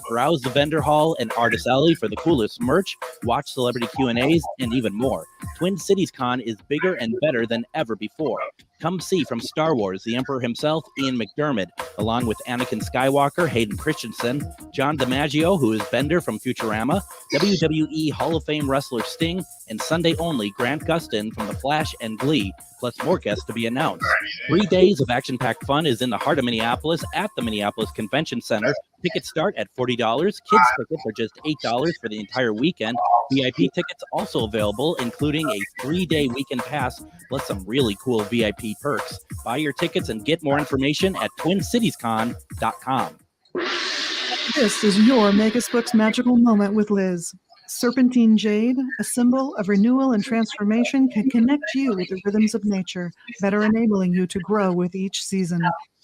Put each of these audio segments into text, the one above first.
Browse the vendor hall and artist alley for the coolest merch, watch celebrity Q&As, and even more. Twin Cities Con is bigger and better than ever before. Come see from Star Wars the Emperor himself, Ian McDermott, along with Anakin Skywalker, Hayden Christensen, John DiMaggio, who is Bender from Futurama, WWE Hall of Fame wrestler Sting, and Sunday only Grant Gustin from The Flash and Glee, plus more guests to be announced. 3 days of action-packed fun is in the heart of Minneapolis at the Minneapolis Convention Center. Tickets start at $40. Kids tickets are just $8 for the entire weekend. VIP tickets also available, including a 3-day weekend pass, plus some really cool VIP perks. Buy your tickets and get more information at TwinCitiesCon.com. This is your Megasbooks magical moment with Liz. Serpentine jade, a symbol of renewal and transformation, can connect you with the rhythms of nature, better enabling you to grow with each season.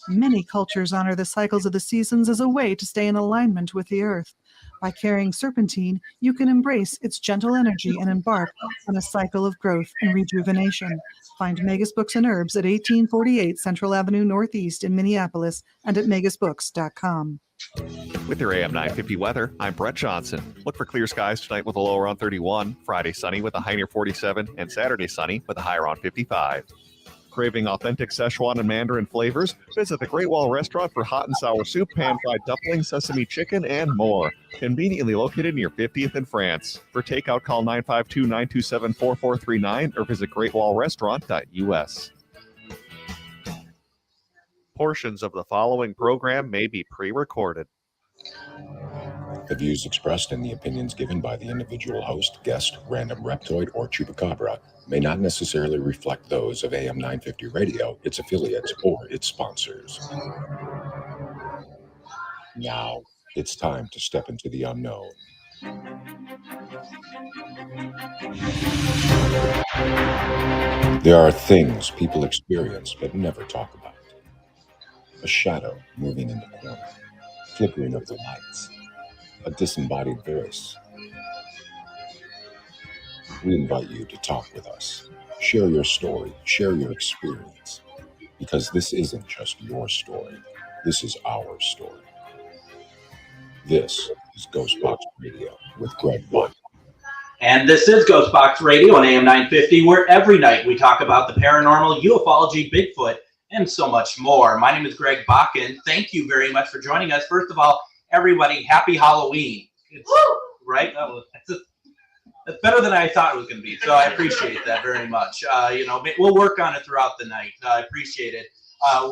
Many cultures honor the cycles of the seasons as a way to stay in alignment with the earth. By carrying serpentine, you can embrace its gentle energy and embark on a cycle of growth and rejuvenation. Find Megas Books and Herbs at 1848 Central Avenue Northeast in Minneapolis and at megasbooks.com. With your AM 950 weather, I'm Brett Johnson. Look for clear skies tonight with a low around 31, Friday sunny with a high near 47, and Saturday sunny with a high around 55. Craving authentic Szechuan and Mandarin flavors? Visit the Great Wall Restaurant for hot and sour soup, pan-fried dumplings, sesame chicken, and more. Conveniently located near 50th and France. For takeout, call 952-927-4439 or visit greatwallrestaurant.us. Portions of the following program may be pre-recorded. The views expressed and the opinions given by the individual host, guest, random reptoid, or chupacabra may not necessarily reflect those of AM 950 Radio, its affiliates, or its sponsors. Now, it's time to step into the unknown. There are things people experience but never talk about. A shadow moving in the corner, flickering of the lights, a disembodied voice. We invite you to talk with us. Share your story, share your experience, because this isn't just your story. This is our story. This is GhostBox Radio with Greg Bakun. And this is GhostBox Radio on AM 950, where every night we talk about the paranormal, ufology, Bigfoot, and so much more. My name is Greg Bakun. Thank you very much for joining us. First of all, everybody, happy Halloween. It's, right? That's better than I thought it was going to be, so I appreciate that very much. We'll work on it throughout the night. I appreciate it.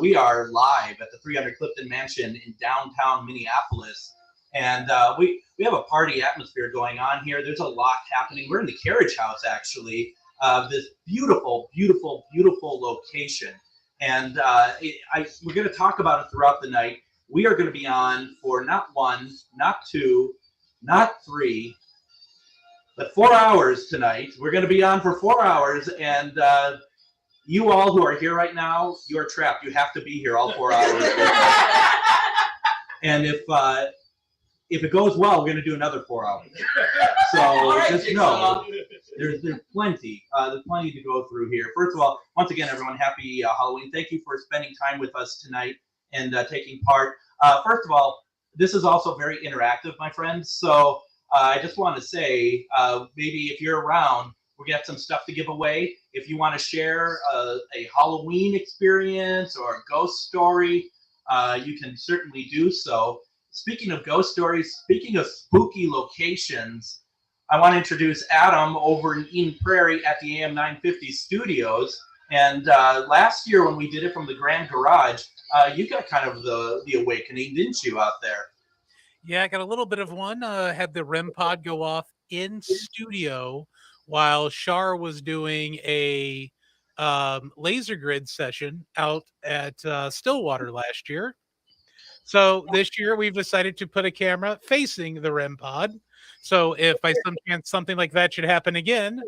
We are live at the 300 Clifton Mansion in downtown Minneapolis, and we have a party atmosphere going on here. There's a lot happening. We're in the carriage house, actually, this beautiful, beautiful, beautiful location. And we're going to talk about it throughout the night. We are going to be on for not one, not two, not three, but 4 hours tonight. We're going to be on for 4 hours, and you all who are here right now, you're trapped. You have to be here all 4 hours. And if it goes well, we're going to do another 4 hours. So just know there's plenty. There's plenty to go through here. First of all, once again, everyone, happy Halloween. Thank you for spending time with us tonight and taking part. First of all, this is also very interactive, my friends. So I just want to say, maybe if you're around, we got some stuff to give away. If you want to share a Halloween experience or a ghost story, you can certainly do so. Speaking of ghost stories, speaking of spooky locations, I want to introduce Adam over in Eden Prairie at the AM 950 studios. And last year when we did it from the Grand Garage, you got kind of the awakening, didn't you, out there? Yeah, I got a little bit of one. Had the REM pod go off in studio while Shar was doing a laser grid session out at Stillwater last year. So this year we've decided to put a camera facing the REM pod. So if by some chance something like that should happen again,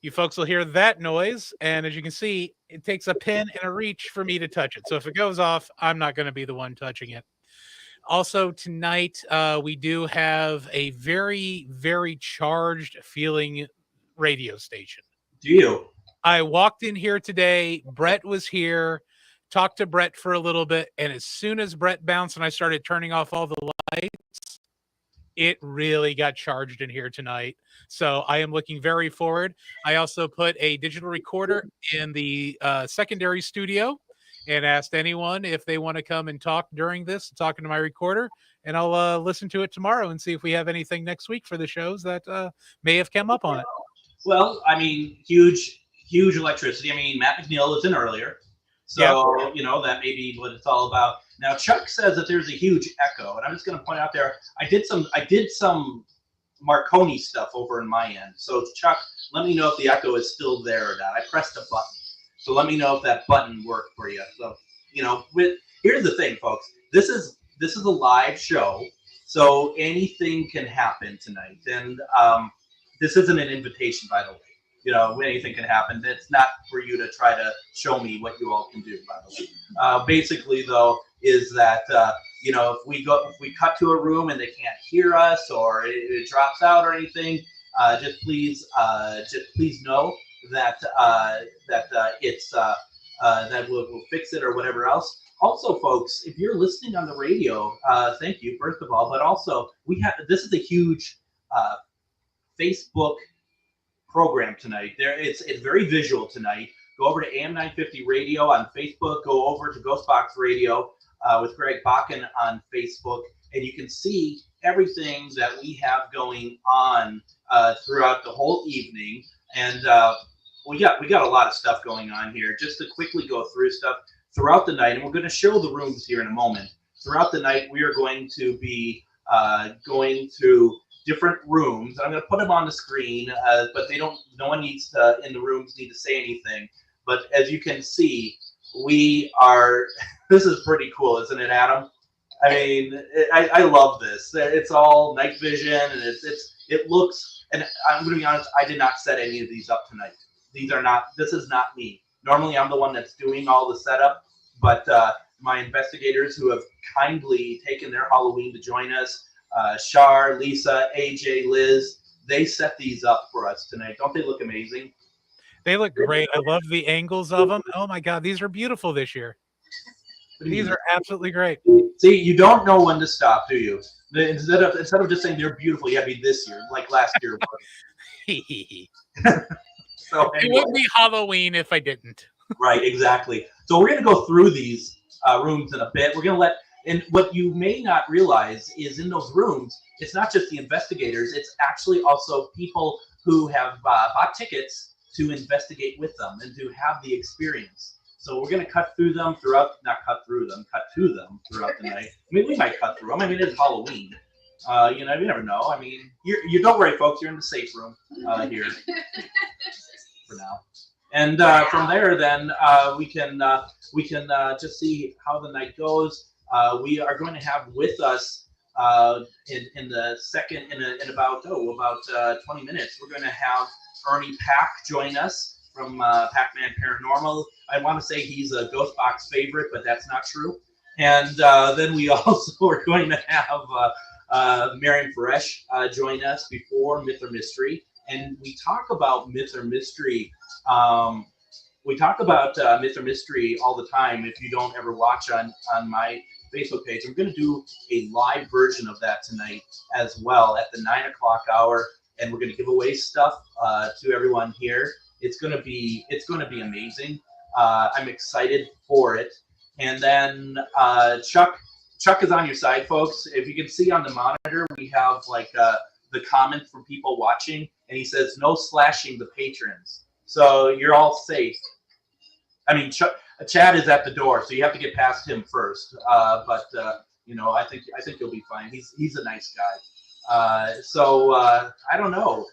you folks will hear that noise. And as you can see, it takes a pin and a reach for me to touch it. So if it goes off, I'm not going to be the one touching it. Also tonight, we do have a very, very charged feeling radio station. Do you? I walked in here today. Brett was here. talked to Brett for a little bit, and as soon as Brett bounced and I started turning off all the lights, it really got charged in here tonight. So I am looking very forward. I also put a digital recorder in the secondary studio and asked anyone if they want to come and talk during this, talking to my recorder, and I'll listen to it tomorrow and see if we have anything next week for the shows that may have come up on it. Well, I mean, huge electricity. I mean, Matt McNeil was in earlier. So, you know, that may be what it's all about. Now, Chuck says that there's a huge echo, and I'm just going to point out there, I did some Marconi stuff over in my end. So, Chuck, let me know if the echo is still there or not. I pressed a button. So let me know if that button worked for you. So, you know, here's the thing, folks. This is a live show, so anything can happen tonight. And this isn't an invitation, by the way. You know, anything can happen. It's not for you to try to show me what you all can do, by the way. Basically, though, is that, you know, if we cut to a room and they can't hear us or it drops out or anything, just please know that that we'll fix it or whatever else. Also, folks, if you're listening on the radio, thank you, first of all, but also this is a huge Facebook program tonight. It's very visual tonight. Go over to AM 950 Radio on Facebook. Go over to GhostBox Radio with Greg Bakun on Facebook, and you can see everything that we have going on throughout the whole evening. And we got a lot of stuff going on here. Just to quickly go through stuff throughout the night, and we're going to show the rooms here in a moment. Throughout the night, we are going to be going through different rooms. I'm going to put them on the screen, but no one needs to, in the rooms, need to say anything. But as you can see, this is pretty cool, isn't it, Adam? I mean, I love this. It's all night vision, and it looks, and I'm going to be honest, I did not set any of these up tonight. This is not me. Normally, I'm the one that's doing all the setup, but my investigators who have kindly taken their Halloween to join us, Shar, Lisa, AJ, Liz, they set these up for us tonight. Don't they look amazing? They look great. I love the angles of them. Oh my God, these are beautiful this year. These are absolutely great. See, you don't know when to stop, do you? Instead of just saying they're beautiful, you have to be this year, like last year. So anyway. It wouldn't be Halloween if I didn't. Right, exactly. So we're going to go through these rooms in a bit. We're going to and what you may not realize is in those rooms, it's not just the investigators, it's actually also people who have bought tickets to investigate with them and to have the experience. So we're going to cut to them throughout the night. I mean, we might cut through them. I mean, it's Halloween. You know, you never know. I mean, you don't worry, folks. You're in the safe room here for now. And from there, then we can just see how the night goes. We are going to have with us in about 20 minutes. We're going to have Ernie Pack join us from Pac-Man Paranormal. I want to say he's a GhostBox favorite, but that's not true. And then we also are going to have Miriam Fresh join us before Myth or Mystery. And we talk about Myth or Mystery. We talk about Myth or Mystery all the time. If you don't ever watch on my Facebook page, I'm going to do a live version of that tonight as well at the 9 o'clock hour, and we're going to give away stuff to everyone here. It's going to be amazing. I'm excited for it. And then Chuck is on your side, folks. If you can see on the monitor, we have like the comment from people watching, and he says no slashing the patrons. So you're all safe. I mean, Chad is at the door, so you have to get past him first. But you know, I think you'll be fine. He's a nice guy. So I don't know.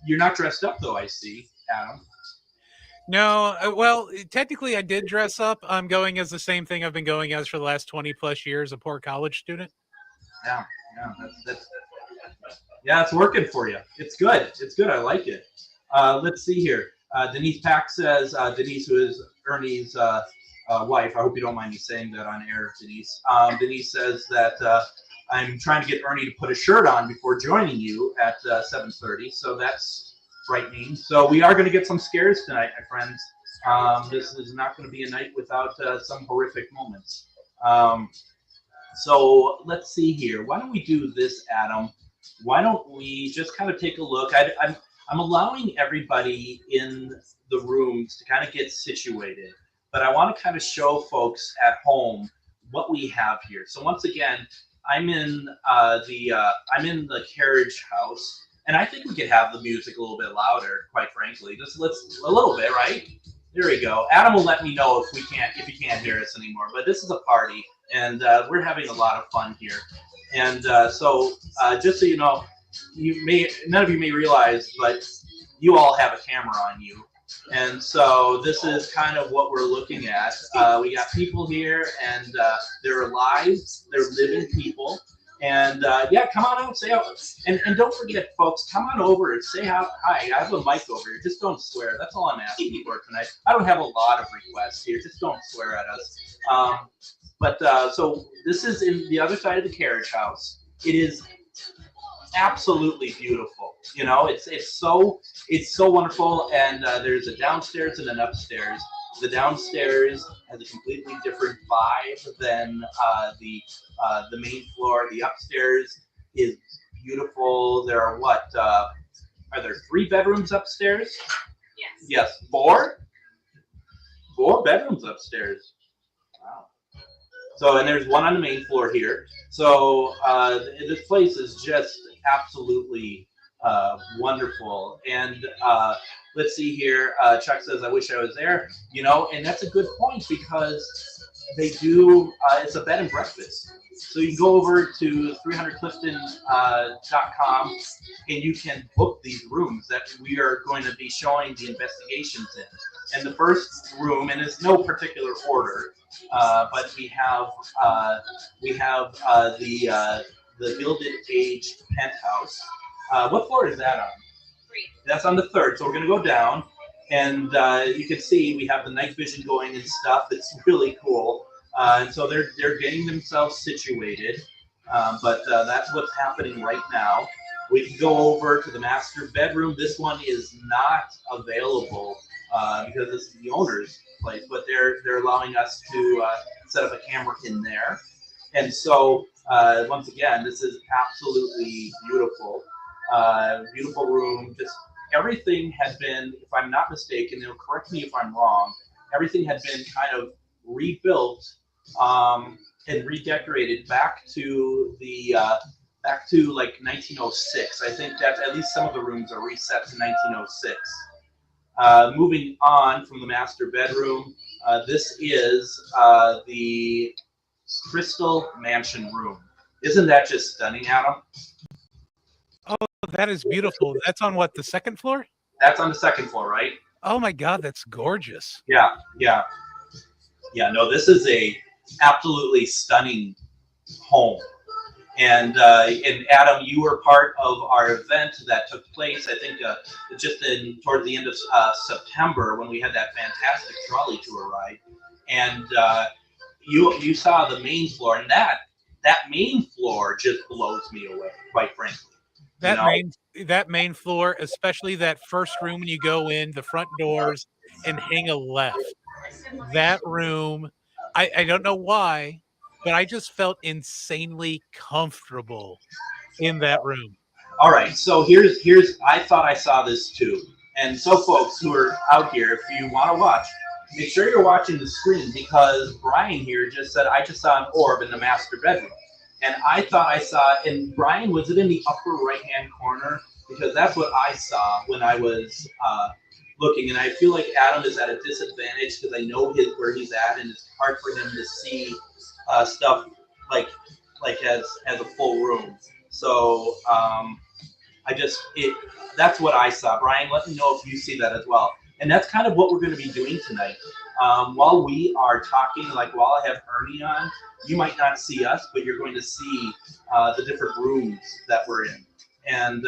You're not dressed up though, I see, Adam. No, well, technically I did dress up. I'm going as the same thing I've been going as for the last 20 plus years, a poor college student. Yeah, it's working for you. It's good. I like it. Let's see here. Denise Pack says, Denise, who is Ernie's wife, I hope you don't mind me saying that on air, Denise. Denise says that I'm trying to get Ernie to put a shirt on before joining you at 7:30, so that's frightening. So we are going to get some scares tonight, my friends. This is not going to be a night without some horrific moments. So let's see here. Why don't we do this, Adam? Why don't we just kind of take a look? I'm allowing everybody in the rooms to kind of get situated, but I want to kind of show folks at home what we have here. So once again, I'm in the carriage house, and I think we could have the music a little bit louder, quite frankly. Just let's a little bit, right? There we go. Adam will let me know if you can't hear us anymore. But this is a party, and we're having a lot of fun here. And so just so you know, none of you may realize, but you all have a camera on you. And so this is kind of what we're looking at. We got people here, and they're alive, they're living people. And yeah, come on out, say out. And don't forget, folks, come on over and say hi. I have a mic over here. Just don't swear. That's all I'm asking for tonight. I don't have a lot of requests here. Just don't swear at us. So this is in the other side of the carriage house. It is absolutely beautiful. You know, it's so wonderful. And there's a downstairs and an upstairs. The downstairs has a completely different vibe than the main floor. The upstairs is beautiful. There are are there 3 bedrooms upstairs? Yes. Yes, 4? 4 bedrooms upstairs. Wow. So, and there's one on the main floor here. So this place is just absolutely wonderful. And let's see here. Chuck says, I wish I was there. You know, and that's a good point, because they do, it's a bed and breakfast. So you can go over to 300clifton.com and you can book these rooms that we are going to be showing the investigations in. And the first room, and it's no particular order, but we have the Gilded Age penthouse. What floor is that on? 3. That's on the 3rd. So we're going to go down, and you can see we have the night vision going and stuff. It's really cool. And so they're getting themselves situated, but that's what's happening right now. We can go over to the master bedroom. This one is not available because this is the owner's place, but they're allowing us to set up a camera in there. And so once again, this is absolutely beautiful. Beautiful room. Just everything had been, if I'm not mistaken, they'll correct me if I'm wrong, everything had been kind of rebuilt and redecorated back to like 1906. I think that at least some of the rooms are reset to 1906. Moving on from the master bedroom, this is the Clifton Mansion room. Isn't that just stunning, Adam? Oh, that is beautiful. That's on what, the 2nd floor? That's on the 2nd floor, right? Oh my God, that's gorgeous. Yeah. No, this is a absolutely stunning home. And Adam, you were part of our event that took place, I think, just toward the end of September, when we had that fantastic trolley tour ride. And you saw the main floor, and that main floor just blows me away, quite frankly. That main floor, especially that first room when you go in, the front doors, and hang a left. That room, I don't know why, but I just felt insanely comfortable in that room. All right, so here's I thought I saw this too. And so folks who are out here, if you want to watch, make sure you're watching the screen, because Brian here just said, I just saw an orb in the master bedroom. And I thought I saw, and Brian, was it in the upper right-hand corner? Because that's what I saw when I was looking. And I feel like Adam is at a disadvantage because I know where he's at, and it's hard for him to see stuff like as a full room. So that's what I saw. Brian, let me know if you see that as well. And that's kind of what we're going to be doing tonight. While we are talking, like while I have Ernie on, you might not see us, but you're going to see the different rooms that we're in. And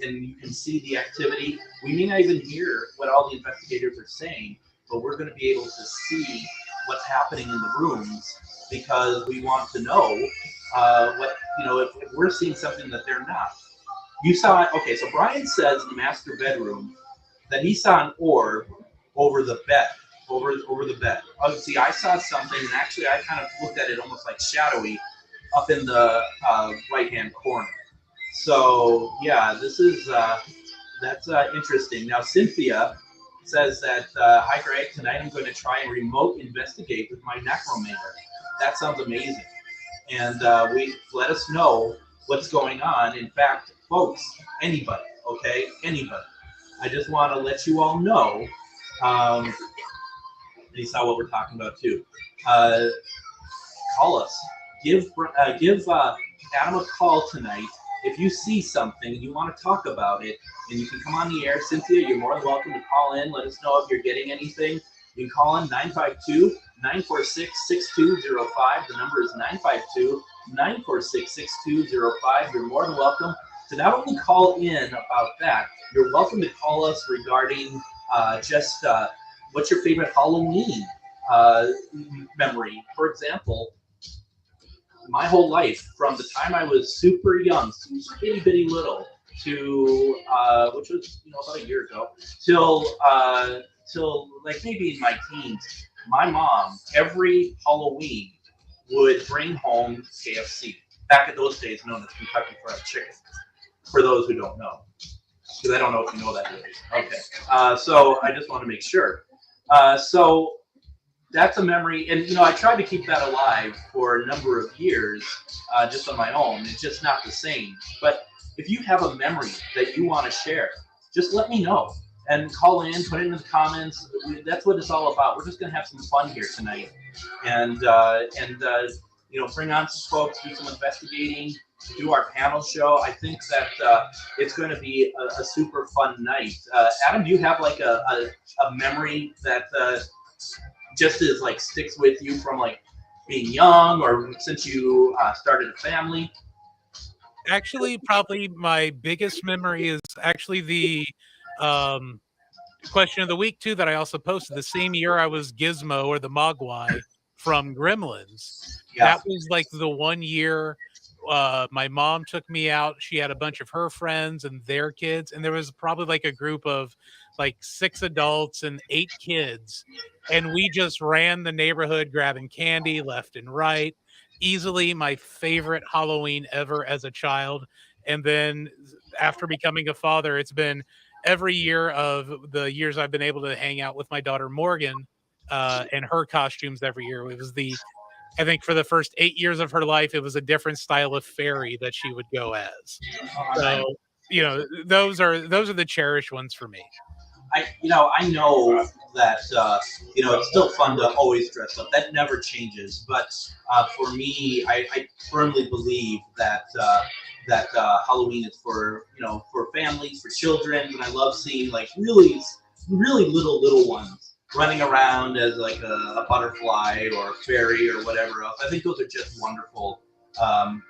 you can see the activity. We may not even hear what all the investigators are saying, but we're going to be able to see what's happening in the rooms, because we want to know if we're seeing something that they're not. You saw it. Okay, so Brian says in the master bedroom that he saw an orb over the bed. over the bed. Oh, see, I saw something, and actually I kind of looked at it almost like shadowy up in the right-hand corner. So, yeah, this is, that's interesting. Now, Cynthia says that, hi, Greg, tonight I'm going to try and remote investigate with my necromancer. That sounds amazing. And let us know what's going on. In fact, folks, anybody, okay, anybody. I just want to let you all know, you saw what we're talking about too. Call us. Give Adam a call tonight. If you see something and you want to talk about it, and you can come on the air, Cynthia, you're more than welcome to call in. Let us know if you're getting anything. You can call in 952-946-6205. The number is 952-946-6205. You're more than welcome to not only call in about that, you're welcome to call us regarding what's your favorite Halloween memory. For example, my whole life, from the time I was super young, itty bitty little, to which was about a year ago, till like maybe in my teens, my mom every Halloween would bring home KFC. Back in those days, known as Kentucky Fried Chicken. For those who don't know, because I don't know if you know that. Okay, so I just want to make sure. So that's a memory, and I tried to keep that alive for a number of years, just on my own. It's just not the same. But if you have a memory that you want to share, just let me know and call in, put it in the comments. That's what it's all about. We're just gonna have some fun here tonight, and bring on some folks, do some investigating, do our panel show. I think that it's going to be a super fun night. Adam, do you have like a memory that just is like sticks with you from like being young or since you started a family? Actually, probably my biggest memory is actually the question of the week too that I also posted. The same year I was Gizmo, or the Mogwai from Gremlins. Yeah. That was like the 1 year my mom took me out. She had a bunch of her friends and their kids, and there was probably like a group of like 6 adults and 8 kids, and we just ran the neighborhood grabbing candy left and right. Easily my favorite Halloween ever as a child. And then after becoming a father, it's been every year of the years I've been able to hang out with my daughter Morgan and her costumes every year. It was I think for the first 8 years of her life, it was a different style of fairy that she would go as. So, those are the cherished ones for me. I know that it's still fun to always dress up. That never changes. But for me, I firmly believe that Halloween is for families, for children, and I love seeing like really, really little ones running around as like a butterfly or a fairy or whatever else. I think those are just wonderful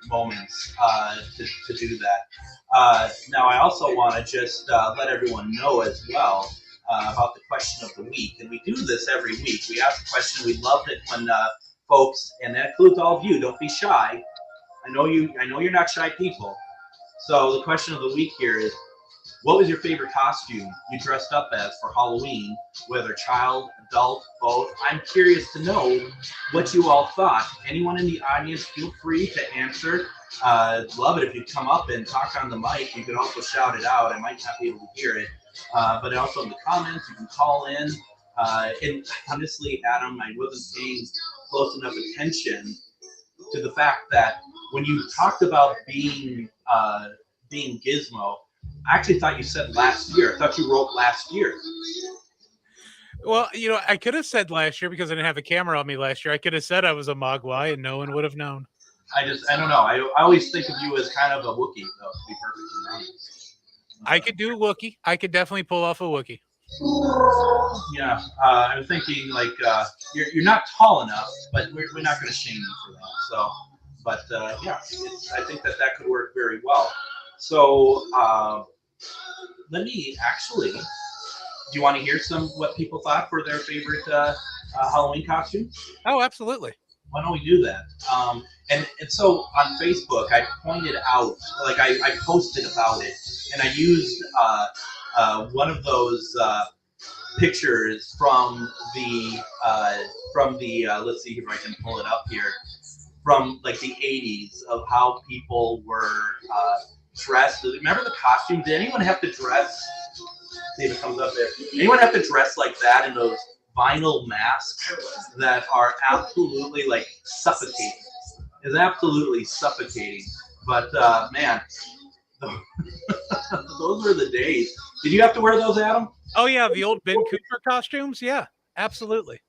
moments to do that. Now, I also want to just let everyone know as well about the question of the week, and we do this every week. We ask the question. We loved it when folks, and that includes all of you. Don't be shy. I know you're not shy people. So the question of the week here is, what was your favorite costume you dressed up as for Halloween, whether child, adult, both? I'm curious to know what you all thought. Anyone in the audience, feel free to answer. Love it if you come up and talk on the mic. You can also shout it out. I might not be able to hear it. But also in the comments, you can call in. And honestly, Adam, I wasn't paying close enough attention to the fact that when you talked about being Gizmo, I actually thought you said last year. I thought you wrote last year. Well, I could have said last year because I didn't have a camera on me last year. I could have said I was a Mogwai and no one would have known. I don't know. I always think of you as kind of a Wookiee, though, to be perfectly honest. I could do a Wookiee. I could definitely pull off a Wookiee. Yeah, I'm thinking like you're not tall enough, but we're not going to shame you for that. So, but yeah, I think that could work very well. So let me actually. Do you want to hear what people thought for their favorite Halloween costume? Oh, absolutely. Why don't we do that? And so on Facebook, I pointed out, like I posted about it, and I used one of those pictures from the let's see if I can pull it up here, from like the 80s of how people were dressed. Remember the costumes? Did anyone have to dress? See if it comes up there. Anyone have to dress like that in those vinyl masks that are absolutely like suffocating? It's absolutely suffocating. But man, those were the days. Did you have to wear those, Adam? Oh yeah, the old Ben Cooper costumes. Yeah, absolutely.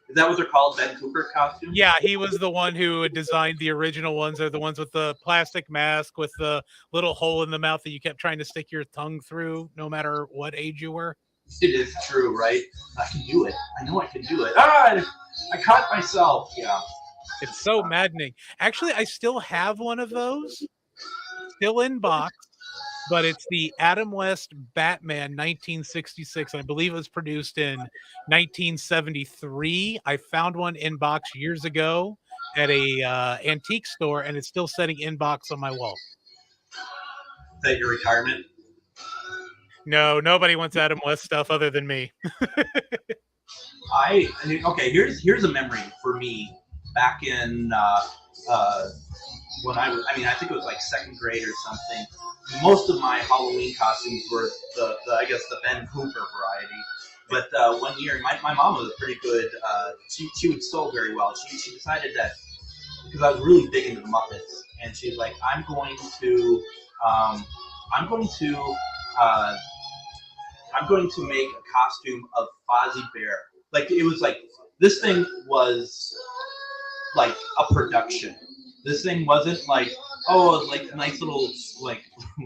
Is that what they're called, Ben Cooper costumes? Yeah, he was the one who designed the original ones. They're the ones with the plastic mask with the little hole in the mouth that you kept trying to stick your tongue through, no matter what age you were. It is true, right? I can do it. I know I can do it. Ah, I caught myself. Yeah. It's so maddening. Actually, I still have one of those, still in box, but it's the Adam West Batman 1966. I believe it was produced in 1973. I found one in box years ago at a antique store, and it's still sitting in box on my wall. Is that your retirement? No, nobody wants Adam West stuff other than me. Okay, here's a memory for me back in when I think it was like second grade or something. Most of my Halloween costumes were the I guess the Ben Cooper variety. But one year, my mom was a pretty good. She would sew very well. She decided that because I was really big into the Muppets, and she's like, I'm going to make a costume of Fozzie Bear. Like it was like this thing was like a production. This thing wasn't like, oh, like a nice little like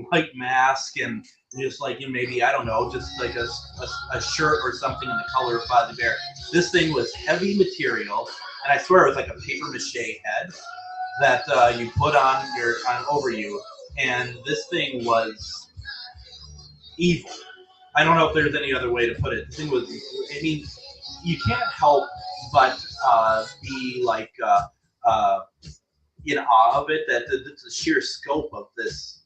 white mask and just like, maybe, I don't know, just like a shirt or something in the color of Fozzie Bear. This thing was heavy material, and I swear it was like a paper mache head that you put on over you, and this thing was evil. I don't know if there's any other way to put it. The thing was, I mean, you can't help but be like in awe of it, that the sheer scope of this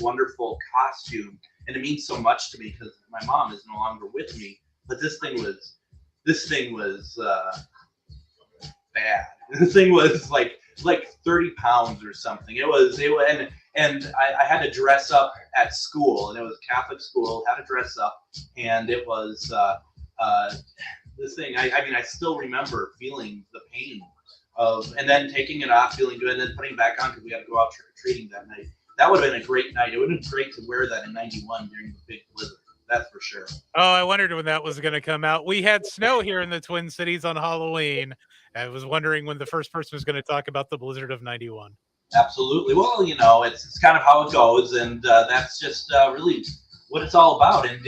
wonderful costume, and it means so much to me because my mom is no longer with me. But this thing was bad. This thing was like 30 pounds or something. It was and I had to dress up at school, and it was Catholic school. Had to dress up, and it was this thing. I mean, I still remember feeling the pain of, and then taking it off, feeling good, and then putting it back on because we had to go out trick-or-treating that night. That would have been a great night. It would have been great to wear that in '91 during the big blizzard. That's for sure. Oh, I wondered when that was going to come out. We had snow here in the Twin Cities on Halloween. I was wondering when the first person was going to talk about the blizzard of '91. Absolutely. Well, it's kind of how it goes, and that's just really what it's all about. And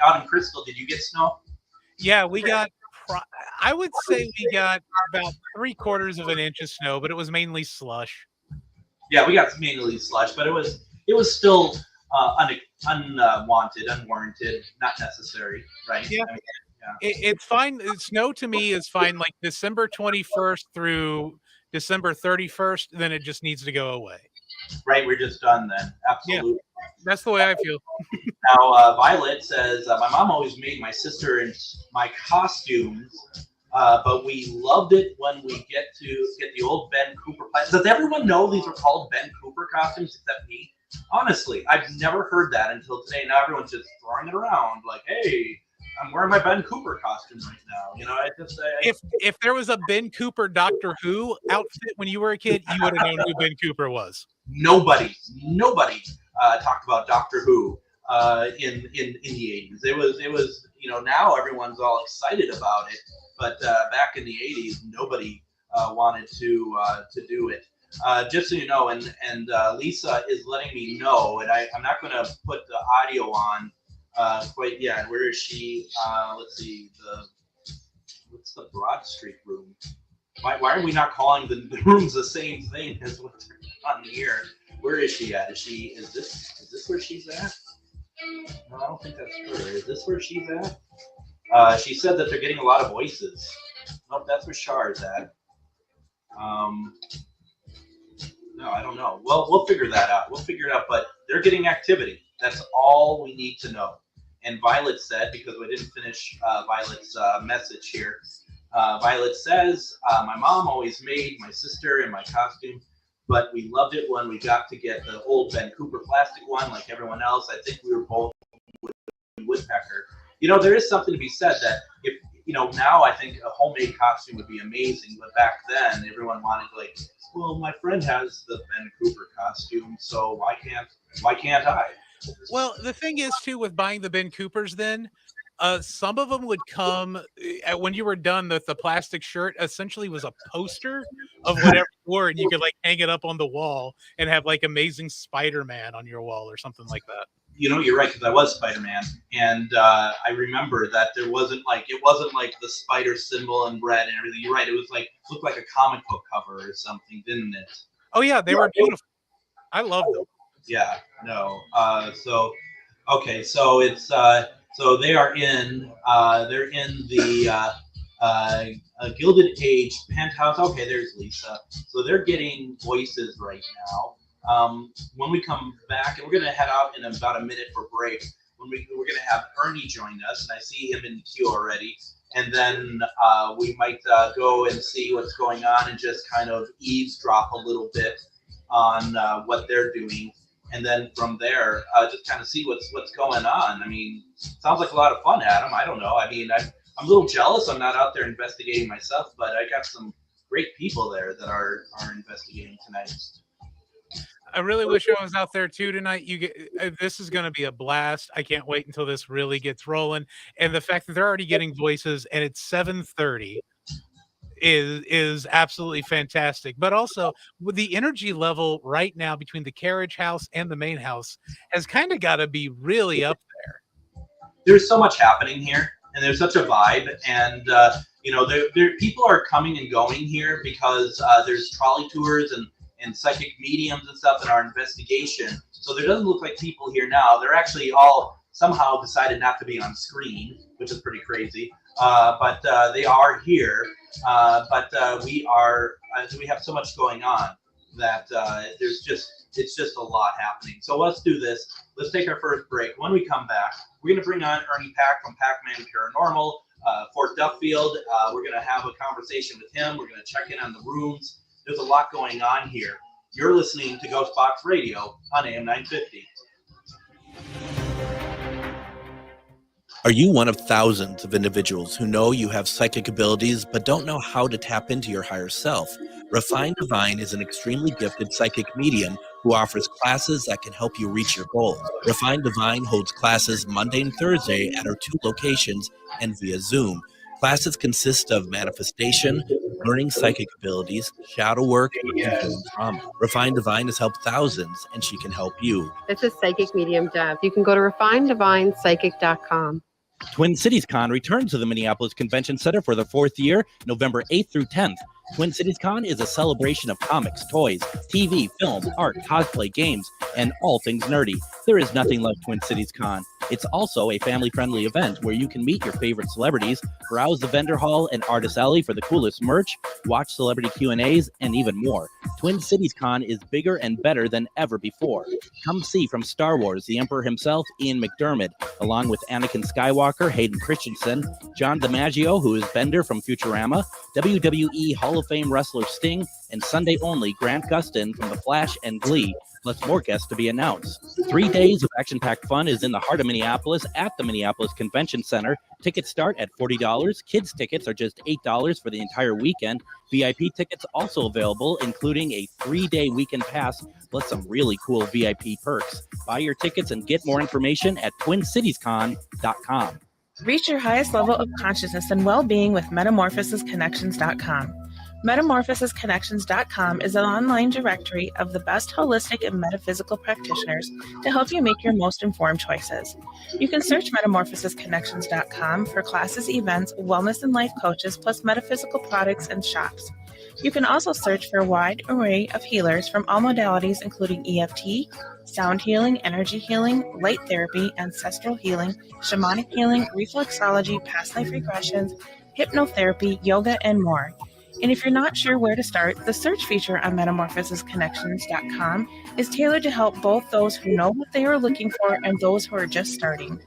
out in Crystal, did you get snow? Yeah, we got, I would say we got about 3/4 of an inch of snow, but it was mainly slush. Yeah, we got mainly slush, but it was still unwanted, unwarranted, not necessary, right? Yeah. It's fine. Snow to me is fine, like December 21st through December 31st, then it just needs to go away. Right, we're just done then. Absolutely. Yeah, that's the way I feel. Now, Violet says, my mom always made my sister and my costumes, but we loved it when we get the old Ben Cooper. Does everyone know these are called Ben Cooper costumes except me? Honestly, I've never heard that until today. Now everyone's just throwing it around like, hey, I'm wearing my Ben Cooper costume right now. If there was a Ben Cooper Doctor Who outfit when you were a kid, you would have known who Ben Cooper was. Nobody talked about Doctor Who in the 80s. It was now everyone's all excited about it, but back in the 80s, nobody wanted to do it. Just so you know, and Lisa is letting me know, and I'm not going to put the audio on quite yet. Where is she? Let's see. What's the Broad Street room? Why are we not calling the rooms the same thing as what's on here? Where is she at? Is this where she's at? No, I don't think that's her. Is this where she's at? She said that they're getting a lot of voices. Nope, that's where Char's at. No, I don't know. Well, we'll figure that out. We'll figure it out, but they're getting activity. That's all we need to know. And Violet said, because we didn't finish Violet's message here, Violet says, my mom always made my sister and my costume, but we loved it when we got to get the old Ben Cooper plastic one like everyone else. I think we were both woodpecker. There is something to be said that if, now I think a homemade costume would be amazing, but back then everyone wanted well, my friend has the Ben Cooper costume, so why can't I? Well, the thing is too with buying the Ben Coopers, then some of them would come when you were done. The plastic shirt essentially was a poster of whatever you wore, and you could hang it up on the wall and have Amazing Spider-Man on your wall or something like that. You're right, because I was Spider-Man, and I remember that it wasn't like the spider symbol in red and everything. You're right, it was looked like a comic book cover or something, didn't it? Oh yeah, they were beautiful. I love them. Yeah, no. So it's so they are in they're in the Gilded Age penthouse. Okay, there's Lisa. So they're getting voices right now. When we come back, and we're going to head out in about a minute for break, we're going to have Ernie join us, and I see him in the queue already. And then we might go and see what's going on and just kind of eavesdrop a little bit on what they're doing. And then from there, just kind of see what's going on. I mean, sounds like a lot of fun, Adam. I don't know. I mean, I'm a little jealous. I'm not out there investigating myself, but I got some great people there that are investigating tonight. I really wish I was out there too tonight. This is going to be a blast. I can't wait until this really gets rolling. And the fact that they're already getting voices and it's 7:30 is absolutely fantastic. But also with the energy level right now between the carriage house and the main house has kind of got to be really up there. There's so much happening here, and there's such a vibe, and there people are coming and going here because there's trolley tours and psychic mediums and stuff in our investigation. So there doesn't look like people here now. They're actually all somehow decided not to be on screen, which is pretty crazy. But they are here. But we have so much going on that it's just a lot happening. So let's do this. Let's take our first break. When we come back, we're going to bring on Ernie Pack from Pac-Man Paranormal, Fort Duffield. We're going to have a conversation with him. We're going to check in on the rooms. There's a lot going on here. You're listening to GhostBox Radio on AM 950. Are you one of thousands of individuals who know you have psychic abilities but don't know how to tap into your higher self? Refined Divine is an extremely gifted psychic medium who offers classes that can help you reach your goals. Refined Divine holds classes Monday and Thursday at our 2 locations and via Zoom. Classes consist of manifestation, learning psychic abilities, shadow work, and healing trauma. Refined Divine has helped thousands, and she can help you. This is Psychic Medium Deb. You can go to refinedivinepsychic.com. Twin Cities Con returns to the Minneapolis Convention Center for the 4th year, November 8th through 10th. Twin Cities Con is a celebration of comics, toys, TV, film, art, cosplay, games, and all things nerdy. There is nothing like Twin Cities Con. It's also a family-friendly event where you can meet your favorite celebrities, browse the vendor hall and artist alley for the coolest merch, watch celebrity Q&As, and even more. Twin Cities Con is bigger and better than ever before. Come see from Star Wars the Emperor himself, Ian McDiarmid, along with Anakin Skywalker, Hayden Christensen, John DiMaggio, who is Bender from Futurama, WWE Hall of Fame wrestler Sting, and Sunday only Grant Gustin from The Flash and Glee, plus more guests to be announced. 3 days of action-packed fun is in the heart of Minneapolis at the Minneapolis Convention Center. Tickets start at $40. Kids tickets are just $8 for the entire weekend. VIP tickets also available, including a 3-day weekend pass, plus some really cool VIP perks. Buy your tickets and get more information at TwinCitiesCon.com. Reach your highest level of consciousness and well-being with MetamorphosisConnections.com. MetamorphosisConnections.com is an online directory of the best holistic and metaphysical practitioners to help you make your most informed choices. You can search MetamorphosisConnections.com for classes, events, wellness and life coaches, plus metaphysical products and shops. You can also search for a wide array of healers from all modalities, including EFT, sound healing, energy healing, light therapy, ancestral healing, shamanic healing, reflexology, past life regressions, hypnotherapy, yoga, and more. And if you're not sure where to start, the search feature on metamorphosisconnections.com is tailored to help both those who know what they are looking for and those who are just starting.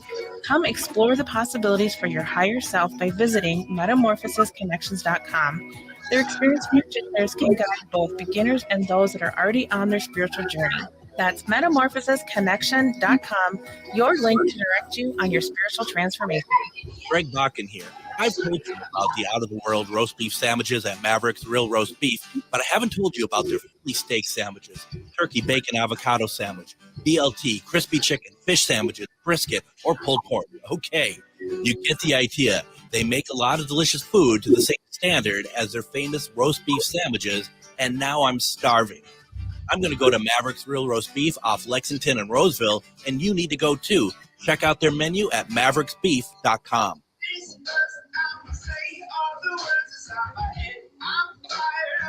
Come explore the possibilities for your higher self by visiting metamorphosisconnections.com. Their experienced practitioners can guide both beginners and those that are already on their spiritual journey. That's metamorphosisconnection.com, your link to direct you on your spiritual transformation. Greg Bakun here. I've told you about the out-of-the-world roast beef sandwiches at Maverick's Real Roast Beef, but I haven't told you about their Philly steak sandwiches, turkey, bacon, avocado sandwich, BLT, crispy chicken, fish sandwiches, brisket, or pulled pork. Okay, you get the idea. They make a lot of delicious food to the same standard as their famous roast beef sandwiches, and now I'm starving. I'm going to go to Maverick's Real Roast Beef off Lexington and Roseville, and you need to go too. Check out their menu at mavericksbeef.com.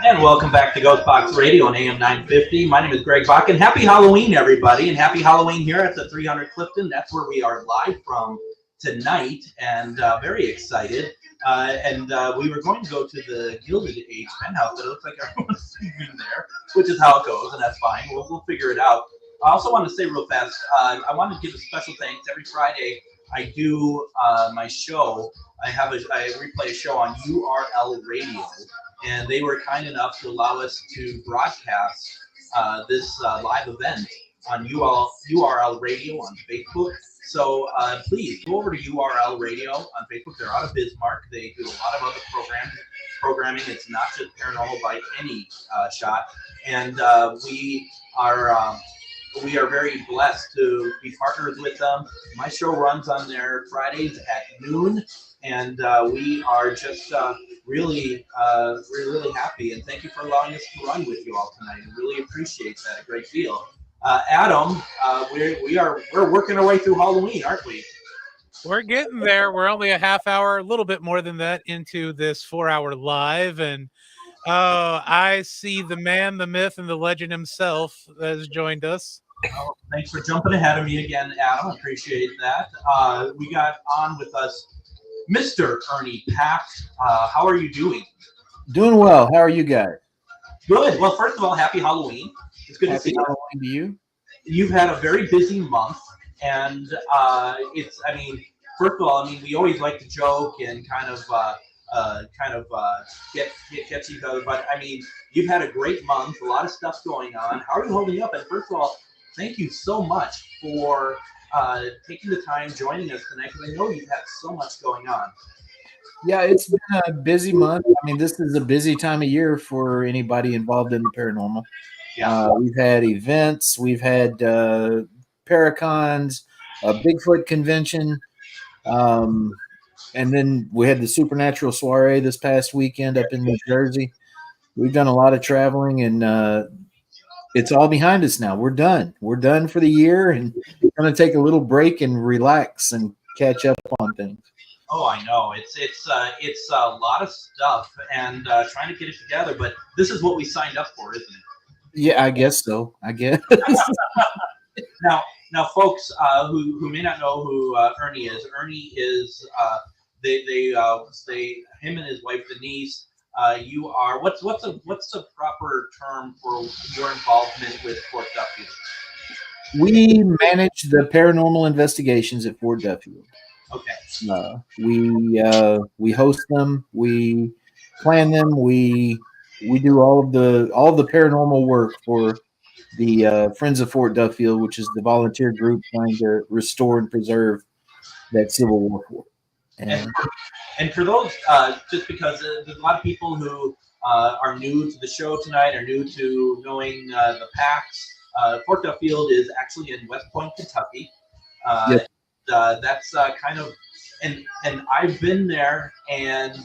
And welcome back to GhostBox Radio on AM 950. My name is Greg Bakun. Happy Halloween, everybody, and happy Halloween here at the 300 Clifton. That's where we are live from tonight, and very excited. We were going to go to the Gilded Age penthouse, but it looks like everyone's sleeping there, which is how it goes, and that's fine. We'll figure it out. I also want to say real fast, I want to give a special thanks. Every Friday, I do my show. I replay a show on URL Radio, and they were kind enough to allow us to broadcast this live event on URL Radio on Facebook. So please go over to URL Radio on Facebook. They're out of Bismarck. They do a lot of other programming. It's not just paranormal by any shot. And we are very blessed to be partners with them. My show runs on their Fridays at noon, and we are just really happy. And thank you for allowing us to run with you all tonight. I really appreciate that a great deal. Adam, we're working our way through Halloween, aren't we? We're getting there. We're only a half hour, a little bit more than that, into this 4-hour live, and I see the man, the myth, and the legend himself has joined us. Oh, thanks for jumping ahead of me again, Adam. Appreciate that. We got on with us Mr. Ernie Pack. How are you doing? Doing well. How are you guys? Good. Well, first of all, happy Halloween. It's good to see you. Happy Halloween to you. You've had a very busy month, and first of all, we always like to joke and kind of get each other, but you've had a great month, a lot of stuff going on. How are you holding up? And first of all, thank you so much for taking the time joining us tonight, because I know you've had so much going on. Yeah, it's been a busy month. This is a busy time of year for anybody involved in the paranormal. Yeah. We've had events, we've had Paracons, a Bigfoot convention, and then we had the Supernatural Soiree this past weekend up in New Jersey. We've done a lot of traveling, and it's all behind us now. We're done. We're done for the year, and we're going to take a little break and relax and catch up on things. Oh, I know. It's a lot of stuff, and trying to get it together, but this is what we signed up for, isn't it? Yeah, I guess so. I guess. Now, folks who may not know who Ernie is him and his wife Denise. You are what's the proper term for your involvement with Fort Duffield? We manage the paranormal investigations at Fort Duffield. Okay. We host them. We plan them. We do all of the paranormal work for the Friends of Fort Duffield, which is the volunteer group trying to restore and preserve that Civil War fort. And for those, just because there's a lot of people who are new to the show tonight, are new to knowing the Packs. Fort Duffield is actually in West Point, Kentucky. Yes. That's kind of, and I've been there, and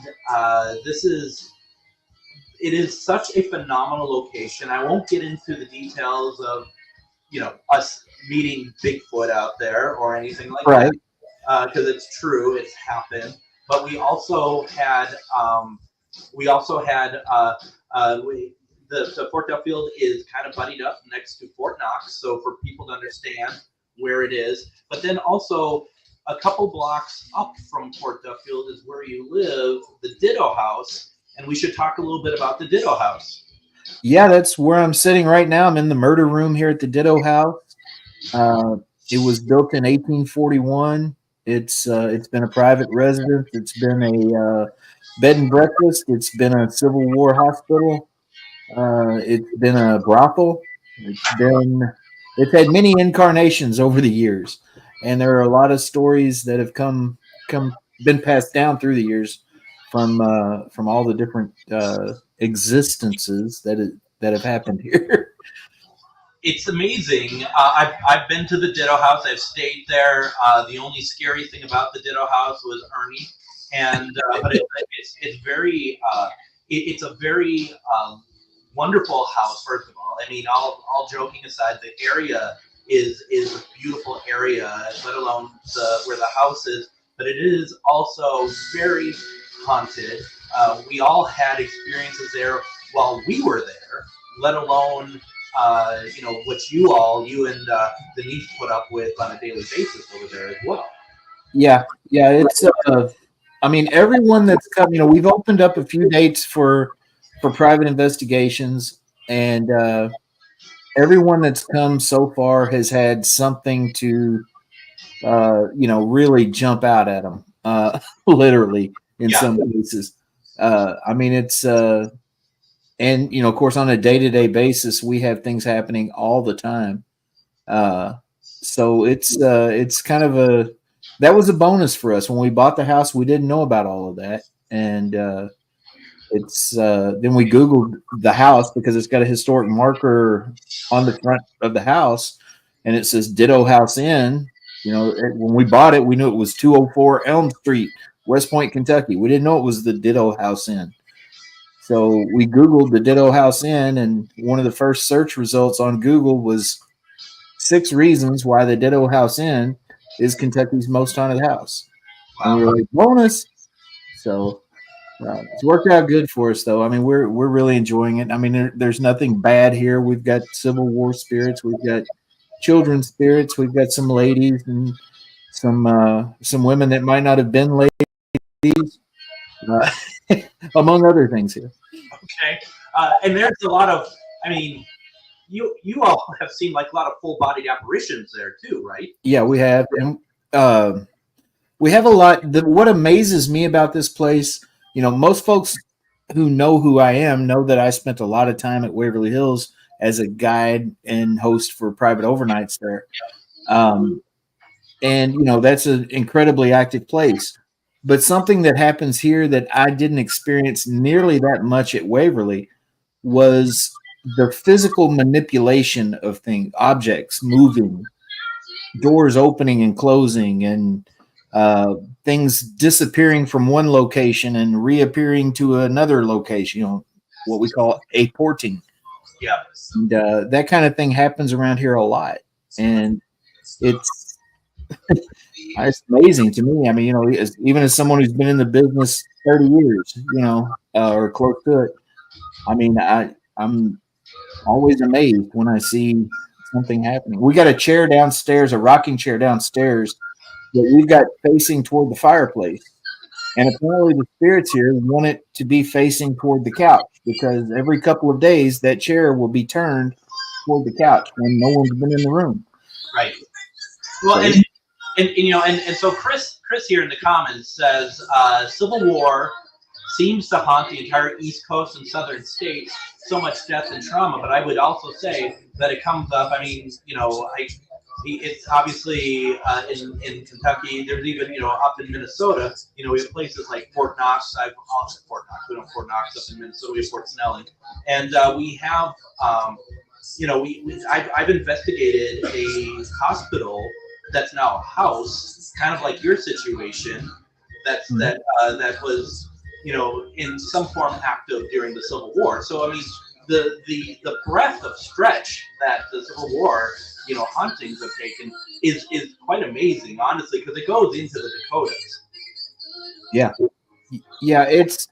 it is such a phenomenal location. I won't get into the details of, us meeting Bigfoot out there or anything like that, because it's true, it's happened. But we also had, the Fort Duffield is kind of buddied up next to Fort Knox, so for people to understand where it is. But then also a couple blocks up from Fort Duffield is where you live, the Ditto House. and we should talk a little bit about the Ditto House. Yeah, that's where I'm sitting right now. I'm in the murder room here at the Ditto House. It was built in 1841. It's been a private residence. It's been a bed and breakfast. It's been a Civil War hospital. It's been a brothel. It's had many incarnations over the years, and there are a lot of stories that have been passed down through the years from all the different existences that have happened here. It's amazing. I've been to the Ditto House. I've stayed there. The only scary thing about the Ditto House was Ernie, but it's a very wonderful house. First of all, I mean, all joking aside, the area is a beautiful area, let alone where the house is. But it is also very haunted. We all had experiences there while we were there, let alone what you and Denise put up with on a daily basis over there as well. Yeah, it's I mean, everyone that's come, we've opened up a few dates for private investigations, and everyone that's come so far has had something to really jump out at them, literally in some cases. I mean, it's and of course, on a day-to-day basis, we have things happening all the time. So it's kind of that was a bonus for us when we bought the house. We didn't know about all of that, and then we Googled the house because it's got a historic marker on the front of the house, and it says Ditto House Inn. When we bought it, we knew it was 204 Elm Street, West Point, Kentucky. We didn't know it was the Ditto House Inn. So we Googled the Ditto House Inn, and one of the first search results on Google was 6 reasons why the Ditto House Inn is Kentucky's most haunted house. Wow. And we were like, bonus. So it's worked out good for us, though. I mean, we're really enjoying it. I mean, there's nothing bad here. We've got Civil War spirits. We've got children's spirits. We've got some ladies and some women that might not have been ladies, among other things here. Okay, and there's a lot of. I mean, you all have seen like a lot of full-bodied apparitions there too, right? Yeah, we have, and we have a lot. What amazes me about this place, most folks who know who I am know that I spent a lot of time at Waverly Hills as a guide and host for private overnights there. And that's an incredibly active place. But something that happens here that I didn't experience nearly that much at Waverly was the physical manipulation of things, objects moving, doors opening and closing, and things disappearing from one location and reappearing to another location, what we call a porting. Yeah. And that kind of thing happens around here a lot. And it's amazing to me. I mean, even as someone who's been in the business 30 years, or close to it, I mean, I'm always amazed when I see something happening. We got a chair downstairs, a rocking chair downstairs that we've got facing toward the fireplace. And apparently the spirits here want it to be facing toward the couch because every couple of days that chair will be turned toward the couch when no one's been in the room. Right. Well, and so Chris here in the comments says Civil War seems to haunt the entire East Coast and Southern states. So much death and trauma, but I would also say that it comes up. I mean, it's obviously in Kentucky. There's even up in Minnesota. We have places like Fort Knox. Fort Knox. We don't have Fort Knox up in Minnesota. We have Fort Snelling, and we have I've investigated a hospital that's now a house, kind of like your situation. That was in some form active during the Civil War. So I mean, the breadth of stretch that the Civil War hauntings have taken is quite amazing, honestly, because it goes into the Dakotas. Yeah, it's,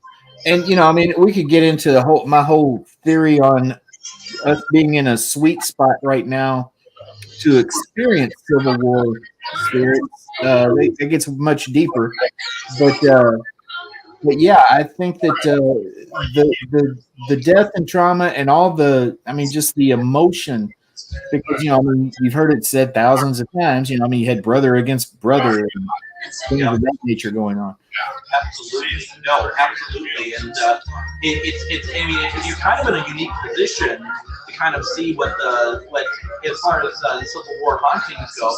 and I mean, we could get into my whole theory on us being in a sweet spot right now to experience Civil War spirits. It gets much deeper, but But yeah, I think that the death and trauma and all just the emotion, because you've heard it said thousands of times. You had brother against brother and things of that nature going on. Absolutely, no, absolutely, and it's. I mean, you're kind of in a unique position to kind of see what as far as the Civil War hauntings go.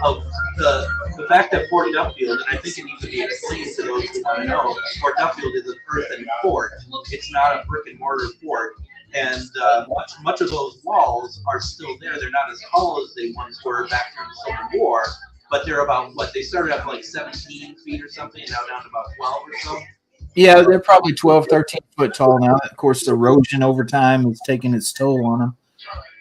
Of the fact that Fort Duffield, and I think it needs to be explained to those who want to know, Fort Duffield is an earthen fort. It's not a brick and mortar fort. And much of those walls are still there. They're not as tall as they once were back during the Civil War, but they're about they started at like 17 feet or something, and now down to about 12 or so. Yeah, they're probably 12, 13 foot tall now. Of course, the erosion over time is taking its toll on them.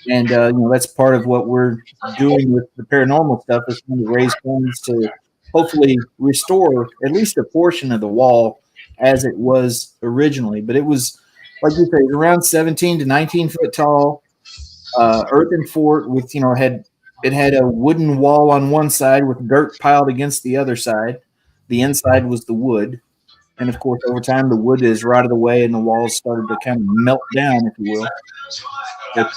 And, that's part of what we're doing with the paranormal stuff, is trying to raise funds to hopefully restore at least a portion of the wall as it was originally. But it was, like you say, around 17 to 19 foot tall, earthen fort with, it had a wooden wall on one side with dirt piled against the other side. The inside was the wood. And, of course, over time, the wood is rotted away and the walls started to kind of melt down, if you will. But,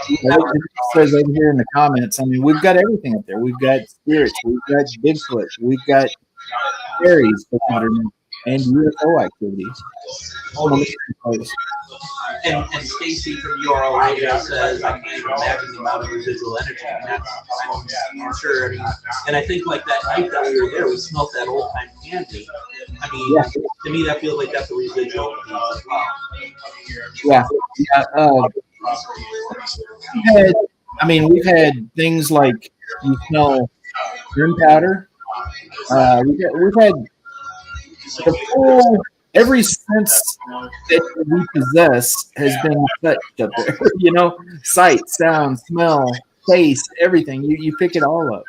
it says over here in the comments, I mean, we've got everything up there. We've got spirits. We've got Bigfoot. We've got fairies, and UFO activity. And Stacy from URL Radio says, I can't even imagine the amount of residual energy. And I'm sure. And I think like that night that we were there, we smelled that old time candy. I mean, to me, that feels like that's a residual piece as well. We've had things like you smell gunpowder. We've had the full. Every sense that we possess has been touched up there. Sight, sound, smell, taste, everything. You pick it all up.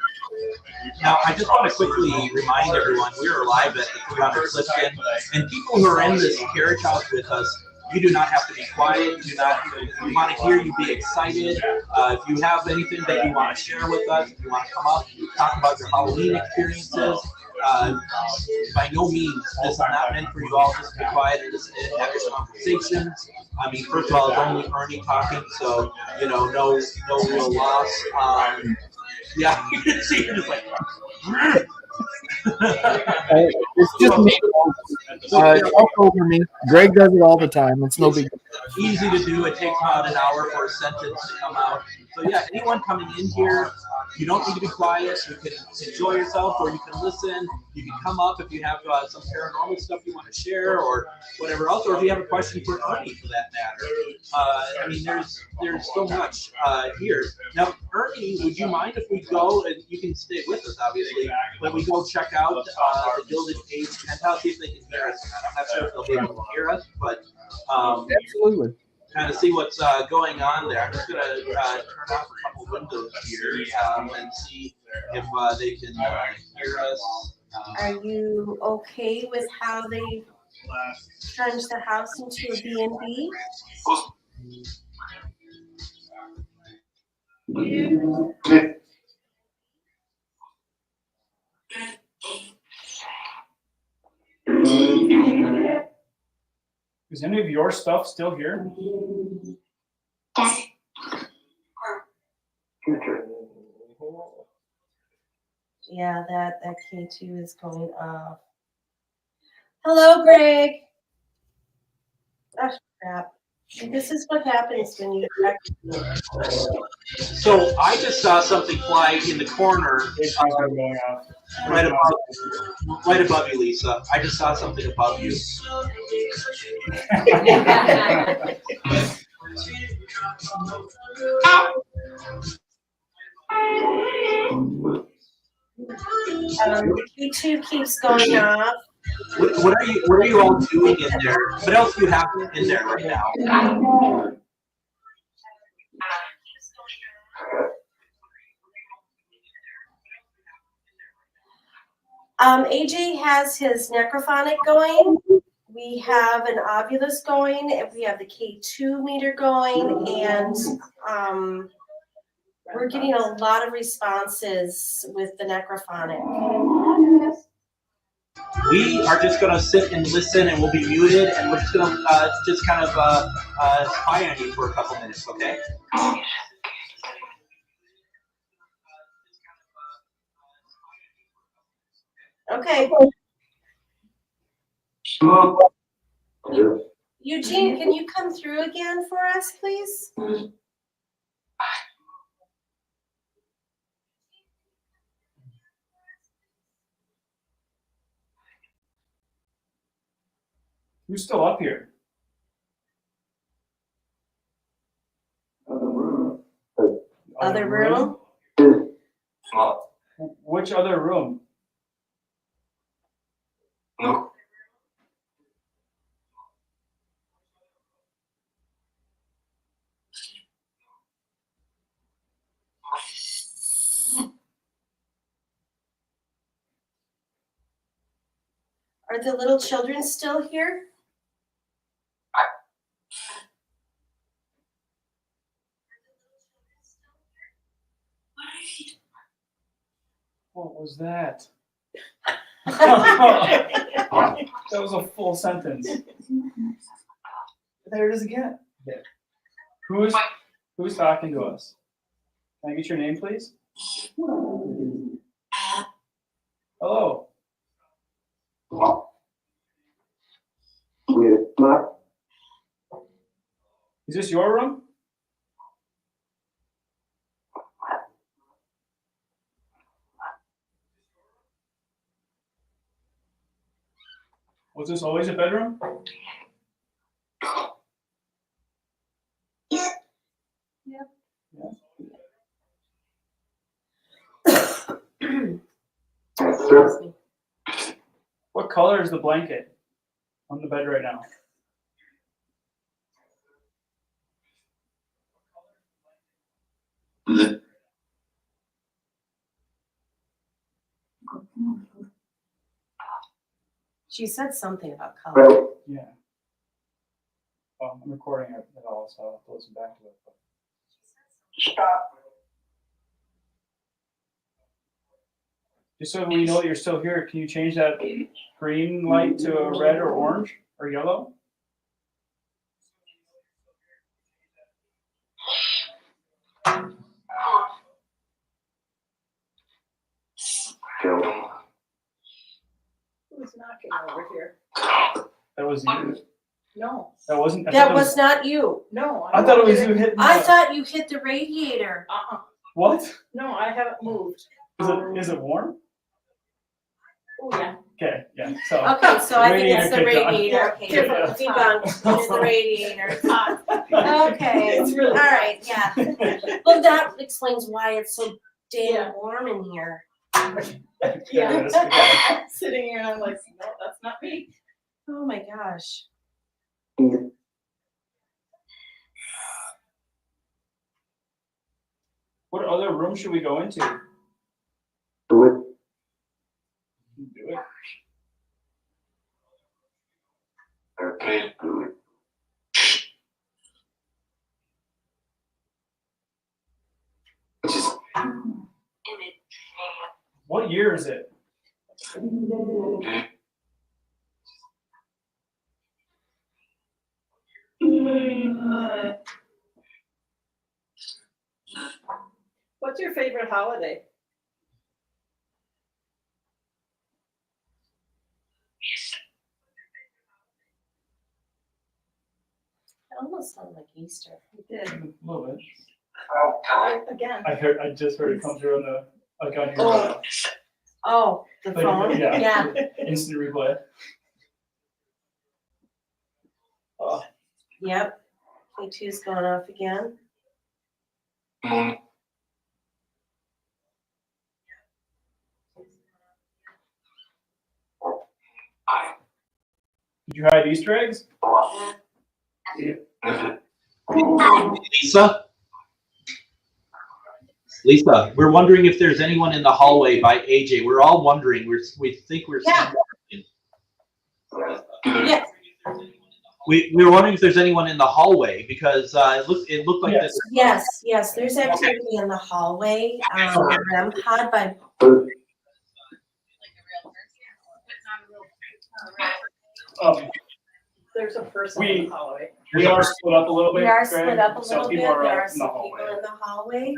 Now, I just want to quickly remind everyone, we are live at the 300 Clifton, and people who are in this carriage house with us, you do not have to be quiet. We want to hear you be excited. If you have anything that you want to share with us, if you want to come up, talk about your Halloween experiences, by no means, this is not meant for you all just to be quiet and just have your conversations. I mean, first of all, it's only Ernie talking, so, no real loss. Yeah, you can see you're just like, it's just me. Talk over me. Greg does it all the time. It's no big deal. Easy to do. It takes about an hour for a sentence to come out. So yeah, anyone coming in here, you don't need to be quiet. You can enjoy yourself, or you can listen. You can come up if you have some paranormal stuff you want to share, or whatever else, or if you have a question for Ernie, for that matter. I mean, there's so much here. Now, Ernie, would you mind if we go, and you can stay with us, obviously, when we go check out the Gilded Cage penthouse, see if they can hear us or not. I'm not sure if they'll be able to hear us, but absolutely. Kind of see what's going on there. I'm just going to turn off a couple windows here and see if they can hear us. Are you okay with how they turned the house into a B&B? Is any of your stuff still here? Yeah, that K2 is going off. Hello, Greg. Oh, crap. This is what happens when you. So I just saw something fly in the corner, right above you, Lisa. I just saw something above you. K2 keeps going off. What are you all doing in there? What else do you have in there right now? AJ has his necrophonic going. We have an Ovulus going, and we have the K2 meter going, and we're getting a lot of responses with the necrophonic. We are just going to sit and listen, and we'll be muted, and we're just going to just kind of spy on you for a couple minutes, okay? Okay. Eugene, can you come through again for us, please? Who's still up here? Other room? Which other room? Are the little children still here? What was that? That was a full sentence. There it is again. Yeah. Who's talking to us? Can I get your name, please? Hello. Is this your room? Was this always a bedroom? Yep. What color is the blanket on the bed right now? She said something about color. Yeah. Well, I'm recording it all, so I'll have to listen back to it. Just so we know that you're still here, can you change that green light to a red or orange or yellow? Who's knocking over here? That was you. No. That wasn't. That was not you. No. I thought it was you hitting. I thought you hit the radiator. What? No, I haven't moved. Is it warm? Oh, yeah. Okay, yeah. So Okay, so I think it's the kicked on. radiator. Okay, Yeah. debunked. It's the radiator. It's hot. Okay. It's really all right. Yeah. Well, that explains why it's so damn warm in here. Yeah. Sitting here and I'm like, no, that's not me. Oh my gosh. What other room should we go into? Do it. Okay, do it. What year is it? What's your favorite holiday? It almost sounded like Easter. It did. A little bit. Again. I just heard it come through on the on your Oh, the like, phone? Yeah. Instant replay. Oh. Yep. K2's going off again. Did you hide Easter eggs? Lisa, we're wondering if there's anyone in the hallway by AJ. We're all wondering. We think we're seeing. Yeah. We're wondering if there's anyone in the hallway because it looked like this. Yes. There's activity in the hallway. REM pod by. There's a person in the hallway. We are split up a little bit. We are Greg, split up a so little bit. people are There out are in the some hallway. people in the hallway.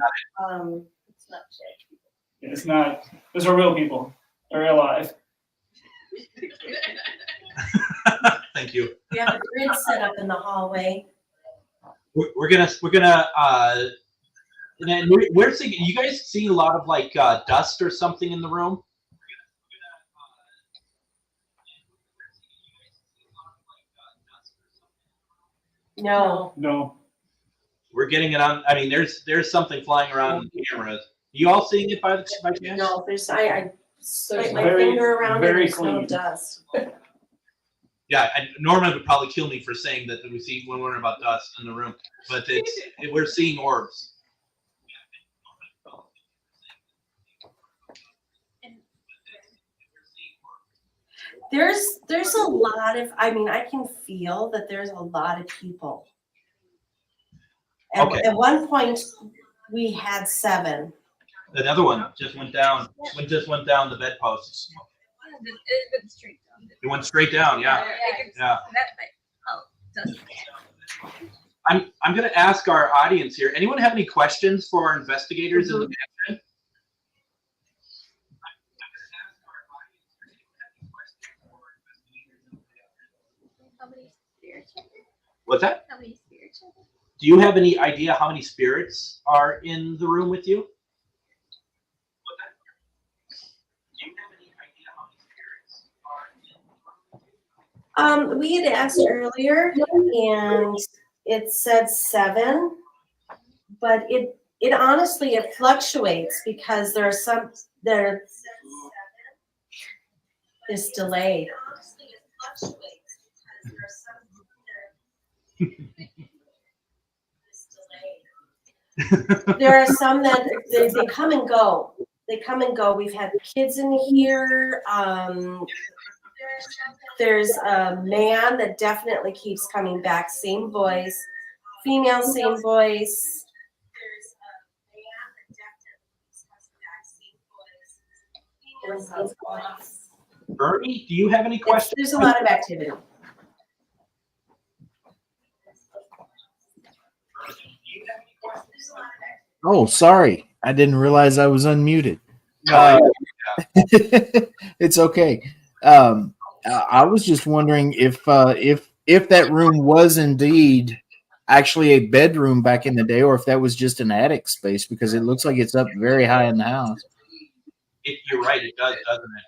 It's not safe. It's not. Those are real people. They're alive. Thank you. We have a grid set up in the hallway. We're gonna and then we're seeing, you guys see a lot of like dust or something in the room? No. No. We're getting it on. I mean, there's something flying around on the cameras. You all seeing it by chance? No, I swipe my very- finger around and very there's no clean. dust. Yeah, Norman would probably kill me for saying that we see when we're about dust in the room, but we're seeing orbs. There's a lot of, I mean, I can feel that there's a lot of people. Okay. At one point, we had 7. Another one just went down. Went down the bedposts. It went straight down. Yeah. Yeah. I'm going to ask our audience here. Anyone have any questions for our investigators in the mansion? What's that? How many spirits? Do you have any idea how many spirits are in the room with you? We had asked earlier and it said 7, but it honestly, it fluctuates because there are some, it's delayed. There are some that they come and go. They come and go. We've had kids in here. There's a man that definitely keeps coming back. Same voice. Female, same voice. Bernie, do you have any questions? There's a lot of activity. Oh, sorry. I didn't realize I was unmuted. It's okay. I was just wondering if that room was indeed actually a bedroom back in the day, or if that was just an attic space, because it looks like it's up very high in the house. You're right. It does, doesn't it?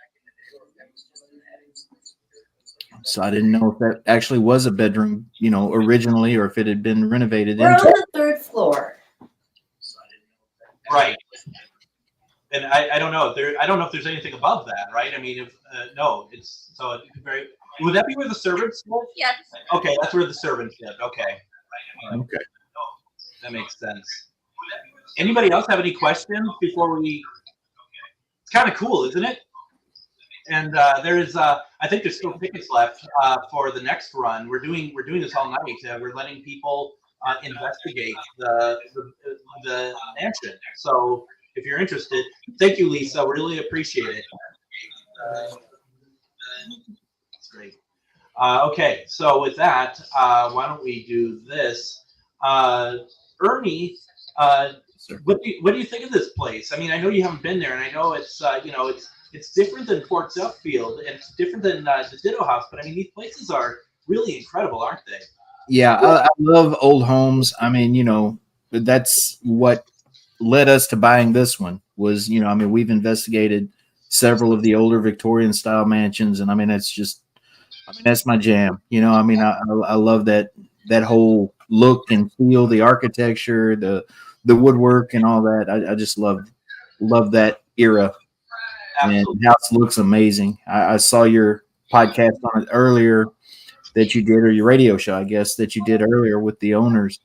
So I didn't know if that actually was a bedroom, originally, or if it had been renovated. We're on the 3rd floor. Right. And I don't know. I don't know if there's anything above that, right? I mean, if no, it's so it very. Would that be where the servants live? Yes. Okay, that's where the servants live. Okay. Okay. That makes sense. Anybody else have any questions before we? It's kind of cool, isn't it? And there is, I think there's still tickets left for the next run. We're doing this all night. We're letting people investigate the mansion. So if you're interested, thank you, Lisa. Really appreciate it. That's great. Okay, so with that, why don't we do this? Ernie, what do you think of this place? I mean, I know you haven't been there, and I know it's it's different than Fort Duffield, and it's different than the Ditto House. But I mean, these places are really incredible, aren't they? Yeah, I love old homes. I mean, that's what led us to buying this one was, I mean, we've investigated several of the older Victorian style mansions. And I mean, that's my jam. I mean, I love that whole look and feel, the architecture, the woodwork and all that. I just love that era. Absolutely. And the house looks amazing. I saw your podcast on it earlier that you did, or your radio show, I guess, that you did earlier with the owners.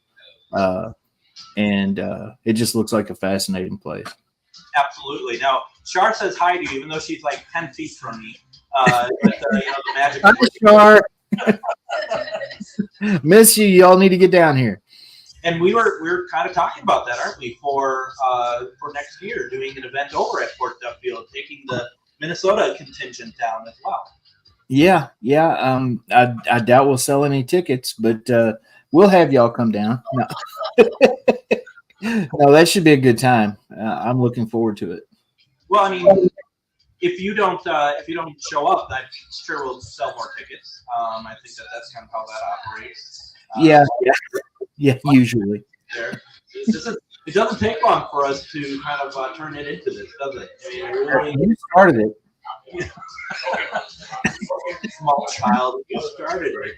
And it just looks like a fascinating place. Absolutely. Now, Char says hi to you, even though she's like 10 feet from me. The magic. Hi, Char. Miss you. Y'all need to get down here. And we're kind of talking about that, aren't we? For next year, doing an event over at Fort Duffield, taking the Minnesota contingent down as well. Yeah. I doubt we'll sell any tickets, but we'll have y'all come down. No. No, that should be a good time. I'm looking forward to it. Well, I mean, if you don't show up, I'm sure we'll sell more tickets. I think that's kind of how that operates. Yeah. Usually. There. It doesn't take long for us to kind of turn it into this, does it? I mean, really, You started it. Small child, you started it.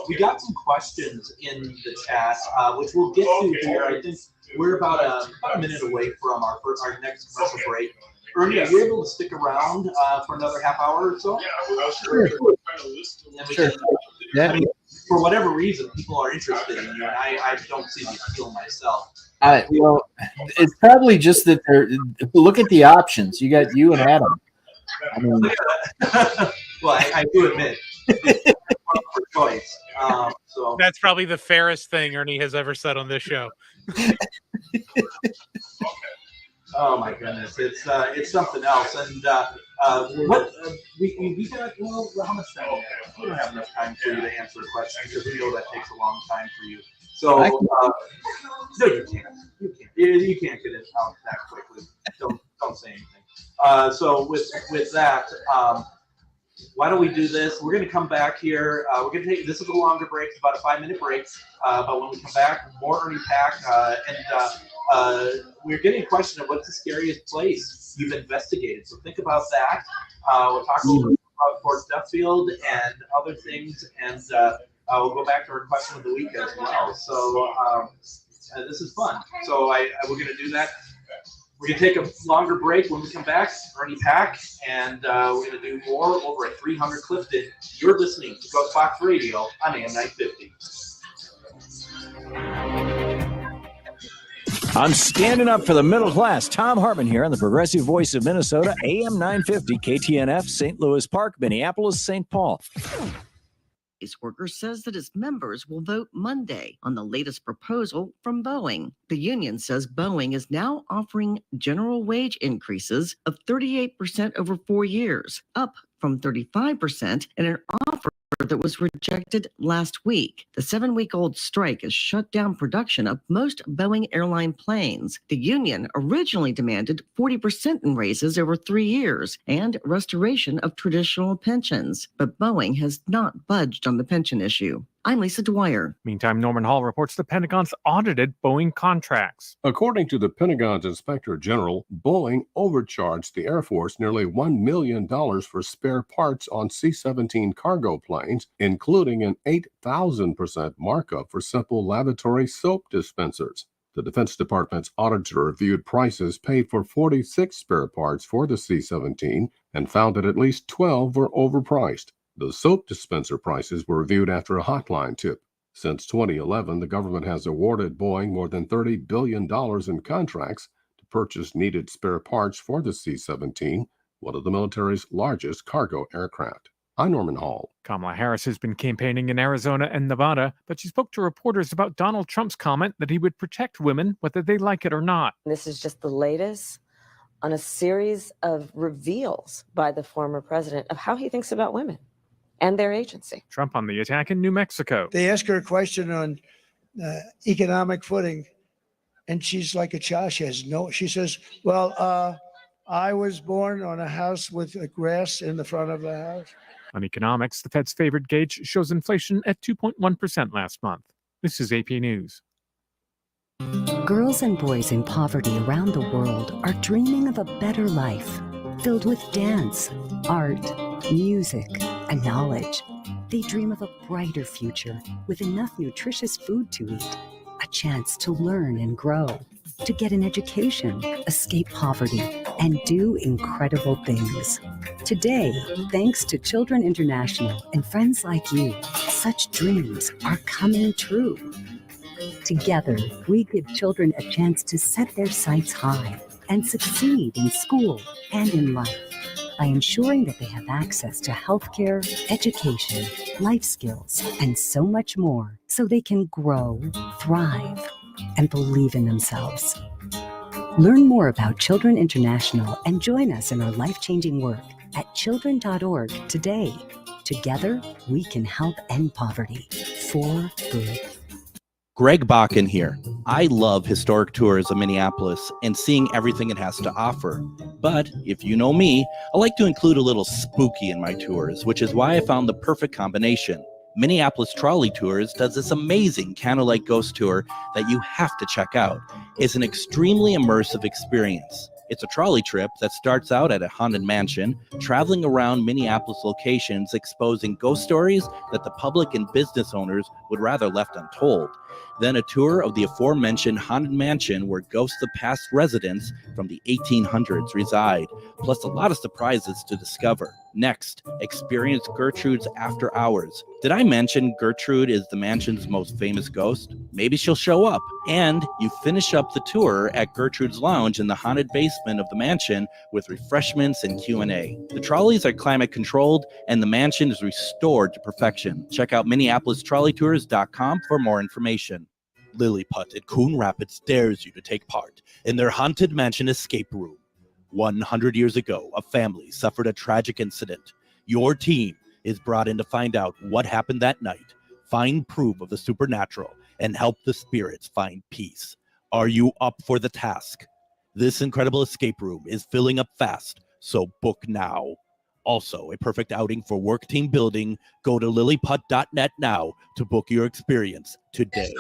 We got some questions in the chat, which we'll get to here. I think we're about a minute away from our next commercial break. Ernie, are you able to stick around for another half hour or so? Sure. I mean, for whatever reason, people are interested in you, and I don't see the appeal myself. Well, it's probably just that look at the options. You got you and Adam. I mean, well, I do admit, for choice. So that's probably the fairest thing Ernie has ever said on this show. Oh my goodness, it's something else. And what we got? Well, how much time? We don't have enough time for you to answer the question because we know that takes a long time for you. So no, you can't. You can't get it out that quickly. Don't say anything. So with that, why don't we do this? We're going to come back here. We're going to take this is a longer break, it's about a 5-minute break. But when we come back, more Ernie Pack, and we're getting a question of what's the scariest place you've investigated. So think about that. We'll talk a little bit about Fort Duffield and other things, and we'll go back to our question of the week as well. So this is fun. So we're going to do that. We're going to take a longer break. When we come back, Ernie Pack, and we're going to do more over at 300 Clifton. You're listening to GhostBox Radio on AM 950. I'm standing up for the middle class. Tom Hartman here on the Progressive Voice of Minnesota, AM 950, KTNF, St. Louis Park, Minneapolis, St. Paul. Worker says that its members will vote Monday on the latest proposal from Boeing. The union says Boeing is now offering general wage increases of 38% over 4 years, up from 35% in an offer that was rejected last week. The 7-week-old strike has shut down production of most Boeing airline planes. The union originally demanded 40% in raises over 3 years and restoration of traditional pensions, but Boeing has not budged on the pension issue. I'm Lisa Dwyer. Meantime, Norman Hall reports the Pentagon's audited Boeing contracts. According to the Pentagon's Inspector General, Boeing overcharged the Air Force nearly $1 million for spare parts on C-17 cargo planes, including an 8,000% markup for simple lavatory soap dispensers. The Defense Department's auditor reviewed prices paid for 46 spare parts for the C-17 and found that at least 12 were overpriced. The soap dispenser prices were reviewed after a hotline tip. Since 2011, the government has awarded Boeing more than $30 billion in contracts to purchase needed spare parts for the C-17, one of the military's largest cargo aircraft. I'm Norman Hall. Kamala Harris has been campaigning in Arizona and Nevada, but she spoke to reporters about Donald Trump's comment that he would protect women whether they like it or not. This is just the latest on a series of reveals by the former president of how he thinks about women and their agency. Trump on the attack in New Mexico. They ask her a question on economic footing, and she's like a child. She says, well, I was born on a house with grass in the front of the house. On economics, the Fed's favorite gauge shows inflation at 2.1% last month. This is AP News. Girls and boys in poverty around the world are dreaming of a better life, filled with dance, art, music, and knowledge. They dream of a brighter future with enough nutritious food to eat, a chance to learn and grow, to get an education, escape poverty, and do incredible things. Today, thanks to Children International and friends like you, such dreams are coming true. Together, we give children a chance to set their sights high and succeed in school and in life by ensuring that they have access to healthcare, education, life skills, and so much more so they can grow, thrive, and believe in themselves. Learn more about Children International and join us in our life-changing work at children.org today. Together, we can help end poverty for good. Greg Bakun here. I love historic tours of Minneapolis and seeing everything it has to offer. But if you know me, I like to include a little spooky in my tours, which is why I found the perfect combination. Minneapolis Trolley Tours does this amazing candlelight ghost tour that you have to check out. It's an extremely immersive experience. It's a trolley trip that starts out at a haunted mansion, traveling around Minneapolis locations exposing ghost stories that the public and business owners would rather left untold. Then a tour of the aforementioned haunted mansion where ghosts of past residents from the 1800s reside, plus a lot of surprises to discover. Next, experience Gertrude's After Hours. Did I mention Gertrude is the mansion's most famous ghost? Maybe she'll show up. And you finish up the tour at Gertrude's Lounge in the haunted basement of the mansion with refreshments and Q&A. The trolleys are climate controlled and the mansion is restored to perfection. Check out MinneapolisTrolleyTours.com for more information. Lilliput at Coon Rapids dares you to take part in their Haunted Mansion escape room. 100 years ago, a family suffered a tragic incident. Your team is brought in to find out what happened that night, find proof of the supernatural, and help the spirits find peace. Are you up for the task? This incredible escape room is filling up fast, so book now. Also, a perfect outing for work team building. Go to lilliput.net now to book your experience today.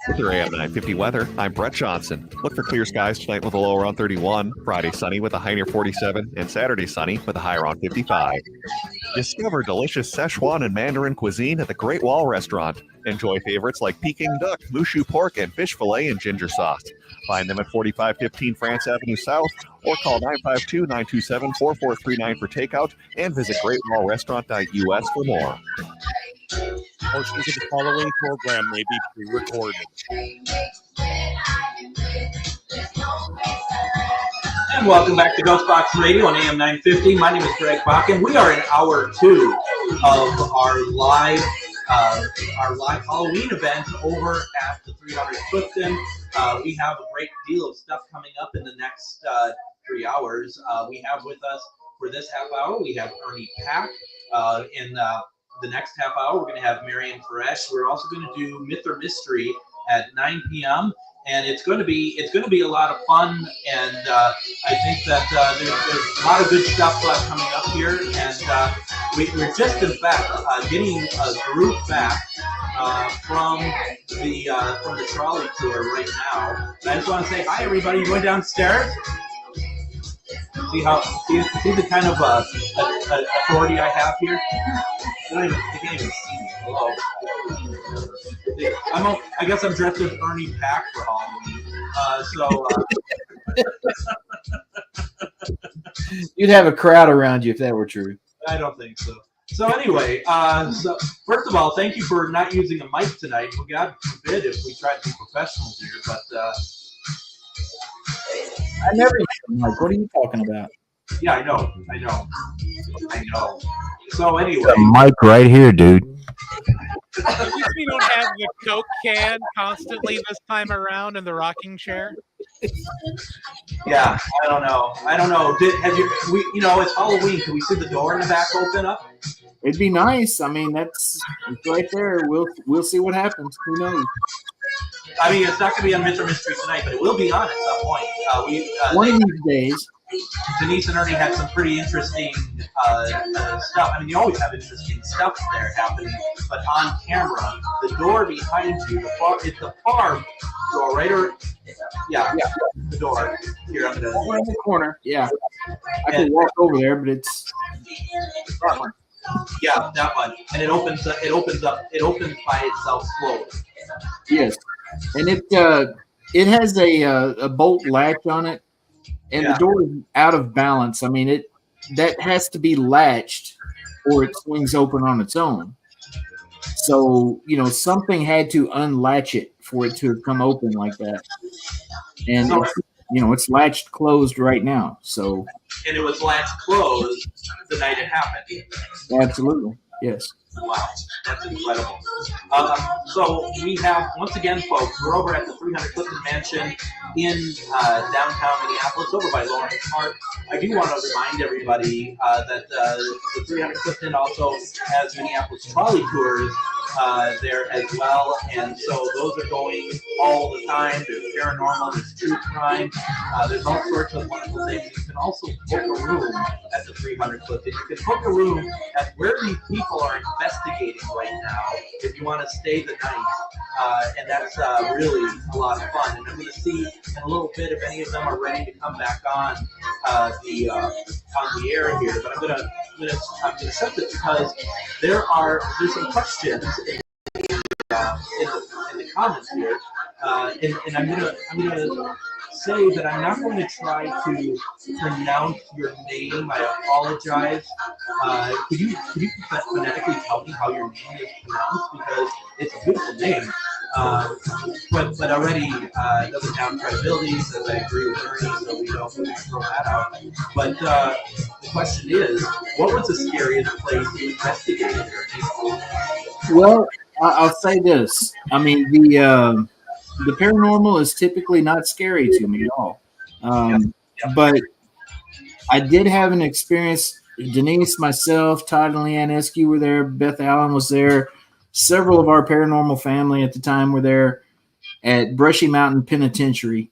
With your AM 950 weather, I'm Brett Johnson. Look for clear skies tonight with a low around 31, Friday sunny with a high near 47, and Saturday sunny with a high around 55. Discover delicious Szechuan and Mandarin cuisine at the Great Wall Restaurant. Enjoy favorites like Peking duck, mushu pork, and fish fillet and ginger sauce. Find them at 4515 France Avenue South or call 952-927-4439 for takeout and visit greatwallrestaurant.us for more. Portions of the following program may be pre-recorded. And welcome back to GhostBox Radio on AM 950. My name is Greg Bakun. We are in hour 2 of our live Halloween event over at the 300 Clifton. We have a great deal of stuff coming up in the next 3 hours. We have with us for this half hour, we have Ernie Pack. In the next half hour, we're going to have Marian Faresh. We're also going to do Myth or Mystery at 9 p.m. And it's going to be a lot of fun. And I think that there's a lot of good stuff coming up here. And we're just in fact getting a group back from the trolley tour right now. And I just want to say hi, everybody. You going downstairs? See the kind of authority I have here. They can't even see me. Hello. I guess I'm dressed as Ernie Pack for Halloween. You'd have a crowd around you if that were true. I don't think so. So anyway, so first of all, thank you for not using a mic tonight. God forbid if we tried to be professional here, but I never use a mic. What are you talking about? Yeah, I know. So anyway, The mic right here, dude. At least we don't have the Coke can constantly this time around in the rocking chair. Yeah, I don't know. It's Halloween. Can we see the door in the back open up? It'd be nice. I mean, it's right there. We'll see what happens. Who knows? I mean, it's not going to be on Myth or Mystery tonight, but it will be on at some point. One of these days. Denise and Ernie had some pretty interesting stuff. I mean, you always have interesting stuff there happening, but on camera, the door behind you, it's the far door, right? The door. Here, I'm gonna. We're in the corner. Yeah, I can walk over there, but it's that one. Yeah, that one, and it opens by itself slowly. Yes, and it has a bolt latch on it. And the door is out of balance. I mean, that has to be latched or it swings open on its own. So, something had to unlatch it for it to come open like that. And, it's latched closed right now. So. And it was latched closed the night it happened. Absolutely. Yes. Wow, that's incredible. So we have, once again, folks, we're over at the 300 Clifton Mansion in downtown Minneapolis, over by Lawrence Park. I do want to remind everybody that the 300 Clifton also has Minneapolis trolley tours there as well, and so those are going all the time. There's paranormal, there's true crime, there's all sorts of wonderful things. You can also book a room at the 300 Clifton. You can book a room at where these people are investigating right now if you want to stay the night, and that's really a lot of fun. And I'm going to see in a little bit if any of them are ready to come back on the air here. But I'm going to set this because there's some questions in the comments here, and I'm gonna say that I'm not going to try to pronounce your name. I apologize. Could you phonetically tell me how your name is pronounced, because it's a beautiful name. But already doesn't have credibility, says I agree with Ernie, so we don't throw that out. But the question is, what was the scariest place you investigated, Ernie? Well, I'll say this. I mean, the paranormal is typically not scary to me at all. But I did have an experience. Denise, myself, Todd and Leanne Eskew were there. Beth Allen was there. Several of our paranormal family at the time were there at Brushy Mountain Penitentiary.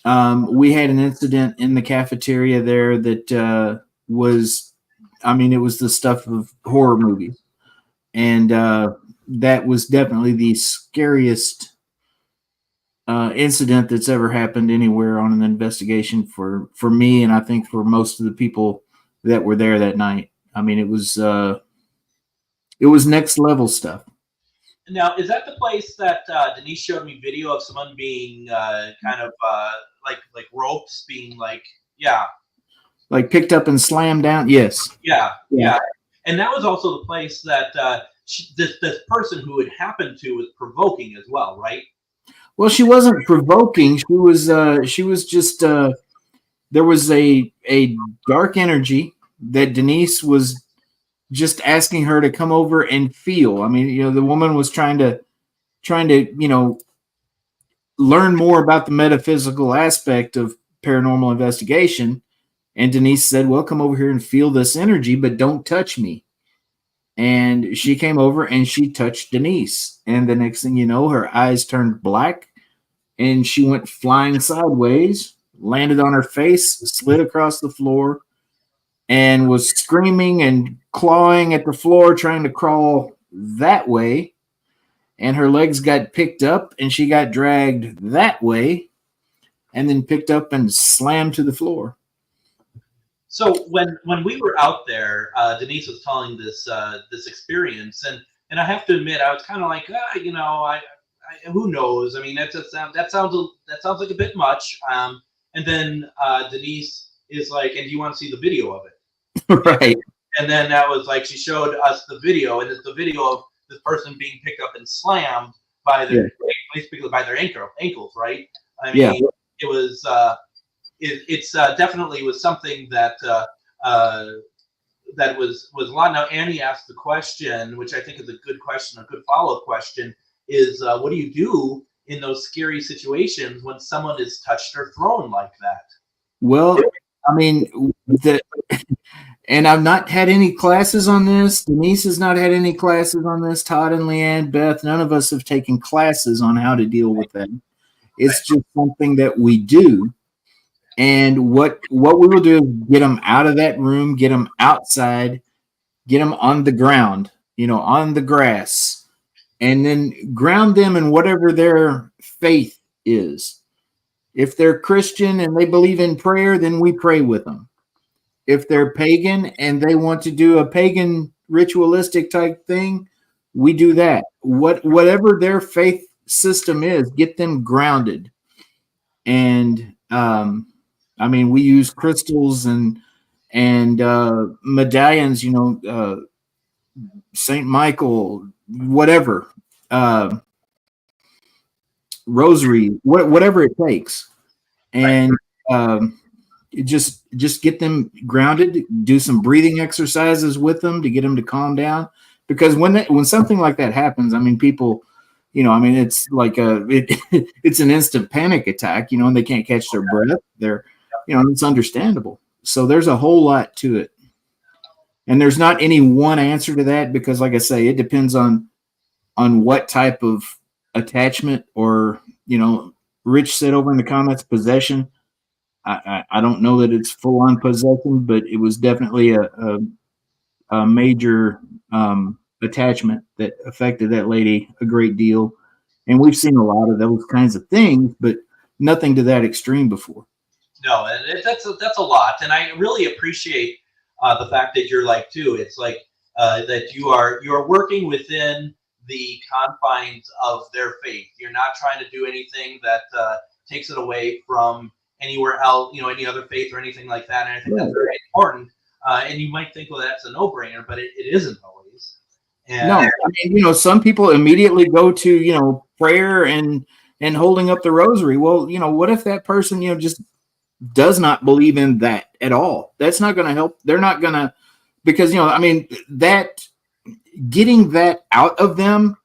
We had an incident in the cafeteria there that was, I mean, it was the stuff of horror movies. And that was definitely the scariest incident that's ever happened anywhere on an investigation for me, and I think for most of the people that were there that night. I mean, it was next level stuff. Now, is that the place that Denise showed me video of someone being kind of like ropes being like, like picked up and slammed down? Yes. Yeah. And that was also the place that this person who it happened to was provoking as well, right? Well, she wasn't provoking. She was just there was a dark energy that Denise was just asking her to come over and feel. I mean, you know, the woman was trying to, you know, learn more about the metaphysical aspect of paranormal investigation. And Denise said, well, come over here and feel this energy, but don't touch me. And she came over and she touched Denise. And the next thing you know, her eyes turned black and she went flying sideways, landed on her face, slid across the floor, and was screaming and clawing at the floor, trying to crawl that way. And her legs got picked up and she got dragged that way and then picked up and slammed to the floor. So when we were out there, Denise was telling this experience, and I have to admit, I was kind of like, you know, I who knows? I mean, that sounds like a bit much. And then Denise is like, and do you want to see the video of it? Right. And then that was like, she showed us the video, and it's the video of this person being picked up and slammed by basically by their ankles, right? I mean, it was. It's definitely was something that that was a lot. Now, Annie asked the question, which I think is a good question, a good follow-up question, is what do you do in those scary situations when someone is touched or thrown like that? Well, I mean, and I've not had any classes on this. Denise has not had any classes on this. Todd and Leanne, Beth, none of us have taken classes on how to deal with that. It's just something that we do. And what we will do is get them out of that room, get them outside, get them on the ground, you know, on the grass, and then ground them in whatever their faith is. If they're Christian and they believe in prayer, then we pray with them. If they're pagan and they want to do a pagan ritualistic type thing, we do that. Whatever their faith system is, get them grounded. And I mean, we use crystals and medallions, you know, Saint Michael, whatever, rosary, whatever it takes, and just get them grounded. Do some breathing exercises with them to get them to calm down. because when something like that happens, I mean, people, it's like it's an instant panic attack, and they can't catch their breath. They're, it's understandable. So there's a whole lot to it. And there's not any one answer to that because, like I say, it depends on what type of attachment or, Rich said over in the comments, possession. I don't know that it's full on possession, but it was definitely a major attachment that affected that lady a great deal. And we've seen a lot of those kinds of things, but nothing to that extreme before. No, and that's a lot. And I really appreciate the fact that you're like, too, it's like that you're working within the confines of their faith. You're not trying to do anything that takes it away from anywhere else, any other faith or anything like that. And I think that's very important. And you might think, well, that's a no-brainer, but it isn't always. And no, I mean, some people immediately go to, prayer and holding up the rosary. Well, what if that person, just does not believe in that at all? That's not going to help. They're not going to, because, that getting that out of them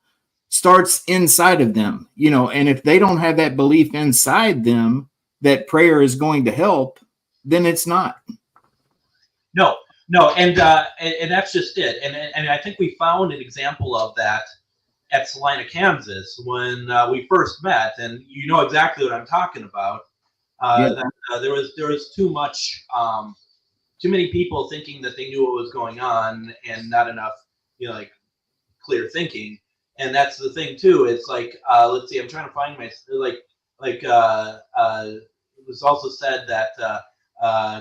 starts inside of them, and if they don't have that belief inside them that prayer is going to help, then it's not. No, and that's just it. And I think we found an example of that at Salina, Kansas, when we first met, and you know exactly what I'm talking about. That there was too many people thinking that they knew what was going on, and not enough, clear thinking. And that's the thing too. It's like, let's see, I'm trying to find my it was also said that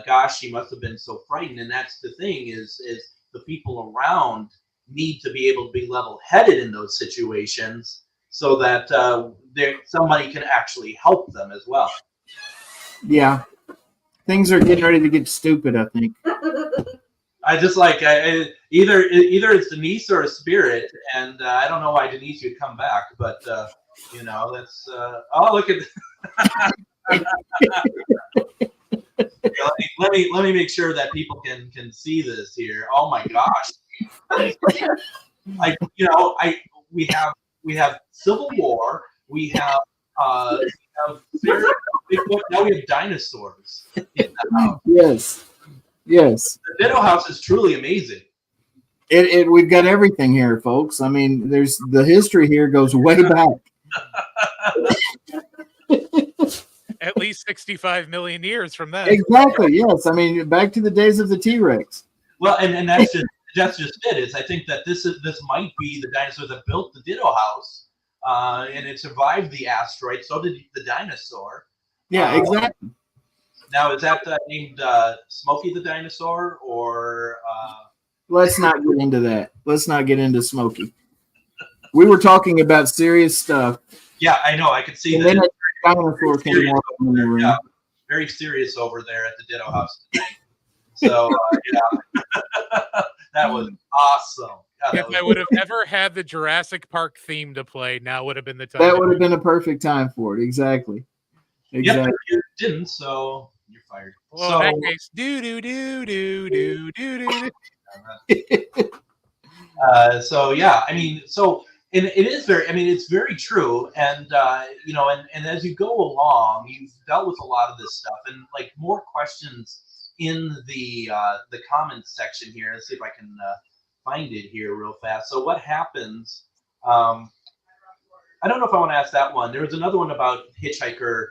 gosh, she must have been so frightened. And that's the thing is the people around need to be able to be level-headed in those situations so that somebody can actually help them as well. Yeah, things are getting ready to get stupid, I think. I just like either it's Denise or a spirit, and I don't know why Denise would come back, but that's oh, look at. Let me make sure that people can see this here. Oh my gosh! We have Civil War. We have Bigfoot. Now we have dinosaurs. Yes. The Ditto House is truly amazing. We've got everything here, folks. I mean, there's the history here goes way back. At least 65 million years from that. Exactly. Yes. I mean, back to the days of the T-Rex. Well, and that's just it. I think that this might be the dinosaur that built the Ditto House, and it survived the asteroid. So did the dinosaur. Yeah, exactly. Now, is that named Smokey the dinosaur, or? Let's not get into that. Let's not get into Smokey. We were talking about serious stuff. Yeah, I know. I could see that. Yeah, very serious over there at the Ditto House today. So, that was awesome. If I would have ever had the Jurassic Park theme to play, now would have been the time. That would have been a perfect time for it. Exactly. Yeah, but you didn't, so you're fired. Well, in that case, So yeah, I mean, and it is very, I mean, it's very true, and and as you go along, you've dealt with a lot of this stuff, and like more questions in the comments section here. Let's see if I can find it here real fast. So what happens? I don't know if I want to ask that one. There was another one about hitchhiker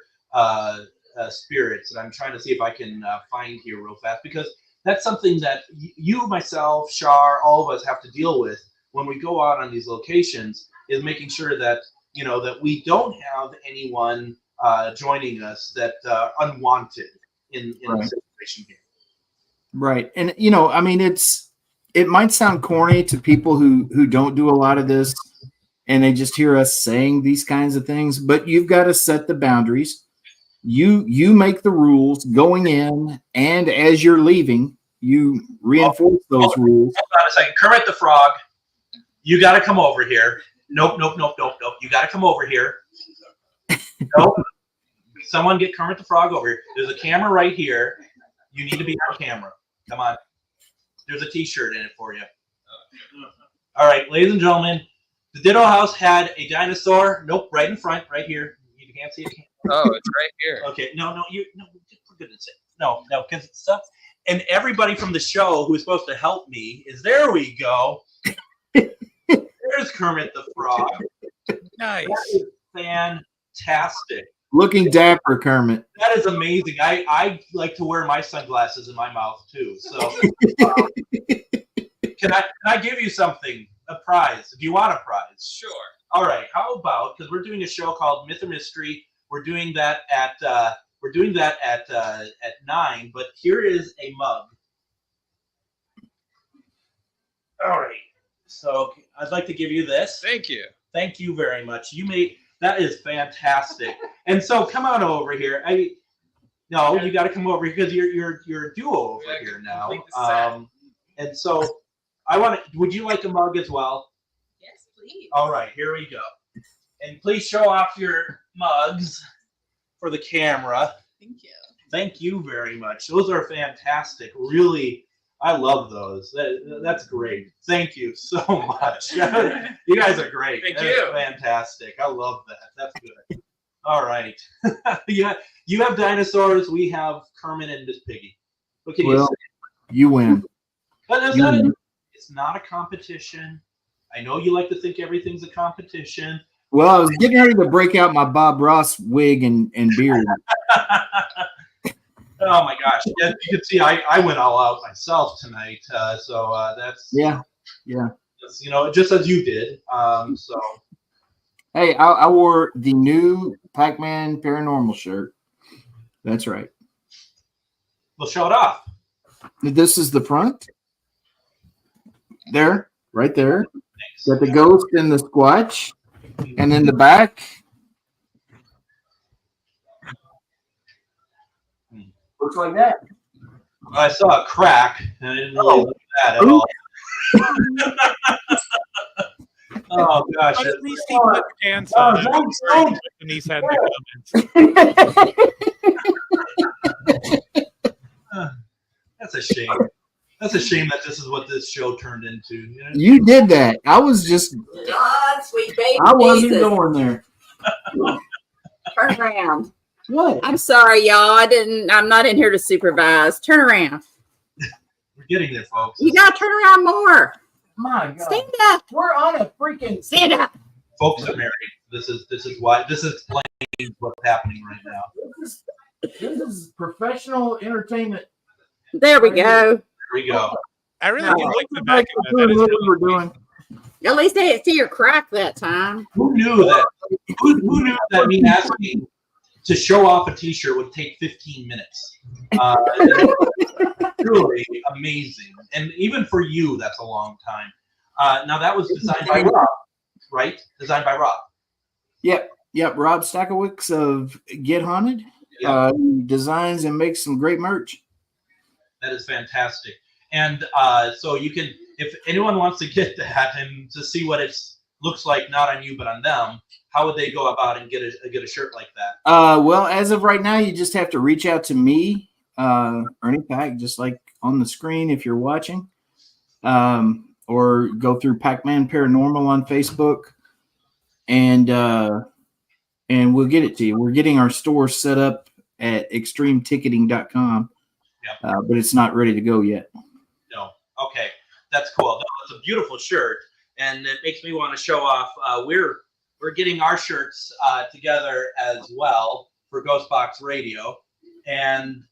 spirits, and I'm trying to see if I can find here real fast, because that's something that you, myself, Shar, all of us have to deal with when we go out on these locations, is making sure that that we don't have anyone joining us that unwanted in the situation here. Right, and I mean, it might sound corny to people who don't do a lot of this, and they just hear us saying these kinds of things, but you've got to set the boundaries. You make the rules going in, and as you're leaving, you reinforce those rules. Hold on a second. Kermit the Frog, you got to come over here. Nope. You got to come over here. Nope. Someone get Kermit the Frog over here. There's a camera right here. You need to be on camera. Come on. There's a T-shirt in it for you. All right, ladies and gentlemen, the Ditto House had a dinosaur. Nope, right in front, right here. You can't see it. Oh, it's right here. Okay, no, for goodness sake. No, because it's stuff. And everybody from the show who's supposed to help me is there. We go. There's Kermit the Frog. Nice. That is fantastic. Looking dapper, Kermit. That is amazing. I like to wear my sunglasses in my mouth too. So can I give you something? A prize. If you want a prize. Sure. All right. How about, because we're doing a show called Myth or Mystery. We're doing that at 9. But here is a mug. All right. So I'd like to give you this. Thank you. Thank you very much. That is fantastic. And so come on over here. You got to come over because you're a duo over here now. And so would you like a mug as well? Yes, please. All right, here we go. And please show off your mugs for the camera. Thank you. Thank you very much. Those are fantastic. Really, I love those. That's great. Thank you so much. You guys are great. Thank That you. is fantastic. I love that. That's good. All right. You have dinosaurs. We have Kermit and Miss Piggy. What can you say? You win. But it's not a competition. I know you like to think everything's a competition. Well, I was getting ready to break out my Bob Ross wig and beard. Oh my gosh! As you can see, I went all out myself tonight. So that's yeah. That's, just as you did. So Hey, I wore the new Pac-Man Paranormal shirt. That's right. We'll show it off. This is the front. There, right there. Got the ghost and the squatch. And then the back. Looks like that. I saw a crack, and I didn't really look at that at all. Oh gosh! But at least he put hands on it. Denise had the comments. That's a shame. That's a shame that this is what this show turned into. You did that. I was just. God, sweet baby. I wasn't Jesus. going there. Turn around. What? I'm sorry, y'all. I'm not in here to supervise. Turn around. We're getting there, folks. You gotta turn around more. My God. Stand up. We're on a freaking. Stand up. Folks are married. This is why this explains what's happening right now. This is professional entertainment. There we go. Here we go. I really do like the back of that. That is really we're doing. At least they didn't see your crack that time. Who knew that? Who knew that me asking to show off a T-shirt would take 15 minutes? Truly amazing, and even for you, that's a long time. Now that was designed by Rob, right? Designed by Rob. Yep. Rob Stackowicz of Get Haunted. Designs and makes some great merch. That is fantastic. And so you can, if anyone wants to get that and to see what it looks like, not on you but on them, how would they go about and get a shirt like that? Well, as of right now, you just have to reach out to me, Ernie Pack, just like on the screen if you're watching, or go through Pac-Man Paranormal on Facebook, and we'll get it to you. We're getting our store set up at extremeticketing.com, but it's not ready to go yet. No. Okay. That's cool. It's a beautiful shirt, and it makes me want to show off. We're getting our shirts together as well for GhostBox Radio, and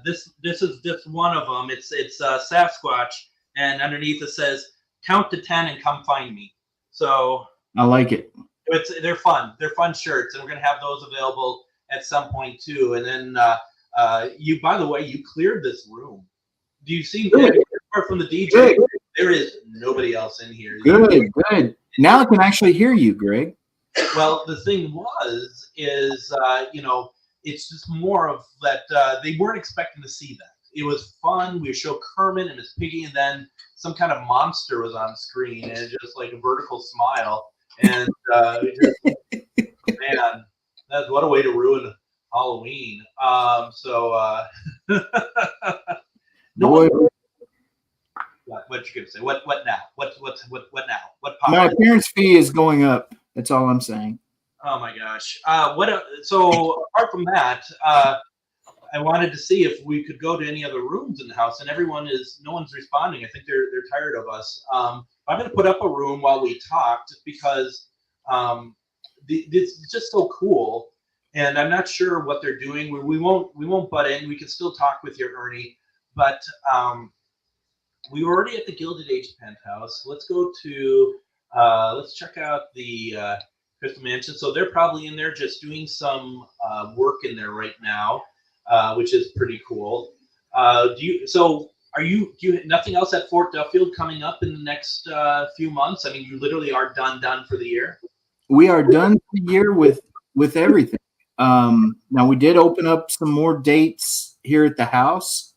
this is just one of them. It's Sasquatch, and underneath it says "Count to 10 and come find me." So I like it. They're fun. They're fun shirts, and we're gonna have those available at some point too. And then you, by the way, you cleared this room. Do you see? Apart from the DJ, there is nobody else in here. Good. Now I can actually hear you, Greg. Well, the thing is, it's just more of that. They weren't expecting to see that. It was fun. We showed Kermit and Miss Piggy, and then some kind of monster was on screen, and just like a vertical smile. And man, that's what a way to ruin Halloween. what you gonna say? What now? What now? What My popped? appearance fee is going up. That's all I'm saying. Oh my gosh. So apart from that, I wanted to see if we could go to any other rooms in the house, and no one's responding. I think they're tired of us. I'm going to put up a room while we talk, just because it's just so cool, and I'm not sure what they're doing. We won't butt in. We can still talk with you, Ernie, but we were already at the Gilded Age penthouse. Let's go to let's check out the Clifton Mansion. So they're probably in there just doing some work in there right now. Which is pretty cool. Do you nothing else at Fort Duffield coming up in the next few months? I mean, you literally are done for the year. We are done for the year with everything. Now we did open up some more dates here at the house,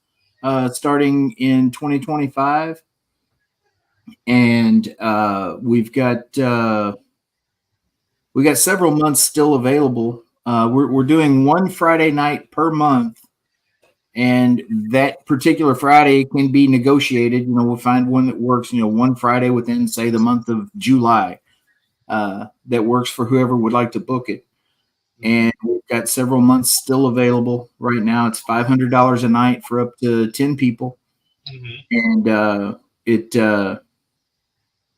starting in 2025, and we got several months still available. We're doing one Friday night per month, and that particular Friday can be negotiated. We'll find one that works, one Friday within, say, the month of July, that works for whoever would like to book it. And we've got several months still available right now. It's $500 a night for up to 10 people. And it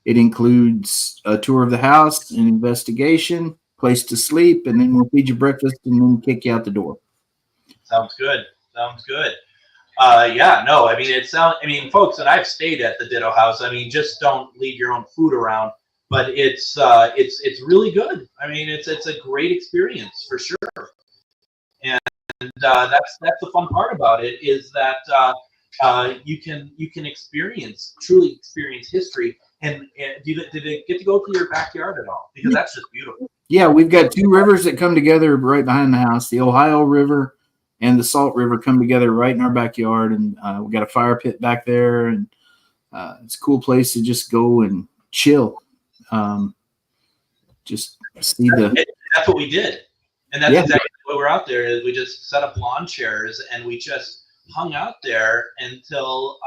includes a tour of the house, an investigation, place to sleep, and then we'll feed you breakfast and then kick you out the door. Sounds good. Yeah, no, I mean, folks, and I've stayed at the Ditto House. I mean, just don't leave your own food around, but it's really good. I mean, it's a great experience for sure. And that's the fun part about it, is that you can truly experience history. And did they get to go to your backyard at all? Because that's just beautiful. Yeah, we've got two rivers that come together right behind the house. The Ohio River and the Salt River come together right in our backyard, and we got a fire pit back there, and it's a cool place to just go and chill. Just see That's what we did, and that's exactly what we're out there. Is we just set up lawn chairs and we just hung out there until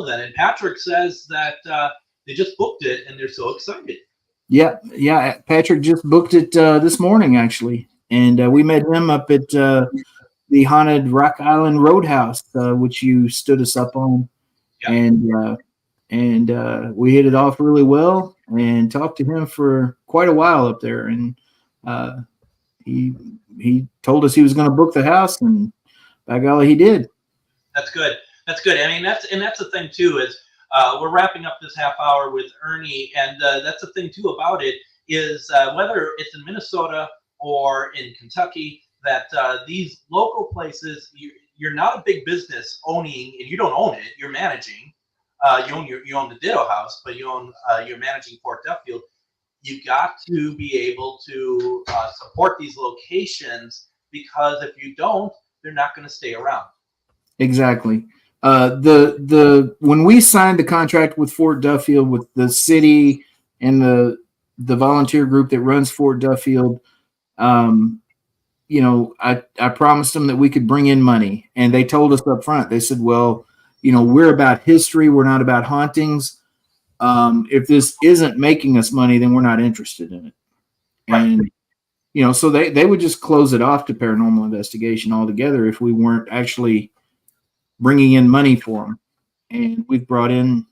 then. And Patrick says that they just booked it and they're so excited. Yeah. Patrick just booked it this morning, actually, and we met him up at the haunted Rock Island Roadhouse, which you stood us up on, and we hit it off really well and talked to him for quite a while up there, and he told us he was going to book the house, and by golly, he did. That's good. I mean, that's the thing too, is we're wrapping up this half hour with Ernie, and that's the thing too about it, is whether it's in Minnesota or in Kentucky, that these local places, you're not a big business owning, and you don't own it, you're managing. You own the Ditto House, but you're managing Fort Duffield. You got to be able to support these locations, because if you don't, they're not going to stay around. Exactly. When we signed the contract with Fort Duffield, with the city and the volunteer group that runs Fort Duffield, I promised them that we could bring in money, and they told us up front. They said, well, we're about history. We're not about hauntings. If this isn't making us money, then we're not interested in it. Right. And, so they would just close it off to paranormal investigation altogether if we weren't actually bringing in money for them. And we've brought in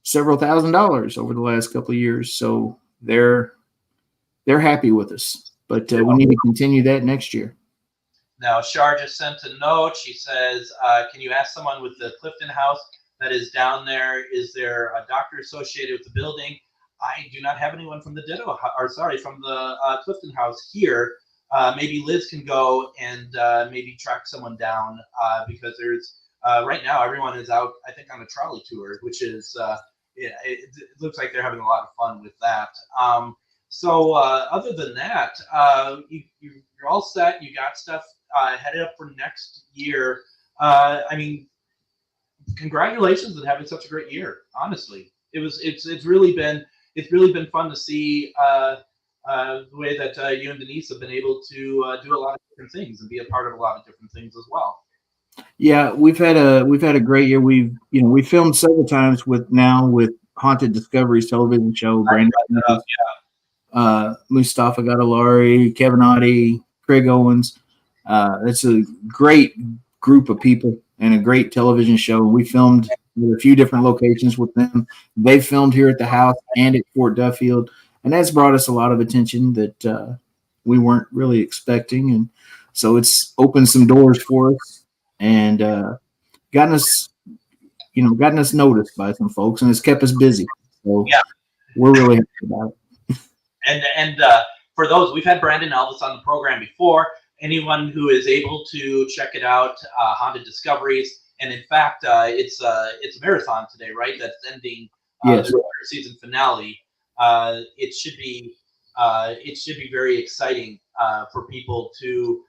several $1,000s over the last couple of years. So they're happy with us, but we need to continue that next year. Now, Shar just sent a note. She says, can you ask someone with the Clifton House that is down there, is there a doctor associated with the building? I do not have anyone from the from the Clifton House here. Maybe Liz can go and maybe track someone down, because there's right now everyone is out, I think, on a trolley tour, which is it looks like they're having a lot of fun with that. So other than that, you're all set. You got stuff headed up for next year. I mean, congratulations on having such a great year. Honestly, it's really been fun to see the way that you and Denise have been able to do a lot of different things and be a part of a lot of different things as well. Yeah, we've had a great year. We filmed several times with Haunted Discoveries television show. Brandon, Mustafa Gadalari, Kevin Oddie, Craig Owens. It's a great group of people and a great television show. We filmed at a few different locations with them. They filmed here at the house and at Fort Duffield, and that's brought us a lot of attention that we weren't really expecting, and so it's opened some doors for us and gotten us noticed by some folks, and it's kept us busy. So we're really happy about it. And for those, we've had Brandon Elvis on the program before. Anyone who is able to check it out, Haunted Discoveries, and in fact, it's a marathon today, right? That's ending the season finale. It should be very exciting for people to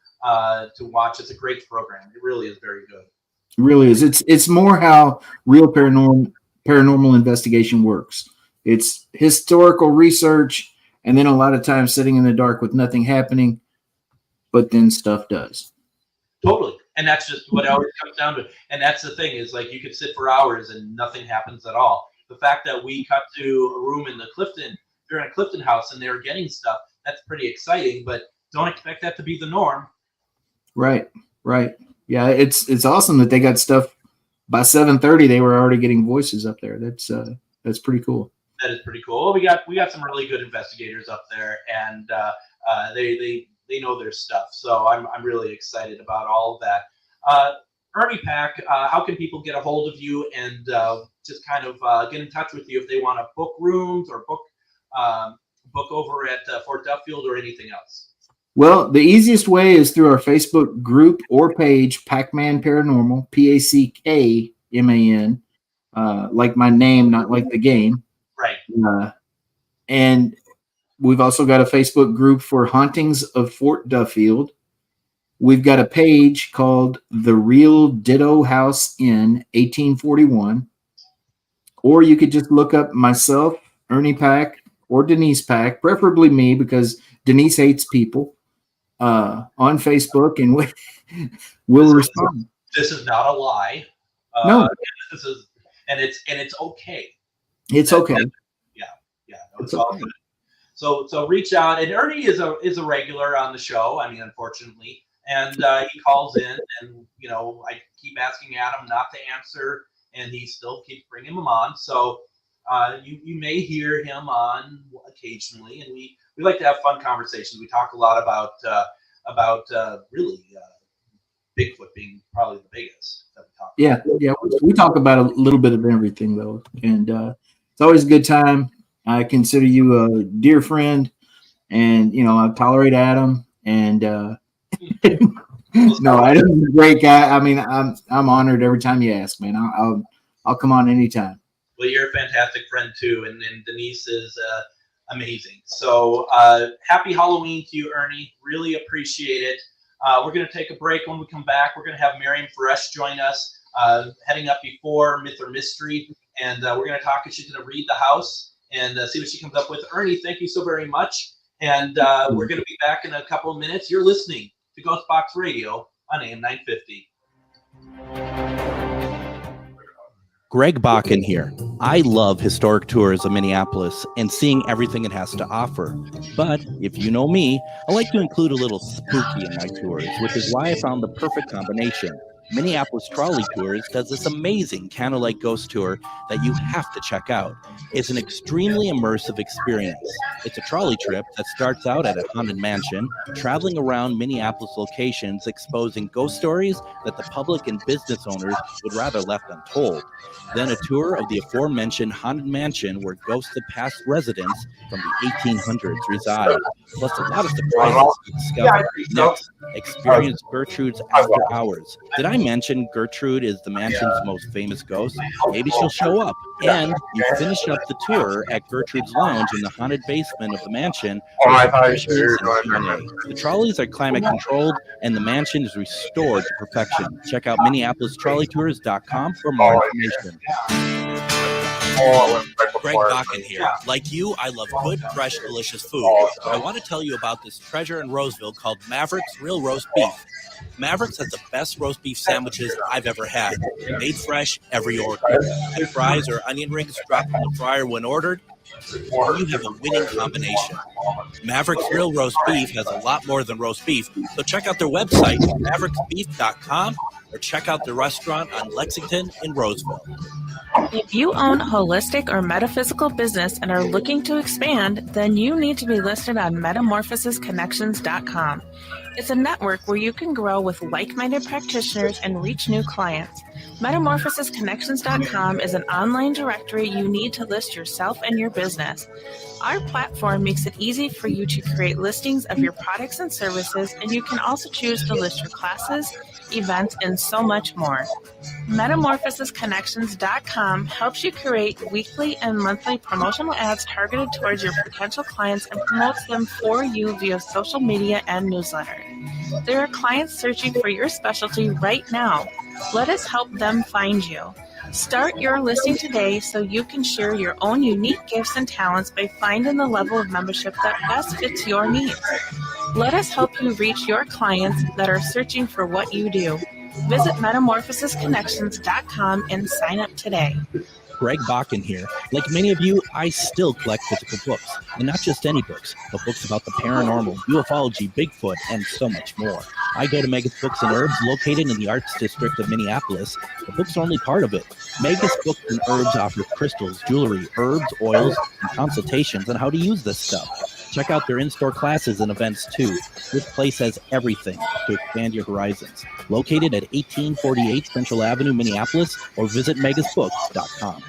watch. It's a great program. It really is very good. It really is. It's more how real paranormal investigation works. It's historical research, and then a lot of times sitting in the dark with nothing happening, but then stuff does. Totally. And that's just what it always comes down to. And that's the thing is, like, you could sit for hours and nothing happens at all. The fact that we cut to a room in they're in a Clifton house and they're getting stuff, that's pretty exciting, but don't expect that to be the norm. Right. Yeah, it's awesome that they got stuff by 7:30. They were already getting voices up there. That's pretty cool. That is pretty cool. We got some really good investigators up there, and they know their stuff. So I'm really excited about all of that. Ernie Pack, how can people get a hold of you and just kind of get in touch with you if they want to book rooms or book over at Fort Duffield or anything else? Well, the easiest way is through our Facebook group or page, Pac-Man Paranormal, PACKMAN, like my name, not like the game. Right. And we've also got a Facebook group for Hauntings of Fort Duffield. We've got a page called The Real Ditto House in 1841. Or you could just look up myself, Ernie Pack, or Denise Pack, preferably me because Denise hates people, on Facebook, and we'll respond. This is not a lie. No. It's okay. It's okay. Yeah. It's all good. So reach out, and Ernie is a regular on the show. I mean, unfortunately, and he calls in, and I keep asking Adam not to answer, and he still keeps bringing him on. So you may hear him on occasionally, and we like to have fun conversations. We talk a lot about really Bigfoot being probably the biggest that we talk about. Yeah. We talk about a little bit of everything though, and it's always a good time. I consider you a dear friend, and I tolerate Adam, and no, Adam's a great guy. I mean, I'm honored every time you ask, man. I'll come on anytime. Well, you're a fantastic friend too, and Denise is amazing. So happy Halloween to you, Ernie. Really appreciate it. We're going to take a break. When we come back, we're going to have Miriam Fresh join us, heading up before Myth or Mystery, and we're going to talk. She's going to read the house and see what she comes up with. Ernie, thank you so very much. And we're going to be back in a couple of minutes. You're listening to GhostBox Radio on AM 950. Greg Bakun here. I love historic tours of Minneapolis and seeing everything it has to offer. But if you know me, I like to include a little spooky in my tours, which is why I found the perfect combination. Minneapolis Trolley Tours does this amazing candlelight ghost tour that you have to check out. It's an extremely immersive experience. It's a trolley trip that starts out at a haunted mansion, traveling around Minneapolis locations, exposing ghost stories that the public and business owners would rather left untold. Then a tour of the aforementioned haunted mansion where ghosts of past residents from the 1800s reside, plus a lot of surprises to discover. Next, experience Gertrude's After Hours. Did I mention Gertrude is the mansion's most famous ghost? Maybe she'll show up. And you finish up the tour at Gertrude's Lounge in the haunted basement of the mansion. The trolleys are climate controlled and the mansion is restored to perfection. Check out MinneapolisTrolleyTours.com for more information. Greg Bakun here. Like you, I love good, fresh, delicious food. I want to tell you about this treasure in Roseville called Maverick's Real Roast Beef. Mavericks has the best roast beef sandwiches I've ever had. Made fresh every order. Good fries or onion rings dropped in the fryer when ordered. You have a winning combination. Maverick's Real Roast Beef has a lot more than roast beef, so check out their website, mavericksbeef.com, or check out their restaurant on Lexington in Roseville. If you own a holistic or metaphysical business and are looking to expand, then you need to be listed on metamorphosisconnections.com. It's a network where you can grow with like-minded practitioners and reach new clients. Metamorphosisconnections.com is an online directory you need to list yourself and your business. Our platform makes it easy for you to create listings of your products and services, and you can also choose to list your classes, events, and so much more. Metamorphosisconnections.com helps you create weekly and monthly promotional ads targeted towards your potential clients and promotes them for you via social media and newsletter. There are clients searching for your specialty right now. Let us help them find you. Start your listing today so you can share your own unique gifts and talents by finding the level of membership that best fits your needs. Let us help you reach your clients that are searching for what you do. Visit metamorphosisconnections.com and sign up today. Greg Bakun here. Like many of you, I still collect physical books, and not just any books, but books about the paranormal, ufology, Bigfoot, and so much more. I go to Megas Books and Herbs, located in the Arts District of Minneapolis. The books are only part of it. Megas Books and Herbs offers crystals, jewelry, herbs, oils, and consultations on how to use this stuff. Check out their in-store classes and events too. This place has everything to expand your horizons. Located at 1848 Central Avenue, Minneapolis, or visit megasbooks.com.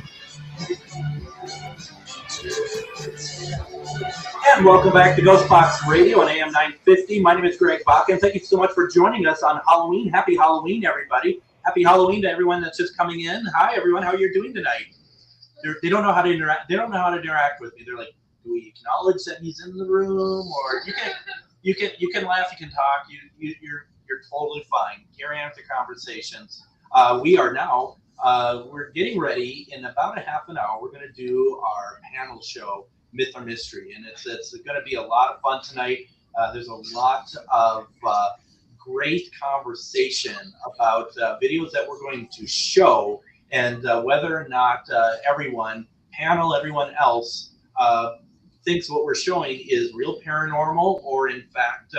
And welcome back to GhostBox Radio on AM 950. My name is Greg Bakun. Thank you so much for joining us on Halloween. Happy Halloween, everybody. Happy Halloween to everyone that's just coming in. Hi, everyone. How are you doing tonight? They don't know how to interact. They don't know how to interact with me. They're like, do we acknowledge that he's in the room, or you can laugh, you can talk, you're totally fine. Carry on with the conversations. We are now we're getting ready in about a half an hour. We're going to do our panel show, Myth or Mystery, and it's going to be a lot of fun tonight. There's a lot of great conversation about videos that we're going to show, and whether or not everyone else thinks what we're showing is real paranormal, or in fact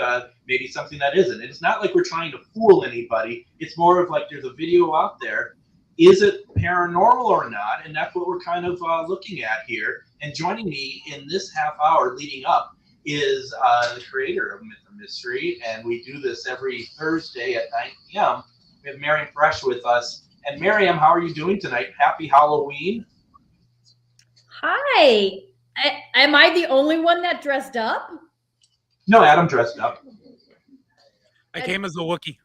maybe something that isn't. And it's not like we're trying to fool anybody. It's more of like there's a video out there. Is it paranormal or not? And that's what we're kind of looking at here. And joining me in this half hour leading up is the creator of Myth or Mystery, and we do this every Thursday at 9 p.m. We have Miriam Fresh with us. And Miriam, how are you doing tonight? Happy Halloween. Hi. Am I the only one that dressed up? No, Adam dressed up. I came as a Wookiee.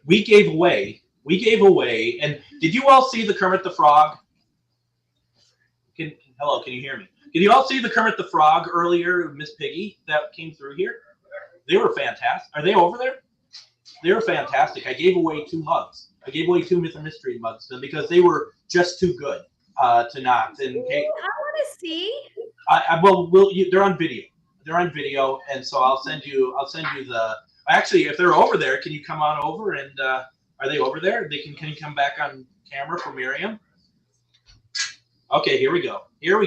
We gave away, and did you all see the Kermit the Frog? Hello, can you hear me? Did you all see the Kermit the Frog earlier, Miss Piggy, that came through here? They were fantastic. Are they over there? They were fantastic. I gave away 2 mugs. I gave away 2 Myth or Mystery mugs to them because they were just too good to not. And I want to see. They're on video. They're on video, and so I'll send you the. Actually, if they're over there, can you come on over? And are they over there? Can you come back on camera for Miriam? Okay, here we go. Here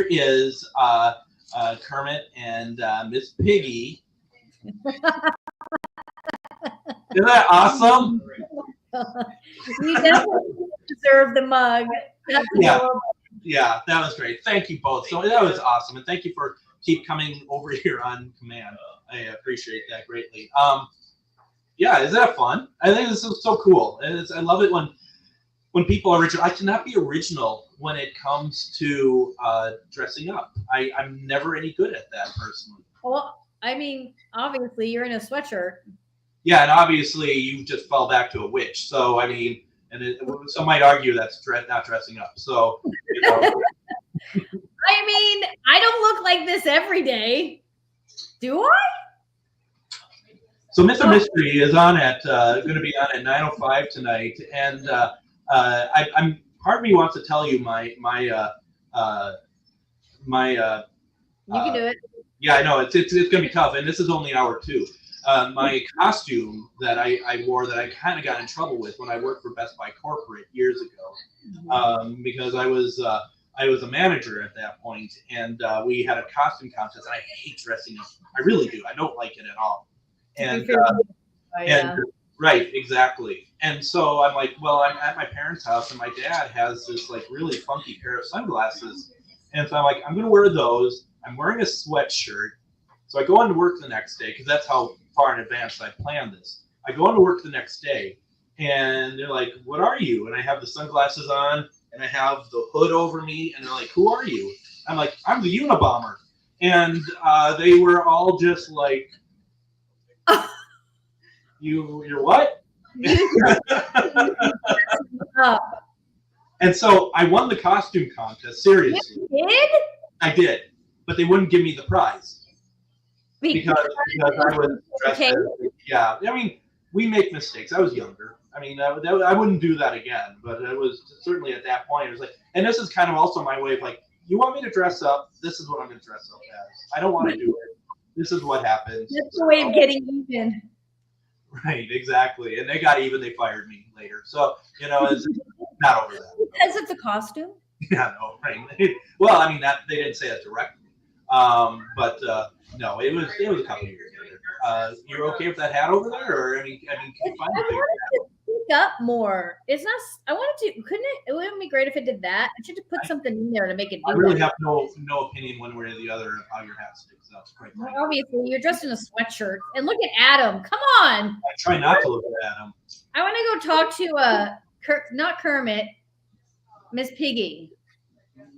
is Kermit and Miss Piggy. Isn't that awesome? You definitely deserve the mug. That's adorable. Yeah, that was great. Thank you both. So that was awesome, and thank you for keep coming over here on command. I appreciate that greatly. Yeah, is that fun? I think this is so cool. I love it when people are original. I cannot be original when it comes to dressing up. I'm never any good at that personally. Well, I mean, obviously you're in a sweatshirt. Yeah, and obviously you just fell back to a witch. So I mean, some might argue that's not dressing up. So. You know. I mean, I don't look like this every day. Do I? So Myth or Mystery is on at going to be on at 9:05 tonight, and I'm part of me wants to tell you my You can do it. Yeah, I know it's gonna be tough, and this is only hour 2. My costume that I wore that I kind of got in trouble with when I worked for Best Buy Corporate years ago, because I was a manager at that point, and we had a costume contest. And I hate dressing up. I really do. I don't like it at all. And right, exactly. And so I'm like, well, I'm at my parents' house, and my dad has this like really funky pair of sunglasses, and so I'm like, I'm gonna wear those. I'm wearing a sweatshirt. So I go into work the next day because that's how far in advance I planned this. I go into work the next day, and they're like, "What are you?" And I have the sunglasses on, and I have the hood over me, and they're like, "Who are you?" I'm like, "I'm the Unabomber," and they were all just like, "You're what?" And so I won the costume contest. Seriously, you did? I did, but they wouldn't give me the prize. Because I was dressed as, yeah. I mean, we make mistakes. I was younger. I mean, I wouldn't do that again. But it was certainly at that point. It was like, and this is kind of also my way of like, you want me to dress up? This is what I'm going to dress up as. I don't want to do it. This is what happens. That's the way of getting even. Right, exactly. And they got even. They fired me later. So it's not over that. Because of the costume. Yeah, no, right. Well, I mean that they didn't say that directly, but. No, it was a couple of years later. You're okay with that hat over there, or I mean, can you find it? I wanted to speak up more. It's not. I wanted to. Couldn't it? It wouldn't be great if it did that. I should have put something in there to make it. I really have no opinion one way or the other of how your hat sticks out. Well, obviously, you're dressed in a sweatshirt, and look at Adam. Come on. I try not to look at Adam. I want to go talk to not Kermit, Miss Piggy.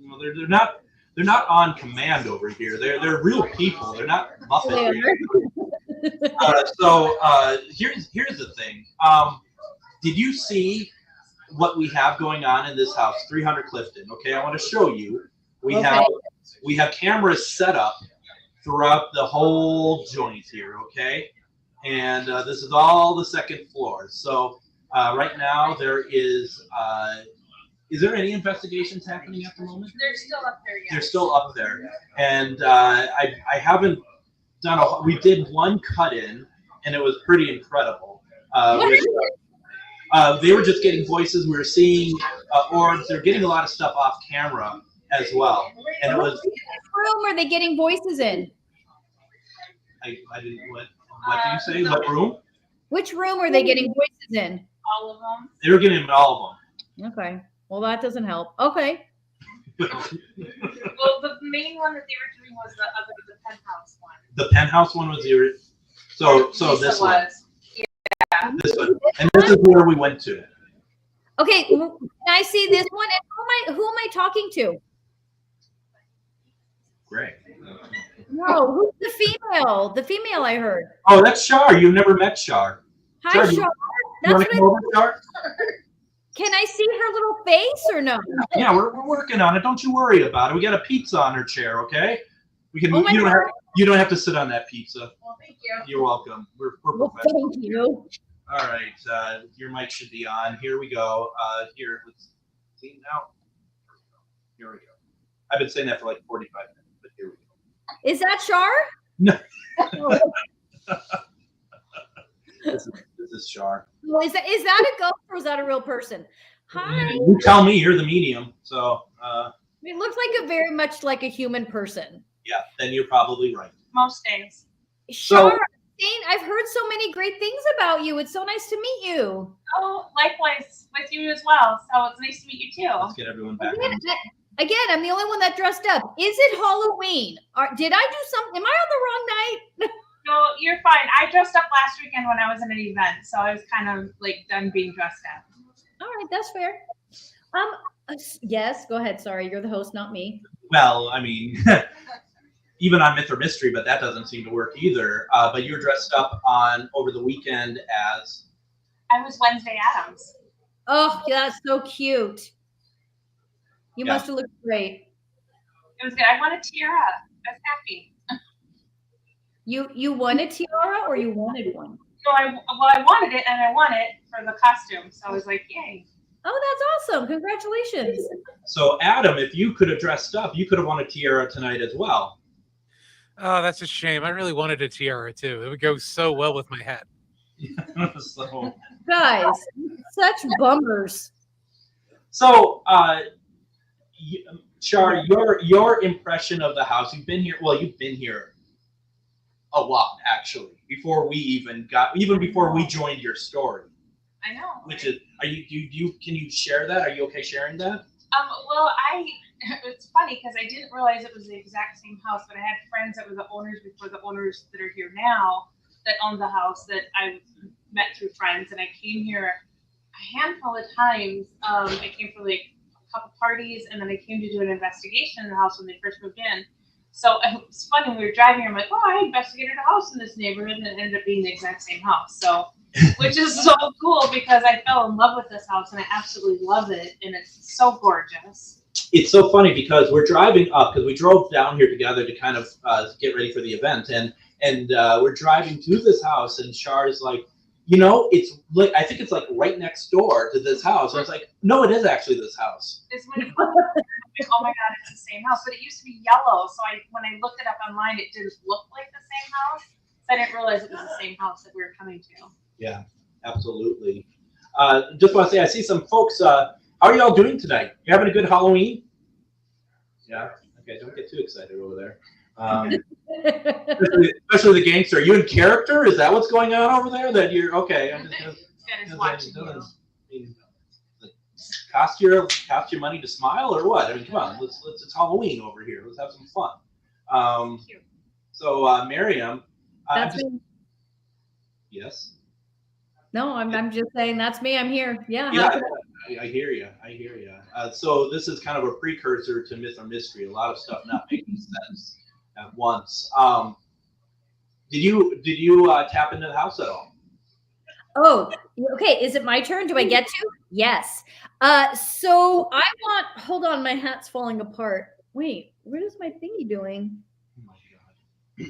Well, they're not on command over here. They're real people. They're not Muppets. Here's the thing. Did you see what we have going on in this house, 300 Clifton? Okay, I want to show you. We have cameras set up throughout the whole joint here. Okay, and this is all the second floor. So right now there is. Is there any investigations happening at the moment? They're still up there, yeah. They're still up there. And I haven't done we did one cut-in, and it was pretty incredible. They were just getting voices. We were seeing orbs. They're getting a lot of stuff off camera as well. And it was... Which room are they getting voices in? I didn't... What did you say? What room? Which room are they getting voices in? All of them. They were getting them in all of them. Okay. Well, that doesn't help. Okay. Well, the main one that they were doing was the penthouse one. The penthouse one was the so this one. Yeah. This one. And this is where we went to. Okay, can I see this one? And who am I talking to? Greg. No, who's the female? The female I heard. Oh, that's Shar. You've never met Shar. Hi, Shar. That's what over, Shar? Can I see her little face or no? Yeah, we're working on it. Don't you worry about it. We got a pizza on her chair, okay? We can. You don't have to sit on that pizza. Well, thank you. You're welcome. We're professional. Thank you. All right, your mic should be on. Here we go. Here, let's see now. Here we go. I've been saying that for like 45 minutes, but here we go. Is that Shar? No. This is Shar. Well, is that a ghost or is that a real person? Hi. You tell me. You're the medium, so. It looks like very much like a human person. Yeah, then you're probably right. Most days. Shar, I've heard so many great things about you. It's so nice to meet you. Oh, likewise with you as well. So it's nice to meet you too. Let's get everyone back. Again, I'm the only one that dressed up. Is it Halloween? Did I do something? Am I on the wrong night? No, you're fine. I dressed up last weekend when I was in an event, so I was kind of like done being dressed up. All right, that's fair. Yes, go ahead. Sorry, you're the host, not me. Well, I mean, even on Myth or Mystery, but that doesn't seem to work either. But you're dressed up over the weekend as? I was Wednesday Addams. Oh, that's so cute. You must have looked great. It was good. I won a tiara. I was happy. You won a tiara or you wanted one? No, I wanted it and I won it for the costume. So I was like, yay. Oh, that's awesome. Congratulations. So, Adam, if you could have dressed up, you could have won a tiara tonight as well. Oh, that's a shame. I really wanted a tiara too. It would go so well with my hat. So, Guys, such bummers. so Char, your impression of the house, you've been here a lot, actually, before we before we joined your story. I know. Which is, can you share that? Are you okay sharing that? Well, it's funny because I didn't realize it was the exact same house, but I had friends that were the owners before the owners that are here now that owned the house that I met through friends, and I came here a handful of times. I came for like a couple parties, and then I came to do an investigation in the house when they first moved in. So it's funny, when we were driving here, I'm like, oh, I investigated a house in this neighborhood, and it ended up being the exact same house. So, which is so cool because I fell in love with this house, and I absolutely love it, and it's so gorgeous. It's so funny because we're driving up, because we drove down here together to kind of get ready for the event, and we're driving to this house, and Char is like, it's like, I think it's like right next door to this house. And it's like, no, it is actually this house. It's when you look, oh my God, it's the same house. But it used to be yellow. So when I looked it up online, it didn't look like the same house. So I didn't realize it was the same house that we were coming to. Yeah, absolutely. Just want to say, I see some folks. How are y'all doing tonight? You having a good Halloween? Yeah. Okay, don't get too excited over there. Especially the gangster. Are you in character? Is that what's going on over there? That you're okay? I'm just watching you. Cost your money to smile or what? I mean, come on. It's Halloween over here. Let's have some fun. So, Miriam. Yes. No, I'm just saying that's me. I'm here. Yeah. Yeah. I hear you. So this is kind of a precursor to Myth or Mystery. A lot of stuff not making sense at once. Did you tap into the house at all? Oh, okay. Is it my turn? Do I get to? Yes. So I want. Hold on, my hat's falling apart. Wait, what is my thingy doing? Oh my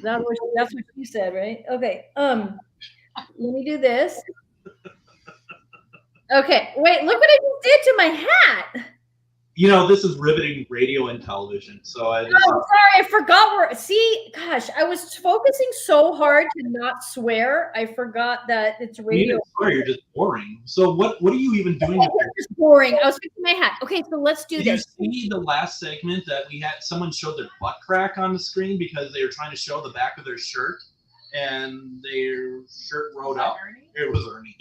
God. That's what you said, right? Okay. Let me do this. Okay. Wait. Look what I just did to my hat. This is riveting radio and television. So sorry, I forgot where. See, gosh, I was focusing so hard to not swear. I forgot that it's radio. You didn't swear, you're just boring. So what are you even doing? Just boring. I was fixing my hat. Okay, so let's do this. Did you see the last segment that we had? Someone showed their butt crack on the screen because they were trying to show the back of their shirt, and their shirt rode up. It was Ernie.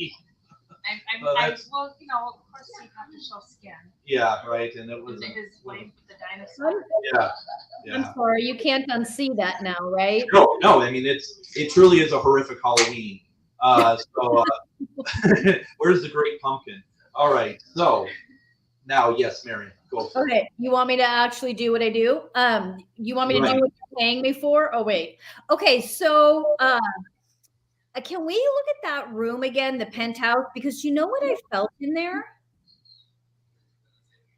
Well, of course you have to show skin. Yeah, right. And it was his wife with the dinosaur. Yeah. I'm sorry, you can't unsee that now, right? No. I mean, it truly is a horrific Halloween. So where's the Great Pumpkin? All right. So now, yes, Marion, go for it. Okay. You want me to actually do what I do? You want me to do what you're paying me for? Oh, wait. Okay. So, can we look at that room again, the penthouse? Because you know what I felt in there?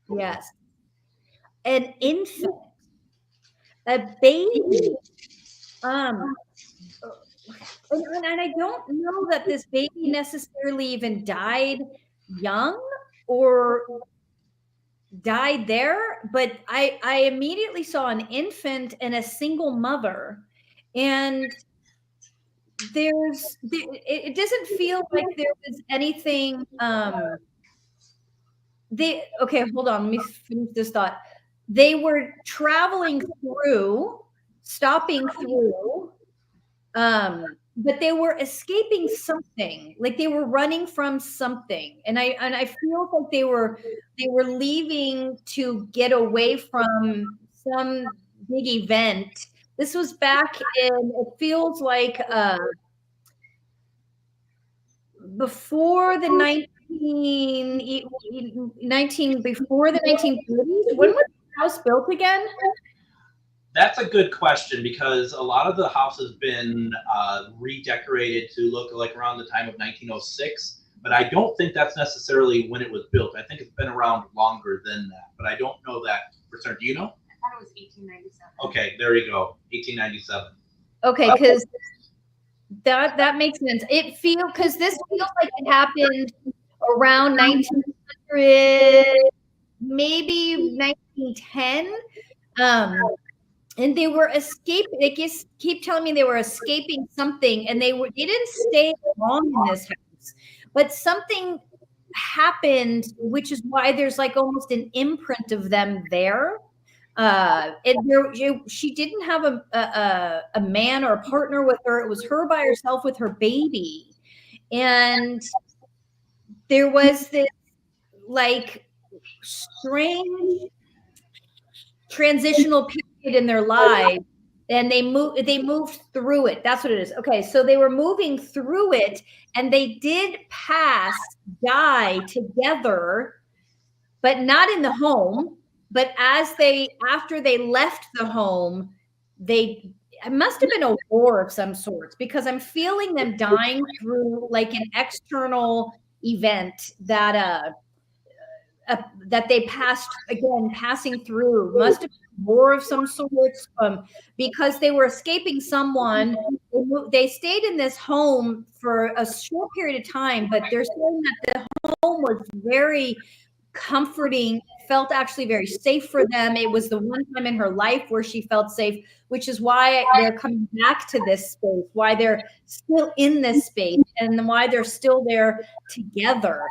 Yes. An infant, a baby. And I don't know that this baby necessarily even died young or died there, but I immediately saw an infant and a single mother. And it doesn't feel like there was anything okay, hold on, let me finish this thought. They were traveling through, stopping through, but they were escaping something, like they were running from something, and I feel like they were leaving to get away from some big event. This was back in, it feels like before the 1930s. When was the house built again? That's a good question, because a lot of the house has been redecorated to look like around the time of 1906, but I don't think that's necessarily when it was built. I think it's been around longer than that, but I don't know that for certain. Do you know? I thought it was 1897. Okay, there you go, 1897. Okay, because that makes sense. Because this feels like it happened around 1900 maybe 1910. And they were escaping. They keep telling me they were escaping something, and they didn't stay long in this house, but something happened, which is why there's like almost an imprint of them there. She didn't have a man or a partner with her. It was her by herself with her baby, and there was this like strange transitional period in their lives, and they moved through it. That's what it is. Okay, so they were moving through it, and they did die together, but not in the home. But after they left the home, it must have been a war of some sorts, because I'm feeling them dying through like an external event that they passing through. Must have been a war of some sorts, because they were escaping someone. They stayed in this home for a short period of time, but they're saying that the home was very comforting, felt actually very safe for them. It was the one time in her life where she felt safe, which is why they're coming back to this space, why they're still in this space, and why they're still there together.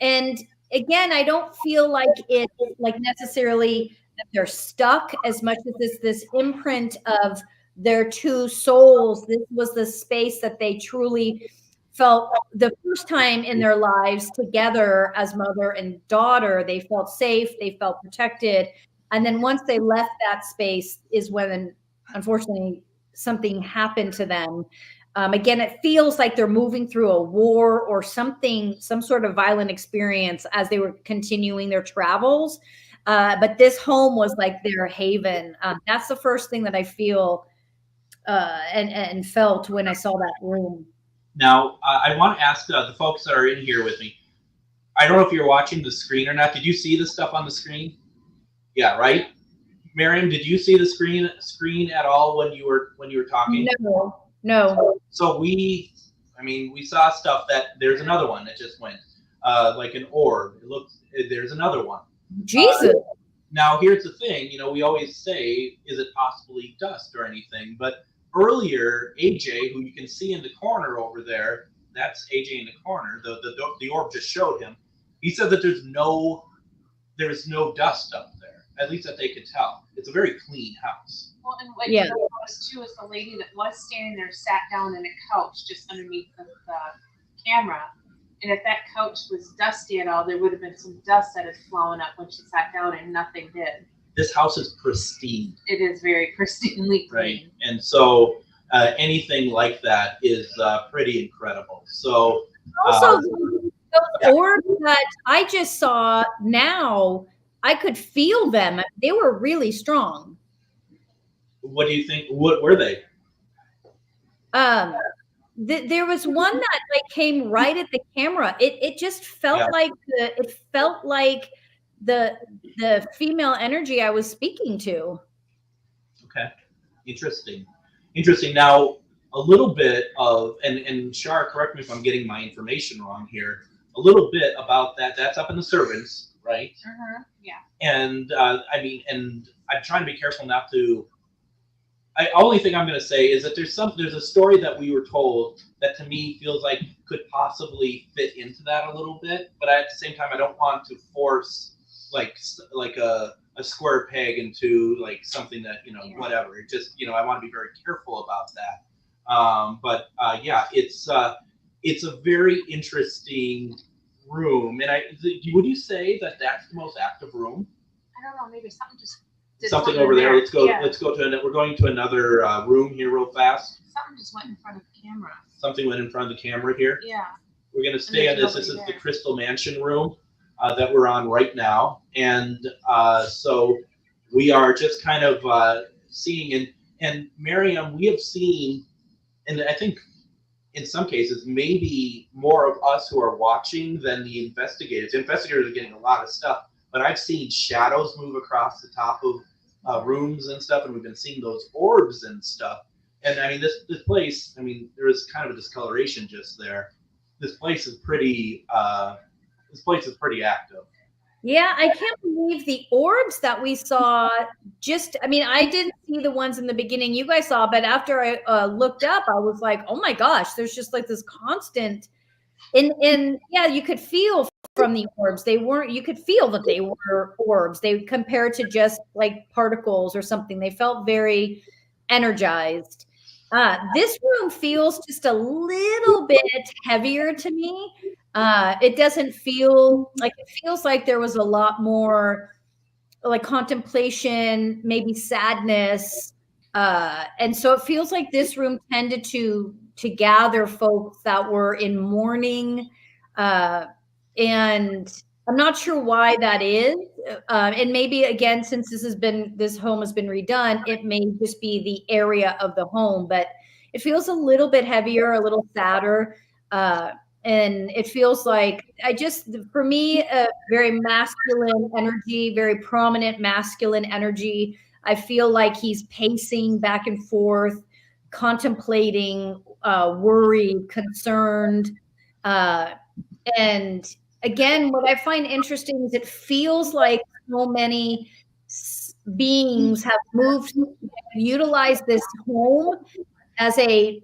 And again, I don't feel like it's like necessarily that they're stuck as much as this imprint of their two souls. This was the space that they truly felt the first time in their lives together as mother and daughter. They felt safe, they felt protected. And then once they left that space is when, unfortunately, something happened to them. Again, it feels like they're moving through a war or something, some sort of violent experience as they were continuing their travels. But this home was like their haven. That's the first thing that I feel and felt when I saw that room. Now, I want to ask the folks that are in here with me. I don't know if you're watching the screen or not. Did you see the stuff on the screen? Yeah, right. Miriam, did you see the screen at all when you were talking? No. So we saw stuff that there's another one that just went like an orb. There's another one. Jesus. Now here's the thing. We always say, is it possibly dust or anything? But earlier, AJ, who you can see in the corner over there, that's AJ in the corner. The orb just showed him. He said that there's no dust up there, at least that they could tell. It's a very clean house. Well, and what you noticed too is the lady that was standing there sat down in a couch just underneath the camera. And if that couch was dusty at all, there would have been some dust that had flown up when she sat down, and nothing did. This house is pristine. It is very pristinely clean. Right. And so anything like that is pretty incredible. So also those orbs that I just saw now, I could feel them. They were really strong. What do you think? What were they? There was one that like came right at the camera. It just felt like the female energy I was speaking to. Okay, interesting. Now, a little bit of and Shar, correct me if I'm getting my information wrong here. A little bit about that. That's up in the servants, right? Yeah. And and I'm trying to be careful not to. Only thing I'm going to say is that there's a story that we were told that to me feels like could possibly fit into that a little bit, but at the same time I don't want to force like a square peg into like something that whatever. It just I want to be very careful about that. But it's a very interesting room, and would you say that that's the most active room? I don't know. Maybe something just. Something over there. Let's go. Yeah. Let's go to. We're going to another room here, real fast. Something just went in front of the camera. Something went in front of the camera here. Yeah. We're going to stay on this. This is the Crystal Mansion room that we're on right now, and so we are just kind of seeing. And Miriam, we have seen, and I think in some cases maybe more of us who are watching than the investigators. The investigators are getting a lot of stuff. But I've seen shadows move across the top of rooms and stuff, and we've been seeing those orbs and stuff. And this place, there is kind of a discoloration just there. This place is pretty This place is pretty active. Yeah, I can't believe the orbs that we saw. I didn't see the ones in the beginning you guys saw, but after I looked up, I was like, oh my gosh, there's just like this constant. And yeah, you could feel from the orbs. You could feel that they were orbs. They compared to just like particles or something. They felt very energized. This room feels just a little bit heavier to me. It doesn't feel like, it feels like there was a lot more like contemplation, maybe sadness. And so it feels like this room tended to gather folks that were in mourning. And I'm not sure why that is. And maybe again, since this home has been redone, it may just be the area of the home, but it feels a little bit heavier, a little sadder. And it feels like for me, a very masculine energy, very prominent masculine energy. I feel like he's pacing back and forth, contemplating, worried, concerned. And again, what I find interesting is it feels like so many beings have utilized this home as a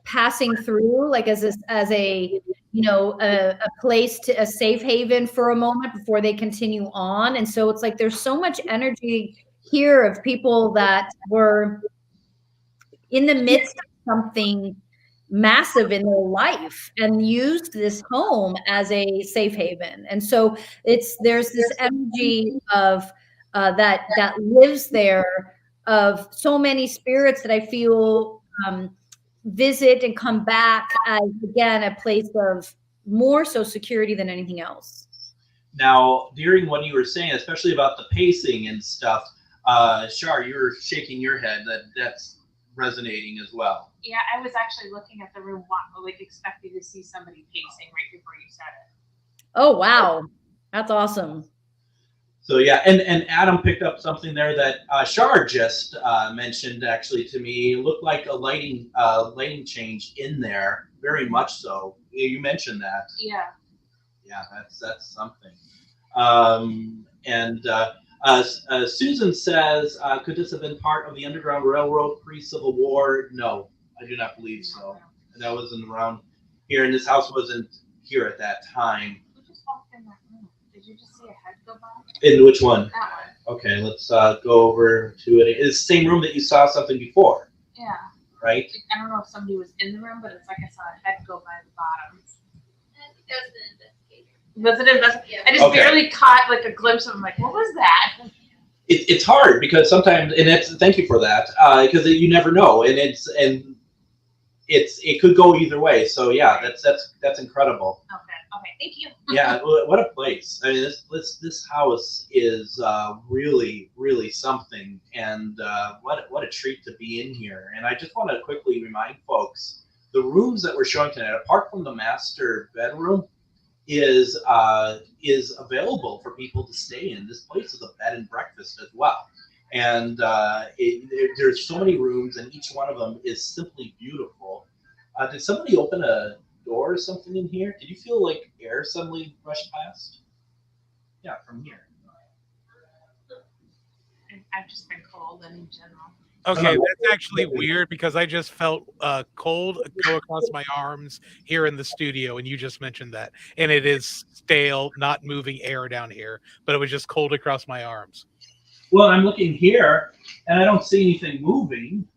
passing through, like as a place, a safe haven for a moment before they continue on. And so it's like there's so much energy here of people that were in the midst of something massive in their life and used this home as a safe haven. And so there's this energy of that lives there, of so many spirits that I feel visit and come back as, again, a place of more so security than anything else. Now, during what you were saying, especially about the pacing and stuff, Shar, you were shaking your head. That's resonating as well. Yeah, I was actually looking at the room, like expecting to see somebody pacing right before you said it. Oh, wow. That's awesome. So yeah, and Adam picked up something there that Shar just mentioned actually to me. It looked like a lighting change in there, very much so. You mentioned that. Yeah. Yeah, that's something. Susan says, could this have been part of the Underground Railroad pre-Civil War? No, I do not believe so. That wasn't around here, and this house wasn't here at that time. Who just walked in that room? Did you just see a head go by? In which one? That one. Okay, let's go over to it. It's the same room that you saw something before. Yeah. Right? I don't know if somebody was in the room, but it's like I saw a head go by the bottom. Was it investigator? Yeah. I just barely caught like a glimpse of him. Like, what was that? It's hard because sometimes, and thank you for that, because you never know, and it could go either way. So yeah, that's incredible. Okay, thank you. Yeah, what a place. I mean, this house is really, really something, and what a treat to be in here. And I just want to quickly remind folks, the rooms that we're showing tonight, apart from the master bedroom, is available for people to stay in. This place is a bed and breakfast as well, and there's so many rooms, and each one of them is simply beautiful. Did somebody open a door or something in here? Did you feel like air suddenly rushed past? Yeah, from here. I've just been cold in general. Okay, that's actually weird because I just felt cold go across my arms here in the studio, and you just mentioned that. And it is stale, not moving air down here, but it was just cold across my arms. Well, I'm looking here, and I don't see anything moving.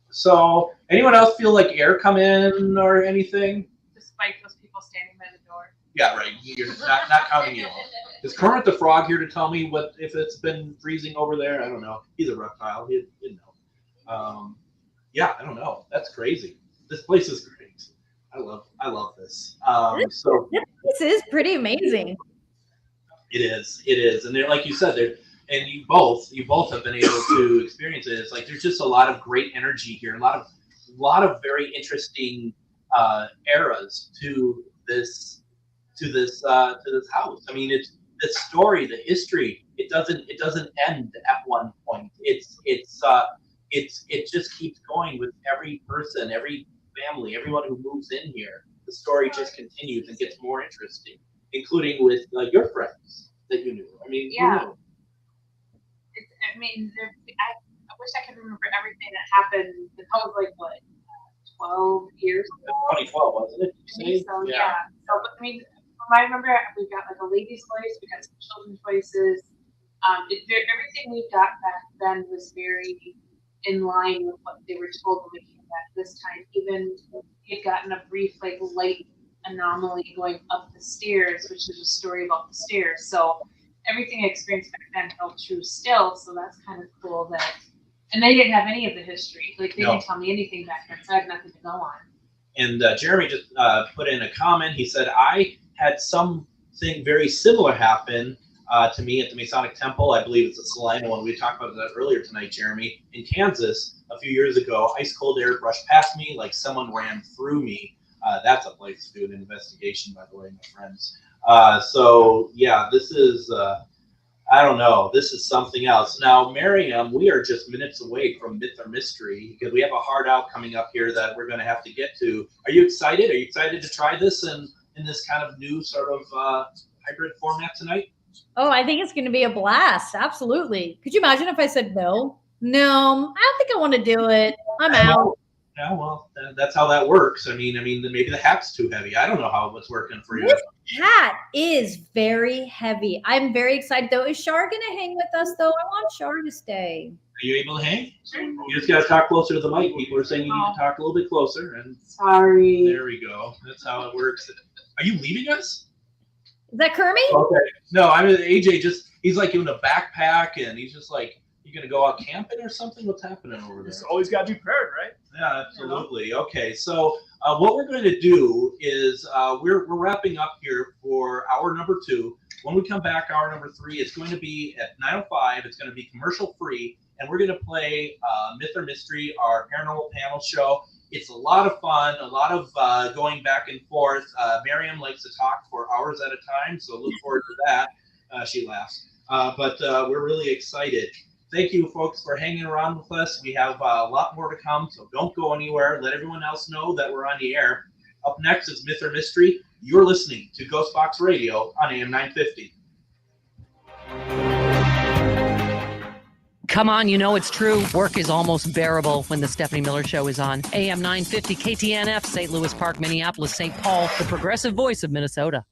So, anyone else feel like air come in or anything? Despite those people standing by the door. Yeah, right. You're not counting you. Is Kermit the Frog here to tell me what if it's been freezing over there? I don't know. He's a reptile. He'd know. Yeah, I don't know. That's crazy. This place is great. I love this. This place is pretty amazing. It is, and they're, like you said, and you both have been able to experience it. It's like there's just a lot of great energy here, a lot of very interesting eras to this house. I mean, it's the story, the history. It doesn't end at one point. It just keeps going with every person, every family, everyone who moves in here. the story just continues and gets more interesting, including with your friends that you knew. I mean, Yeah. who knew? I wish I could remember everything that happened. That was like, what, 12 years ago? 2012, wasn't it? I think so, yeah. So, but, I mean, from what I remember, we got like a lady's voice, we got some children's voices. Everything we got back then was very in line with what they were told when we came back this time. Even we had gotten a brief like light anomaly going up the stairs, which is a story about the stairs. So everything I experienced back then held true still. So that's kind of cool that. And they didn't have any of the history. Like they didn't tell me anything back then, so I had nothing to go on. And Jeremy just put in a comment. He said, I had something very similar happen to me at the Masonic Temple. I believe it's a Salina one. We talked about that earlier tonight, Jeremy. In Kansas, a few years ago, ice cold air brushed past me like someone ran through me. That's a place to do an investigation, by the way, my friends. So, yeah, this is, I don't know. This is something else. Now, Miriam, we are just minutes away from Myth or Mystery because we have a hard out coming up here that we're going to have to get to. Are you excited? Are you excited to try this in this kind of new sort of hybrid format tonight? Oh, I think it's going to be a blast. Absolutely. Could you imagine if I said no? No, I don't think I want to do it. I'm out. Yeah, well, that's how that works. I mean, maybe the hat's too heavy. I don't know how it's working for you. This hat is very heavy. I'm very excited, though. Is Shar going to hang with us, though? I want Shar to stay. Are you able to hang? Sure. You just got to talk closer to the mic. People are saying you need to talk a little bit closer. And sorry. There we go. That's how it works. Are you leaving us? Is that Kermit? Okay. No, AJ he's like in a backpack and he's just like, you going to go out camping or something? What's happening over there? It's always got to be prepared, right? Yeah, absolutely. Okay, so what we're going to do is we're wrapping up here for hour number 2. When we come back, hour number 3, it's going to be at 9:05. It's going to be commercial free, and we're going to play Myth or Mystery, our paranormal panel show. It's a lot of fun, a lot of going back and forth. Miriam likes to talk for hours at a time, so look forward to that. She laughs. But we're really excited. Thank you, folks, for hanging around with us. We have a lot more to come, so don't go anywhere. Let everyone else know that we're on the air. Up next is Myth or Mystery. You're listening to GhostBox Radio on AM 950. Come on, you know it's true. Work is almost bearable when the Stephanie Miller Show is on. AM 950 KTNF, St. Louis Park, Minneapolis, St. Paul, the progressive voice of Minnesota.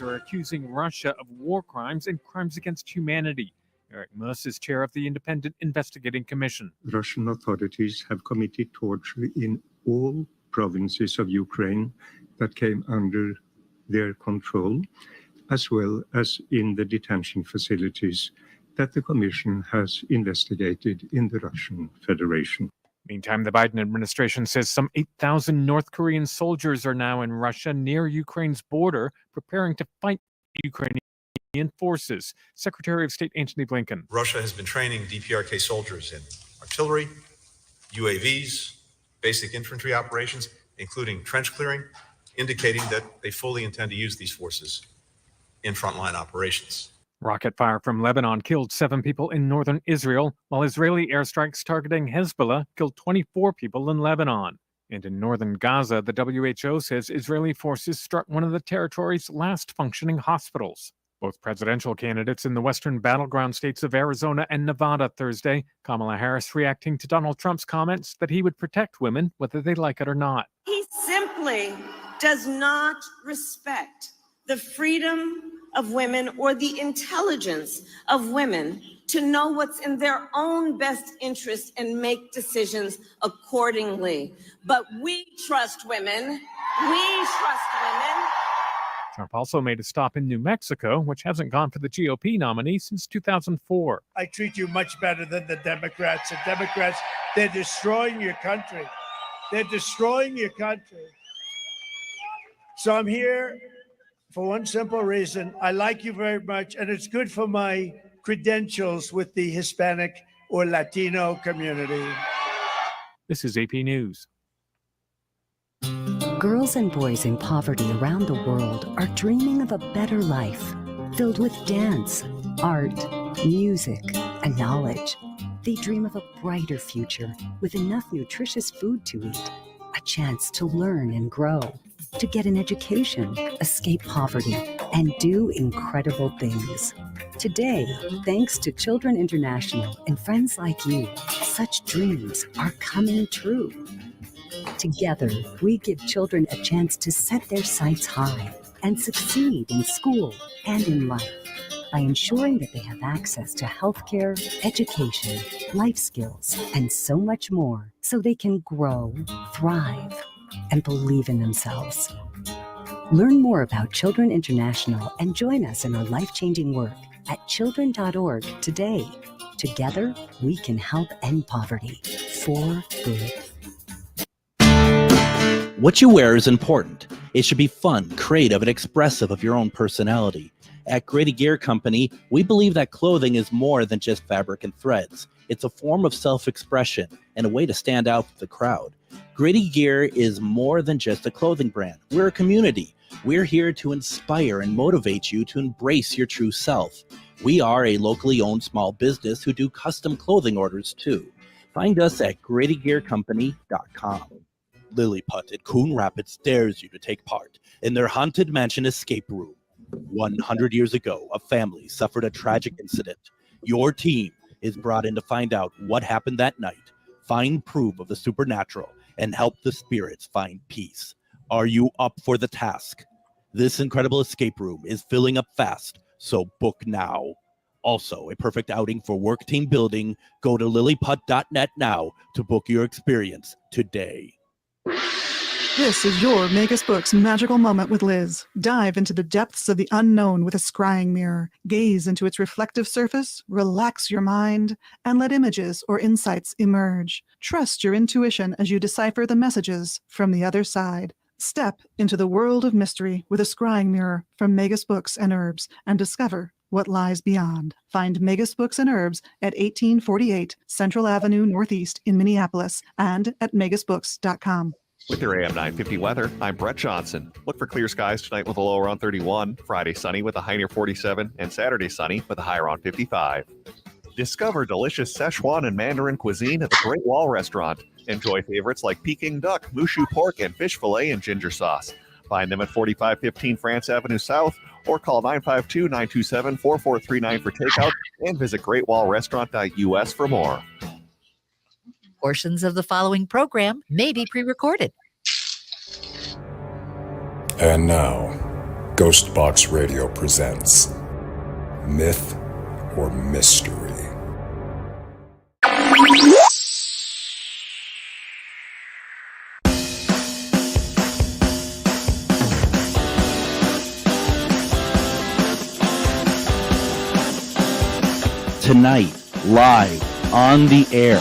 Are accusing Russia of war crimes and crimes against humanity. Eric Muss is chair of the Independent Investigating Commission. Russian authorities have committed torture in all provinces of Ukraine that came under their control, as well as in the detention facilities that the Commission has investigated in the Russian Federation. Meantime, the Biden administration says some 8,000 North Korean soldiers are now in Russia near Ukraine's border, preparing to fight Ukrainian forces. Secretary of State Antony Blinken. Russia has been training DPRK soldiers in artillery, UAVs, basic infantry operations, including trench clearing, indicating that they fully intend to use these forces in frontline operations. Rocket fire from Lebanon killed 7 people in northern Israel, while Israeli airstrikes targeting Hezbollah killed 24 people in Lebanon. And in northern Gaza, the WHO says Israeli forces struck one of the territory's last functioning hospitals. Both presidential candidates in the western battleground states of Arizona and Nevada Thursday, Kamala Harris reacting to Donald Trump's comments that he would protect women whether they like it or not. He simply does not respect the freedom of women or the intelligence of women to know what's in their own best interest and make decisions accordingly. But we trust women. We trust women. Trump also made a stop in New Mexico, which hasn't gone for the GOP nominee since 2004. I treat you much better than the Democrats. The Democrats, they're destroying your country. They're destroying your country. So I'm here for one simple reason. I like you very much, and it's good for my credentials with the Hispanic or Latino community. This is AP News. Girls and boys in poverty around the world are dreaming of a better life, filled with dance, art, music, and knowledge. They dream of a brighter future with enough nutritious food to eat, a chance to learn and grow. to get an education, escape poverty, and do incredible things. Today, thanks to Children International and friends like you, such dreams are coming true. Together, we give children a chance to set their sights high and succeed in school and in life by ensuring that they have access to healthcare, education, life skills, and so much more so they can grow, thrive, and believe in themselves. Learn more about Children International and join us in our life-changing work at children.org today. Together, we can help end poverty for good. What you wear is important. It should be fun, creative, and expressive of your own personality. At Grady Gear Company, we believe that clothing is more than just fabric and threads. It's a form of self-expression and a way to stand out with the crowd. Grady Gear is more than just a clothing brand. We're a community. We're here to inspire and motivate you to embrace your true self. We are a locally owned small business who do custom clothing orders too. Find us at GradyGearCompany.com. Lilliput at Coon Rapids dares you to take part in their Haunted Mansion escape room. 100 years ago, a family suffered a tragic incident. Your team is brought in to find out what happened that night, find proof of the supernatural, and help the spirits find peace. Are you up for the task? This incredible escape room is filling up fast, so book now. Also, a perfect outing for work team building. Go to lilliput.net now to book your experience today. This is your Magus Books magical moment with Liz. Dive into the depths of the unknown with a scrying mirror. Gaze into its reflective surface, relax your mind, and let images or insights emerge. Trust your intuition as you decipher the messages from the other side. Step into the world of mystery with a scrying mirror from Magus Books and Herbs and discover what lies beyond. Find Magus Books and Herbs at 1848 Central Avenue Northeast in Minneapolis and at magusbooks.com. With your AM 950 weather, I'm Brett Johnson. Look for clear skies tonight with a low around 31, Friday sunny with a high near 47, and Saturday sunny with a high around 55. Discover delicious Szechuan and Mandarin cuisine at the Great Wall Restaurant. Enjoy favorites like Peking duck, mushu pork, and fish fillet and ginger sauce. Find them at 4515 France Avenue South or call 952-927-4439 for takeout and visit greatwallrestaurant.us for more. Portions of the following program may be pre-recorded. And now, GhostBox Radio presents Myth or Mystery. Tonight, live on the air.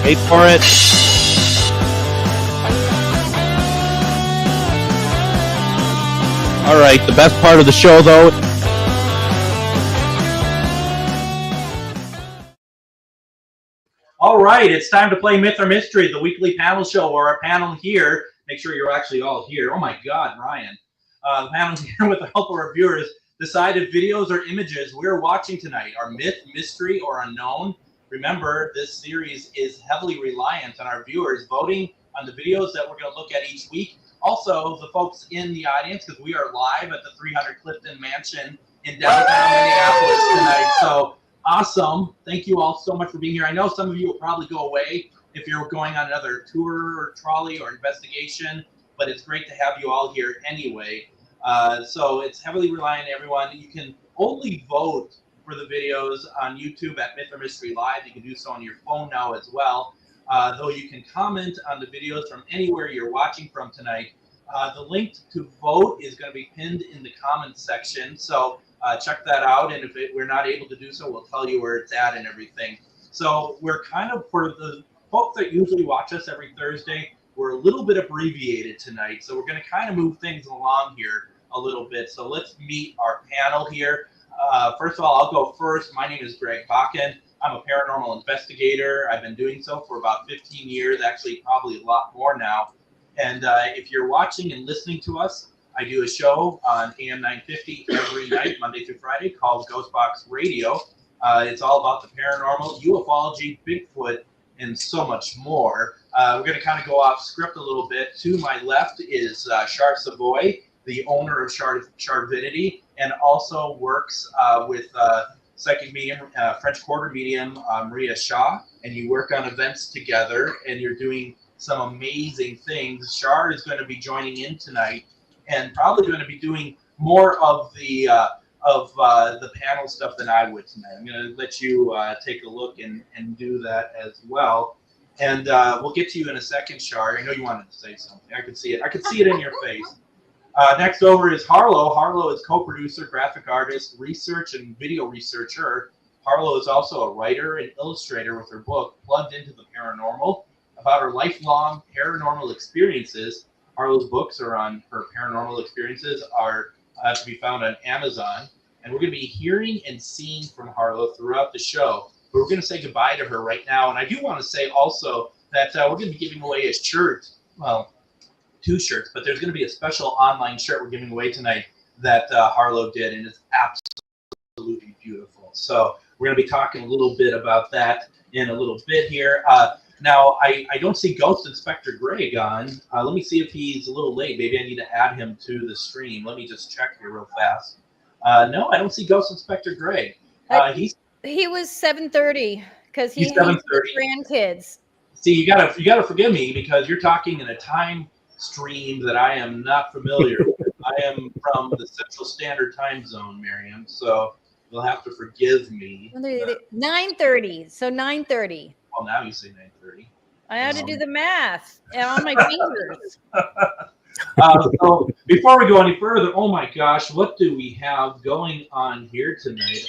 Wait for it. All right, the best part of the show, though. All right, it's time to play Myth or Mystery, the weekly panel show where our panel here, make sure you're actually all here. Oh my God, Ryan. The panel here with the help of our viewers decide if videos or images we're watching tonight are myth, mystery, or unknown. Remember, this series is heavily reliant on our viewers voting on the videos that we're going to look at each week. Also, the folks in the audience, because we are live at the 300 Clifton Mansion in downtown Minneapolis tonight. So awesome. Thank you all so much for being here. I know some of you will probably go away if you're going on another tour or trolley or investigation, but it's great to have you all here anyway. So it's heavily reliant on everyone. You can only vote for the videos on YouTube at Myth or Mystery Live. You can do so on your phone now as well. Though you can comment on the videos from anywhere you're watching from tonight. The link to vote is going to be pinned in the comments section. So check that out. And if we're not able to do so, we'll tell you where it's at and everything. So we're kind of, for the folks that usually watch us every Thursday, we're a little bit abbreviated tonight. So we're going to kind of move things along here a little bit. So let's meet our panel here. First of all, I'll go first. My name is Greg Bakun. I'm a paranormal investigator. I've been doing so for about 15 years, actually probably a lot more now. And if you're watching and listening to us, I do a show on AM 950 every night, Monday through Friday, called GhostBox Radio. It's all about the paranormal, ufology, Bigfoot, and so much more. We're going to kind of go off script a little bit. To my left is Char Savoy, the owner of Charvinity, and also works with psychic medium, French Quarter medium, Maria Shaw, and you work on events together, and you're doing some amazing things. Char is going to be joining in tonight, and probably going to be doing more of the panel stuff than I would tonight. I'm going to let you take a look and do that as well. And we'll get to you in a second, Char. I know you wanted to say something. I could see it. I could see it in your face. Next over is Harlow. Harlow is co-producer, graphic artist, research and video researcher. Harlow is also a writer and illustrator with her book, Plugged into the Paranormal, about her lifelong paranormal experiences. Harlow's books are on her paranormal experiences are to be found on Amazon. And we're going to be hearing and seeing from Harlow throughout the show. But we're going to say goodbye to her right now. And I do want to say also that we're going to be giving away a shirt. Well, 2 shirts, but there's going to be a special online shirt we're giving away tonight that Harlow did, and it's absolutely beautiful. So we're going to be talking a little bit about that in a little bit here. Now, I don't see Ghost Inspector Greg on. Let me see if he's a little late. Maybe I need to add him to the stream. Let me just check here real fast. No, I don't see Ghost Inspector Greg. He was 7:30 because he has 7:30. grandkids. See, you gotta forgive me because you're talking in a time stream that I am not familiar with. I am from the Central Standard Time Zone, Miriam, so you'll have to forgive me. 9:30. So 9:30. Well, now you say 9:30. I had to do the math on my fingers. So before we go any further, oh my gosh, what do we have going on here tonight?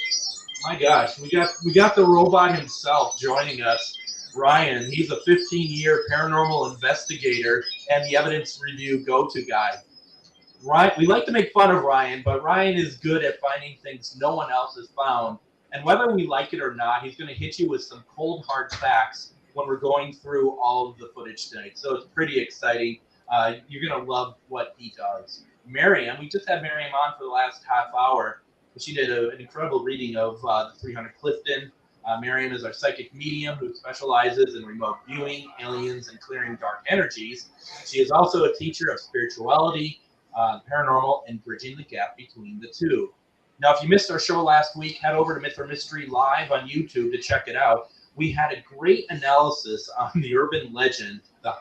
My gosh, we got the robot himself joining us. Ryan, he's a 15-year paranormal investigator and the evidence review go-to guy. Ryan, we like to make fun of Ryan, but Ryan is good at finding things no one else has found. And whether we like it or not, he's going to hit you with some cold, hard facts when we're going through all of the footage tonight. So it's pretty exciting. You're going to love what he does. Miriam, we just had Miriam on for the last half hour. She did an incredible reading of the 300 Clifton. Miriam is our psychic medium who specializes in remote viewing, aliens, and clearing dark energies. She is also a teacher of spirituality, paranormal, and bridging the gap between the two. Now, if you missed our show last week, head over to Myth or Mystery Live on YouTube to check it out. We had a great analysis on the urban legend, the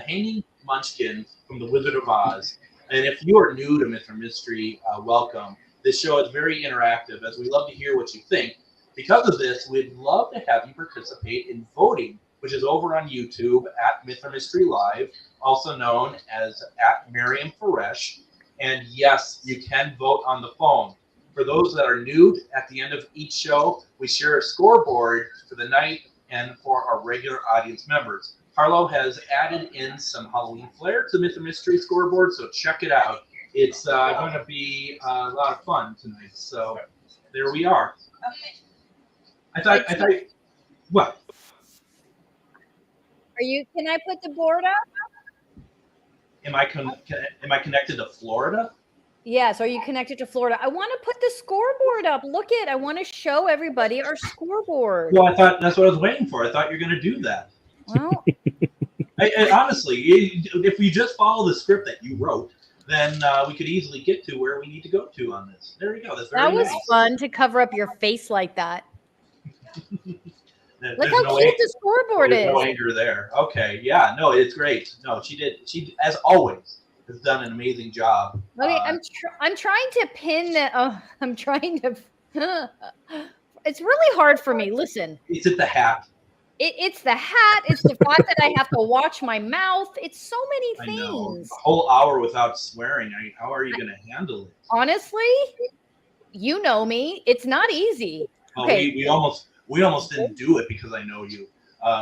Hanging Munchkin from The Wizard of Oz. And if you are new to Myth or Mystery, welcome. This show is very interactive, as we love to hear what you think. Because of this, we'd love to have you participate in voting, which is over on YouTube at Myth or Mystery Live, also known as at Miriam Faresh. And yes, you can vote on the phone. For those that are new, at the end of each show, we share a scoreboard for the night and for our regular audience members. Harlow has added in some Halloween flair to Myth or Mystery scoreboard, so check it out. It's going to be a lot of fun tonight. So there we are. Okay. I thought, what? Can I put the board up? Am I connected to Florida? Yes. Are you connected to Florida? I want to put the scoreboard up. Look it. I want to show everybody our scoreboard. Well, I thought that's what I was waiting for. I thought you were going to do that. Well, honestly, if we just follow the script that you wrote, then we could easily get to where we need to go to on this. There you go. That's very that was nice. fun to cover up your face like that. There's Look how cute the scoreboard is. No anger there. Okay. Yeah. No, it's great. No, she did. She, as always, has done an amazing job. Okay, I'm trying to pin that. Oh, I'm trying to. It's really hard for me. Listen. Is it the hat? It's the hat. It's the fact that I have to watch my mouth. It's so many things. I know. A whole hour without swearing. How are you going to handle it? Honestly, you know me. It's not easy. Well, okay. We almost didn't do it because I know you.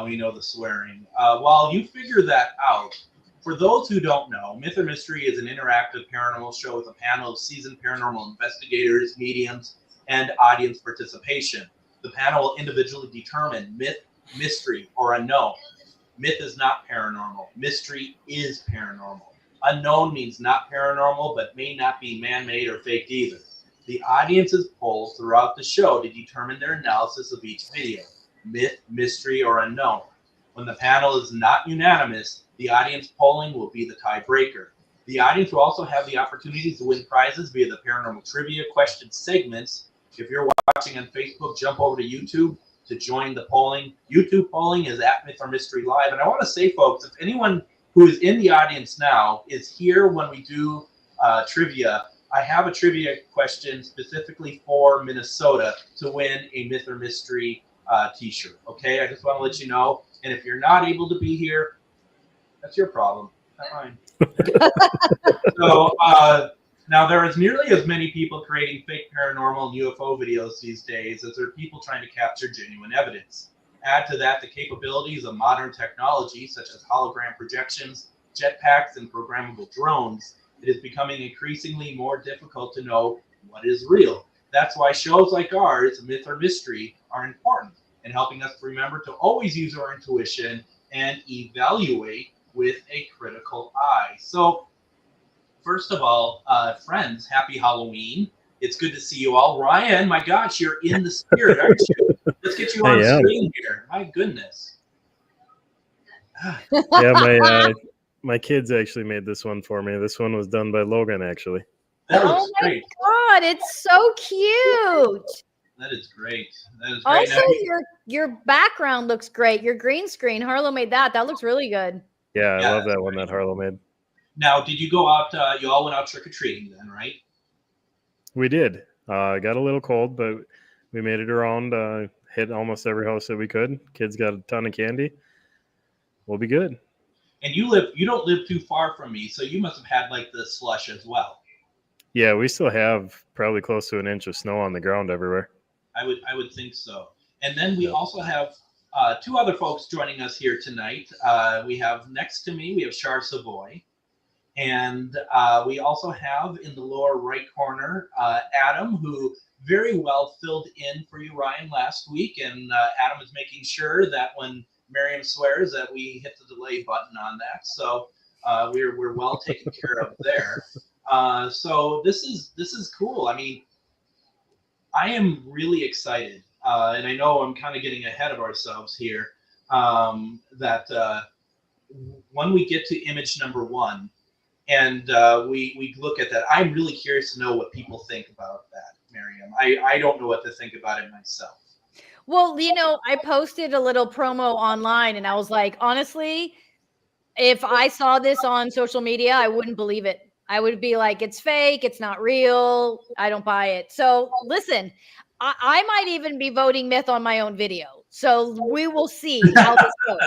We know the swearing. While you figure that out, for those who don't know, Myth or Mystery is an interactive paranormal show with a panel of seasoned paranormal investigators, mediums, and audience participation. The panel will individually determine myth, mystery, or unknown. Myth is not paranormal. Mystery is paranormal. Unknown means not paranormal, but may not be man-made or faked either. The audience is polled throughout the show to determine their analysis of each video, myth, mystery, or unknown. When the panel is not unanimous, the audience polling will be the tiebreaker. The audience will also have the opportunity to win prizes via the paranormal trivia question segments. If you're watching on Facebook, jump over to YouTube to join the polling. YouTube polling is at Myth or Mystery Live. And I want to say, folks, if anyone who is in the audience now is here when we do trivia, I have a trivia question specifically for Minnesota to win a Myth or Mystery t-shirt. Okay, I just want to let you know. And if you're not able to be here, that's your problem, not mine. So now there is nearly as many people creating fake paranormal and UFO videos these days as there are people trying to capture genuine evidence. Add to that the capabilities of modern technology such as hologram projections, jetpacks, and programmable drones. It is becoming increasingly more difficult to know what is real. That's why shows like ours, Myth or Mystery, are important in helping us remember to always use our intuition and evaluate with a critical eye. So, first of all, friends, happy Halloween. It's good to see you all. Ryan, my gosh, you're in the spirit, aren't you? Let's get you on screen here. My goodness. Yeah, my kids actually made this one for me. This one was done by Logan, actually. That Oh looks my great. God, it's so cute. That is great. That is great. Also, your background looks great. Your green screen, Harlow made that. That looks really good. Yeah, I love that one that Harlow made. Now, did you go out, you all went out trick-or-treating then, right? We did. Got a little cold, but we made it around, hit almost every house that we could. Kids got a ton of candy. We'll be good. And you don't live too far from me, so you must have had like the slush as well. Yeah, we still have probably close to an inch of snow on the ground everywhere. I would think so. And then we also have two other folks joining us here tonight. We have next to me, we have Char Savoy. And we also have in the lower right corner, Adam, who very well filled in for you, Ryan, last week. And Adam is making sure that when Miriam swears that we hit the delay button on that. So we're well taken care of there. So this is cool. I mean, I am really excited. And I know I'm kind of getting ahead of ourselves here, that when we get to image number 1 and we look at that, I'm really curious to know what people think about that, Miriam. I don't know what to think about it myself. Well, I posted a little promo online and I was like, honestly, if I saw this on social media, I wouldn't believe it. I would be like, it's fake. It's not real. I don't buy it. So listen, I might even be voting myth on my own video. So we will see how this goes.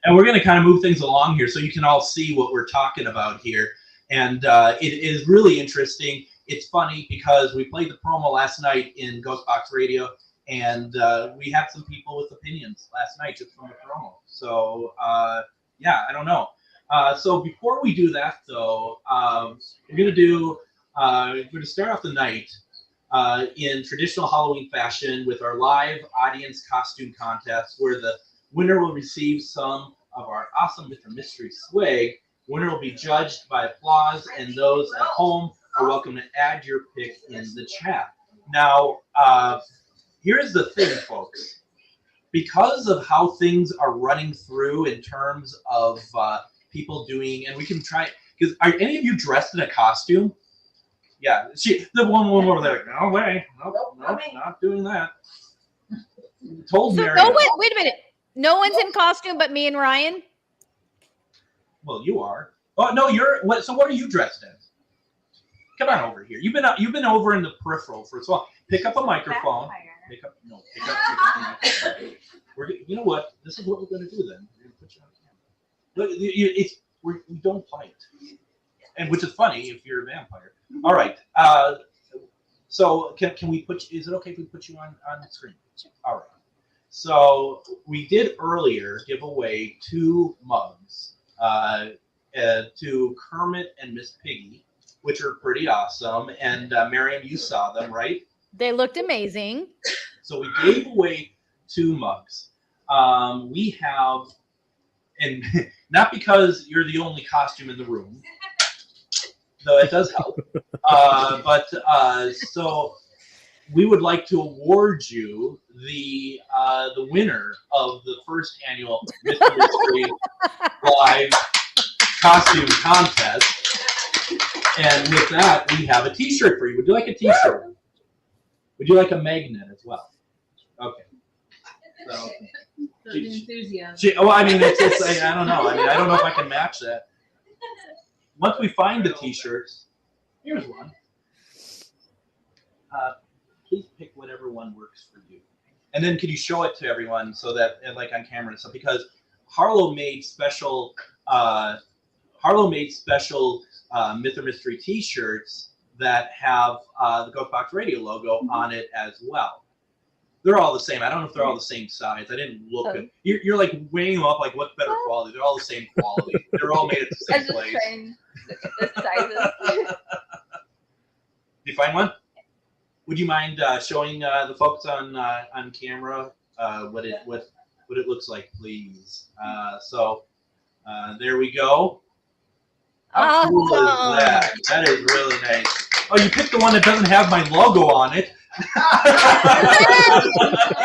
And we're going to kind of move things along here so you can all see what we're talking about here. And it is really interesting. It's funny because we played the promo last night in GhostBox Radio, and we had some people with opinions last night just from the promo. So, yeah, I don't know. So before we do that, though, we're going to start off the night in traditional Halloween fashion with our live audience costume contest, where the winner will receive some of our awesome Myth or Mystery swag. Winner will be judged by applause, and those at home are welcome to add your pick in the chat. Now, here's the thing, folks. Because of how things are running through in terms of people doing, and we can try, because are any of you dressed in a costume? Yeah, the one over there, no way, nope, not doing that. Told So Mary. wait a minute. No one's in costume but me and Ryan? Well, you are. Oh no, so what are you dressed as? Come on over here. You've been over in the peripheral for so long. Pick up a microphone. Pick up the microphone. You know what? This is what we're going to do then. We're going to put you on camera. We don't fight, and which is funny if you're a vampire. All right. So can we put? Is it okay if we put you on the screen? All right. So we did earlier give away 2 mugs to Kermit and Miss Piggy, which are pretty awesome. And Miriam, you saw them, right? They looked amazing. So we gave away 2 mugs. we have, and not because you're the only costume in the room, though it does help, so we would like to award you the winner of the first annual Mr. Mystery Live Costume Contest. And with that, we have a T-shirt for you. Would you like a T-shirt? Would you like a magnet as well? Okay. So, enthusiasm. I mean, it's I don't know. I mean, I don't know if I can match that. Once we find the T-shirts, here's one. Please pick whatever one works for you. And then could you show it to everyone so that, like on camera and stuff, because Harlow made special Myth or Mystery T-shirts that have the GhostBox Radio logo on it as well. They're all the same. I don't know if they're all the same size. I didn't look at. You're like weighing them up. Like what's better quality? They're all the same quality. They're all made at the same place. The sizes. Did you find one? Would you mind showing the folks on camera what it looks like, please? So there we go. How cool is that? That is really nice. Oh, you picked the one that doesn't have my logo on it.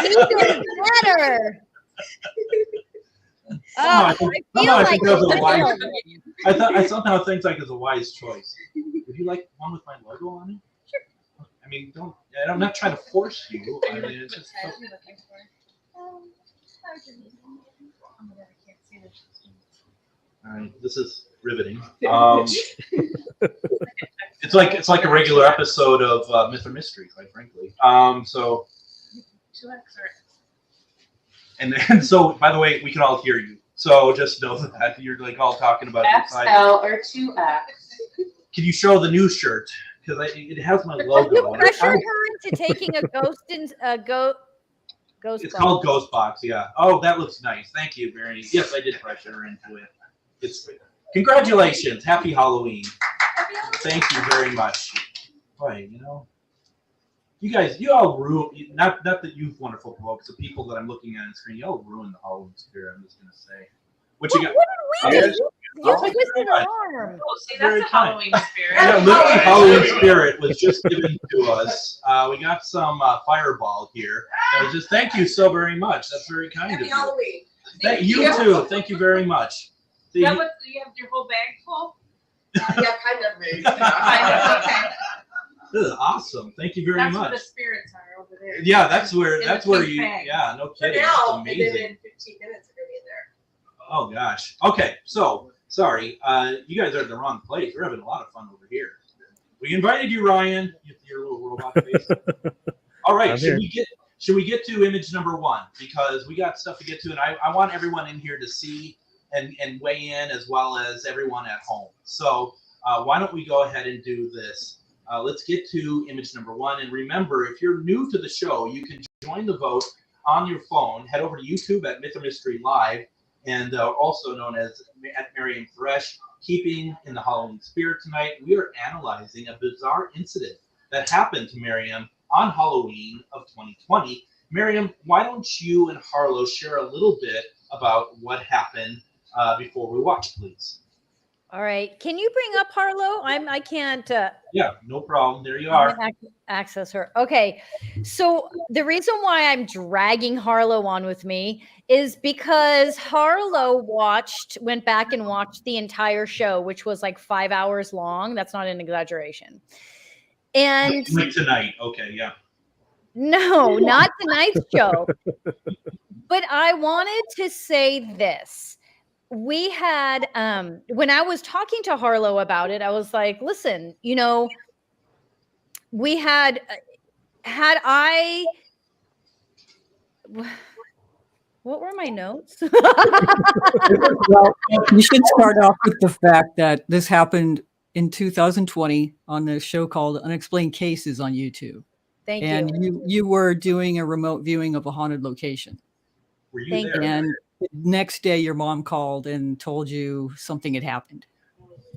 Even better. I somehow think like it's a wise choice. Would you like one with my logo on it? Sure. I mean, I'm not trying to force you. I mean, it's just. All right, this is riveting. It's like a regular episode of Myth or Mystery, quite frankly. And so, by the way, we can all hear you. So just know that you're like all talking about XL or 2X. Can you show the new shirt? Because it has my logo. You pressured her into taking a ghost. It's called GhostBox. Yeah. Oh, that looks nice. Thank you, Barry. Yes, I did pressure her into it. Congratulations. Happy Halloween. Thank you very much. Boy, you guys, you all ruin, not that you wonderful folks, the people that I'm looking at on the screen, you all ruined the Halloween spirit, I'm just going to say. What you got? What did we do? You twisted an arm. Oh, see, that's the Halloween spirit. Yeah, literally Halloween spirit was just given to us. We got some fireball here. Just thank you so very much. That's very kind of you. Halloween. Thank you too. Thank you very much. You have your whole bag full? Yeah, kind of. Maybe. Okay. This is awesome. Thank you very much. That's where the spirits are over there. Yeah, that's where you. Bag. Yeah, no kidding. Now, that's amazing. and then in 15 minutes, they're gonna be in there. Oh gosh. Okay, so sorry, you guys are in the wrong place. We're having a lot of fun over here. We invited you, Ryan. Your little robot face. All right. Should we get to image number 1 because we got stuff to get to, and I want everyone in here to see and weigh in as well as everyone at home. So why don't we go ahead and do this? Let's get to image number 1. And remember, if you're new to the show, you can join the vote on your phone. Head over to YouTube at Myth or Mystery Live, and also known as at Miriam Thresh. Keeping in the Halloween spirit tonight, we are analyzing a bizarre incident that happened to Miriam on Halloween of 2020. Miriam, why don't you and Harlow share a little bit about what happened before we watch, please? All right. Can you bring up Harlow? I can't. Yeah, no problem. There you are. Access her. Okay. So the reason why I'm dragging Harlow on with me is because Harlow went back and watched the entire show, which was like 5 hours long. That's not an exaggeration. And like tonight. Okay. Yeah. No, not tonight's show. But I wanted to say this. We had, when I was talking to Harlow about it, I was like, listen, we had what were my notes? Well, you should start off with the fact that this happened in 2020 on the show called Unexplained Cases on YouTube. Thank you. And you were doing a remote viewing of a haunted location. Were you there? And the next day, your mom called and told you something had happened.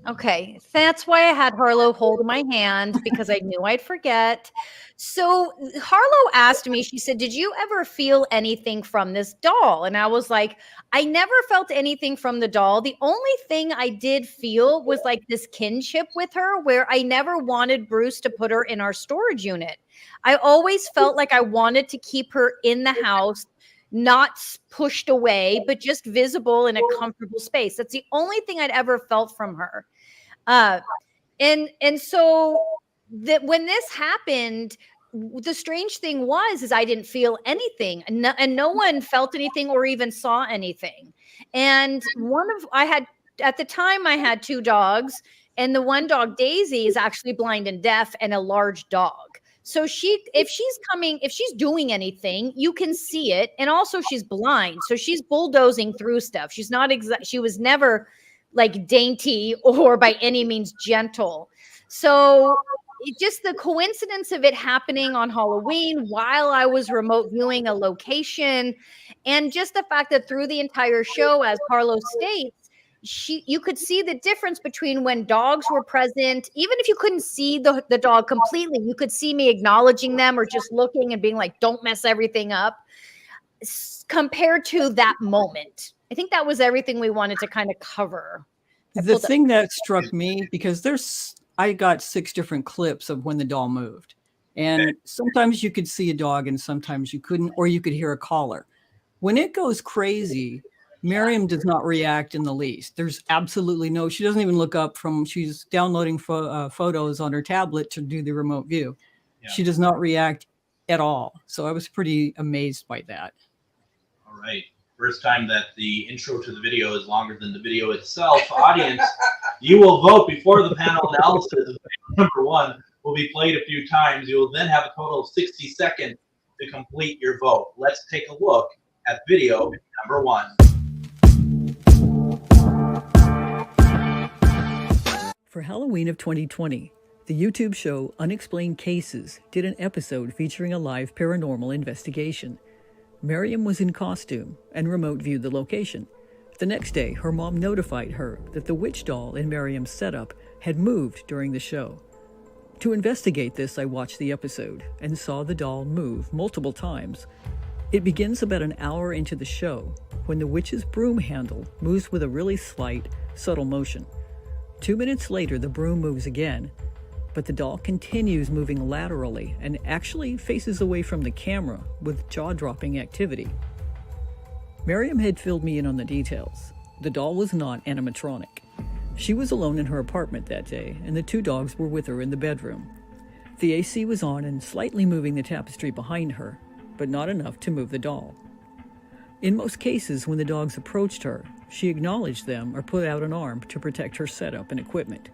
Okay, that's why I had Harlow hold my hand because I knew I'd forget. So Harlow asked me, she said, did you ever feel anything from this doll? And I was like, I never felt anything from the doll. The only thing I did feel was like this kinship with her, where I never wanted Bruce to put her in our storage unit. I always felt like I wanted to keep her in the house, not pushed away, but just visible in a comfortable space. That's the only thing I'd ever felt from her. And so that when this happened, the strange thing is I didn't feel anything, and no one felt anything or even saw anything. And at the time I had 2 dogs, and the one dog, Daisy, is actually blind and deaf and a large dog. So if she's doing anything, you can see it. And also she's blind. So she's bulldozing through stuff. She's not she was never like dainty or by any means gentle. So just the coincidence of it happening on Halloween while I was remote viewing a location, and just the fact that through the entire show, as Harlow states, you could see the difference between when dogs were present. Even if you couldn't see the dog completely, you could see me acknowledging them or just looking and being like, don't mess everything up, compared to that moment. I think that was everything we wanted to kind of cover. The thing that struck me, because I got 6 different clips of when the doll moved. And sometimes you could see a dog and sometimes you couldn't, or you could hear a collar. When it goes crazy, Miriam does not react in the least. There's absolutely she doesn't even look up she's downloading photos on her tablet to do the remote view. Yeah. She does not react at all. So I was pretty amazed by that. All right. First time that the intro to the video is longer than the video itself. Audience, you will vote before the panel analysis. Number 1 will be played a few times. You will then have a total of 60 seconds to complete your vote. Let's take a look at video number 1. For Halloween of 2020, the YouTube show Unexplained Cases did an episode featuring a live paranormal investigation. Miriam was in costume and remote viewed the location. The next day, her mom notified her that the witch doll in Miriam's setup had moved during the show. To investigate this, I watched the episode and saw the doll move multiple times. It begins about an hour into the show when the witch's broom handle moves with a really slight, subtle motion. 2 minutes later, the broom moves again, but the doll continues moving laterally and actually faces away from the camera with jaw-dropping activity. Miriam had filled me in on the details. The doll was not animatronic. She was alone in her apartment that day, and the 2 dogs were with her in the bedroom. The AC was on and slightly moving the tapestry behind her, but not enough to move the doll. In most cases, when the dogs approached her, she acknowledged them or put out an arm to protect her setup and equipment.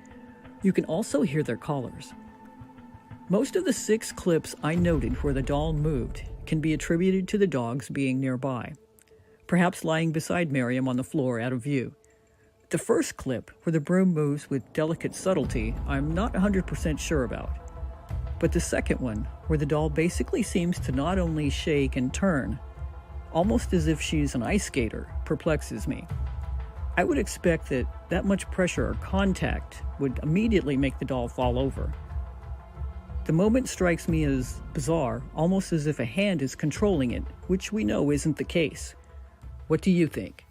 You can also hear their collars. Most of the 6 clips I noted where the doll moved can be attributed to the dogs being nearby, perhaps lying beside Miriam on the floor out of view. The first clip, where the broom moves with delicate subtlety, I'm not 100% sure about. But the second one, where the doll basically seems to not only shake and turn, almost as if she's an ice skater, perplexes me. I would expect that much pressure or contact would immediately make the doll fall over. The moment strikes me as bizarre, almost as if a hand is controlling it, which we know isn't the case. What do you think?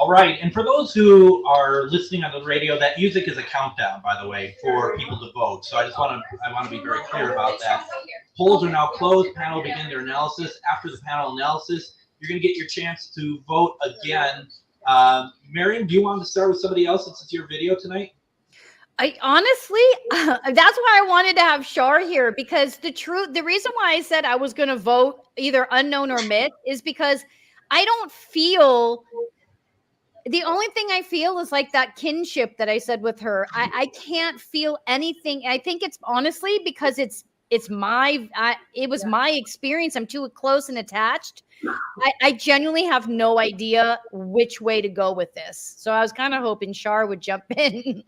All right, and for those who are listening on the radio, that music is a countdown, by the way, for people to vote. So I want to be very clear about that. Polls are now closed. Panel will begin their analysis. After the panel analysis, you're going to get your chance to vote again. Miriam, do you want to start with somebody else since it's your video tonight? I honestly, that's why I wanted to have Shar here, because the reason why I said I was going to vote either unknown or myth is because I don't feel, the only thing I feel is like that kinship that I said with her. I can't feel anything. I think it's honestly because it was my experience. I'm too close and attached. I genuinely have no idea which way to go with this. So I was kind of hoping Shar would jump in.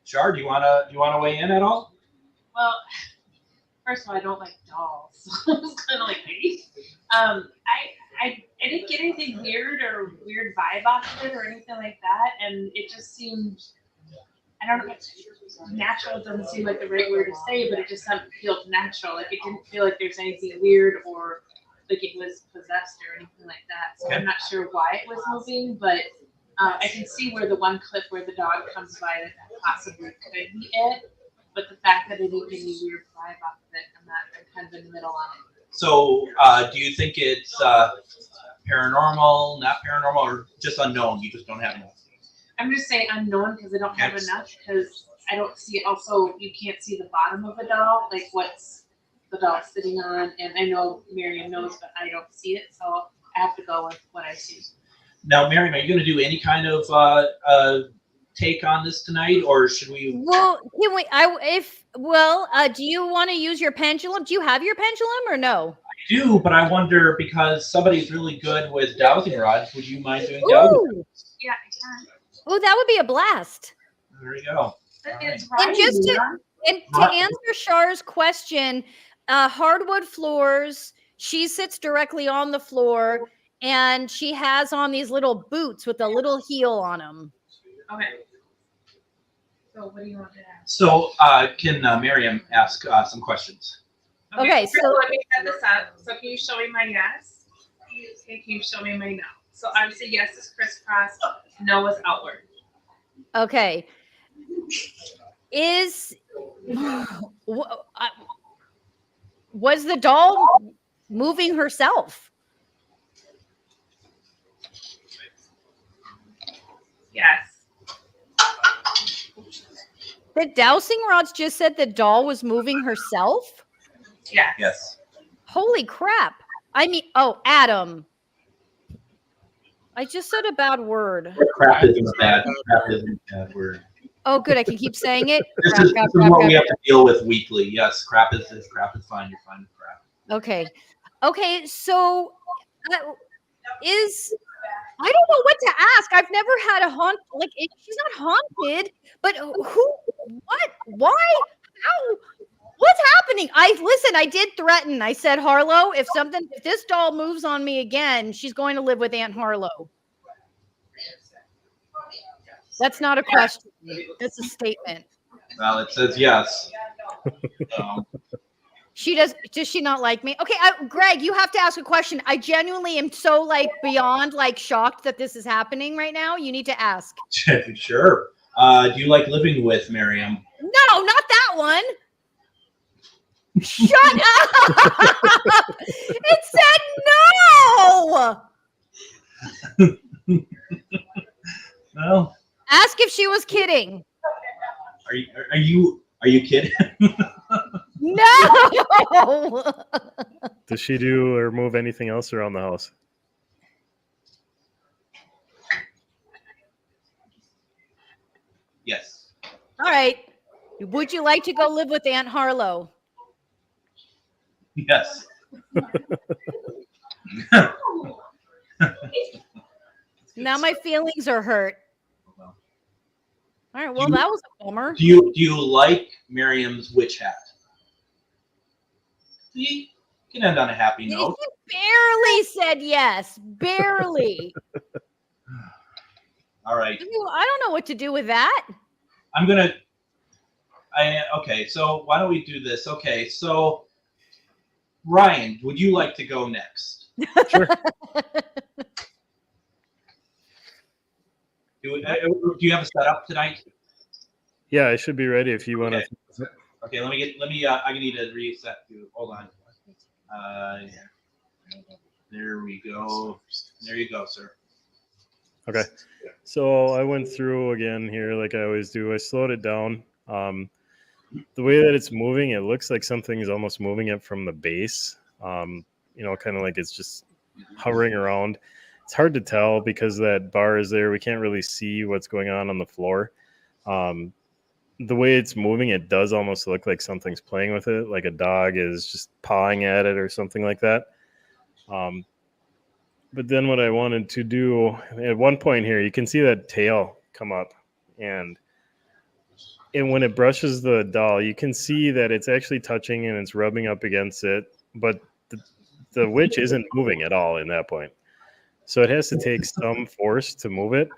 Shar, do you wanna weigh in at all? Well, first of all, I don't like dolls, so it was kind of like me. I didn't get anything weird vibe off of it or anything like that, and it just seemed, I don't know, natural doesn't seem like the right word to say, but it just felt natural. Like it didn't feel like there's anything weird or like it was possessed or anything like that. So I'm not sure why it was moving, but I can see where the one clip where the dog comes by that possibly could be it, but the fact that it didn't get any weird vibe off of it, I'm kind of in the middle on it. So do you think it's paranormal, not paranormal, or just unknown? You just don't have enough? I'm just saying unknown because I don't have enough, because I don't see it. Also, you can't see the bottom of a doll, like what's the doll sitting on, and I know Miriam knows, but I don't see it, so I have to go with what I see. Now, Miriam, are you going to do any kind of take on this tonight, or should we? Well, can we? Do you want to use your pendulum? Do you have your pendulum or no? I do, but I wonder, because somebody's really good with dowsing rods. Would you mind doing dowsing rods? Yeah, I can. Oh, that would be a blast. There you go. And just to answer Shar's question, hardwood floors. She sits directly on the floor, and she has on these little boots with a little heel on them. Okay. So what do you want to ask? So can Miriam ask some questions? Okay, so let me set this up. So can you show me my yes? Okay, can you show me my no? So obviously yes is crisscross, no is outward. Okay. Was the doll moving herself? Yes. The dowsing rods just said the doll was moving herself? Yeah. Yes. Holy crap. I mean, Adam. I just said a bad word. Crap isn't bad. Crap isn't a bad word. Oh, good. I can keep saying it. This is what we have to deal with weekly. Yes, crap is fine. You're fine with crap. Okay. Okay, so I don't know what to ask. I've never had a haunt. Like, she's not haunted, but who, what, why, how, what's happening? I did threaten. I said, Harlow, if this doll moves on me again, she's going to live with Aunt Harlow. That's not a question. That's a statement. Well, it says yes. Does she not like me? Okay, Greg, you have to ask a question. I genuinely am so beyond shocked that this is happening right now. You need to ask. Sure. Do you like living with Miriam? No, not that one. Shut up! It said no. Well. Ask if she was kidding. Are you kidding? No. Does she do or move anything else around the house? Yes. All right. Would you like to go live with Aunt Harlow? Yes. Now my feelings are hurt. All right. Well, that was a bummer. Do you like Miriam's witch hat? You can end on a happy note. She barely said yes. Barely. All right. I don't know what to do with that. Okay, so why don't we do this? Okay, so Ryan, would you like to go next? Sure. Do you have a setup tonight? Yeah, I should be ready if you want to. Okay, let me. I need to reset you. Hold on. There we go. There you go, sir. Okay. So I went through again here like I always do. I slowed it down. The way that it's moving, it looks like something is almost moving it from the base. Kind of like it's just hovering around. It's hard to tell because that bar is there. We can't really see what's going on the floor. The way it's moving, it does almost look like something's playing with it, like a dog is just pawing at it or something like that. But then what I wanted to do at one point here, you can see that tail come up, and when it brushes the doll, you can see that it's actually touching and it's rubbing up against it, but the witch isn't moving at all in that point. So it has to take some force to move it,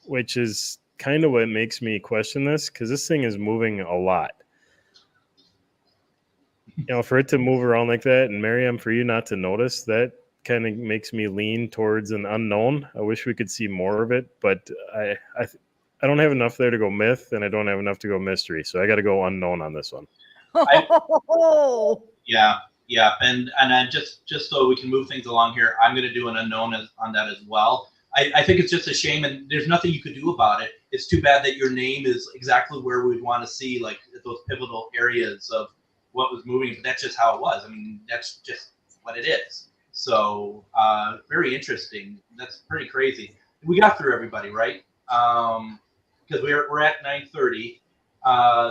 which is kind of what makes me question this, because this thing is moving a lot. For it to move around like that, and Miriam, for you not to notice, that kind of makes me lean towards an unknown. I wish we could see more of it, but I don't have enough there to go myth, and I don't have enough to go mystery, so I got to go unknown on this one. Yeah, and just so we can move things along here, I'm going to do an unknown on that as well. I think it's just a shame, and there's nothing you could do about it. It's too bad that your name is exactly where we'd want to see, like, those pivotal areas of what was moving. But that's just how it was. I mean, that's just what it is. So very interesting. That's pretty crazy. We got through everybody, right? Because we're at 9:30.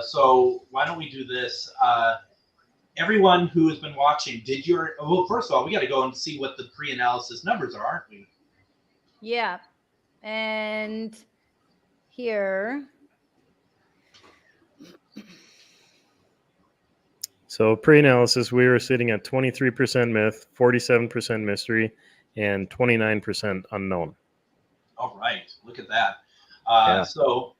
So why don't we do this? Everyone who has been watching, first of all, we got to go and see what the pre-analysis numbers are, aren't we? Yeah. And here. So pre-analysis, we were sitting at 23% myth, 47% mystery, and 29% unknown. All right, look at that. So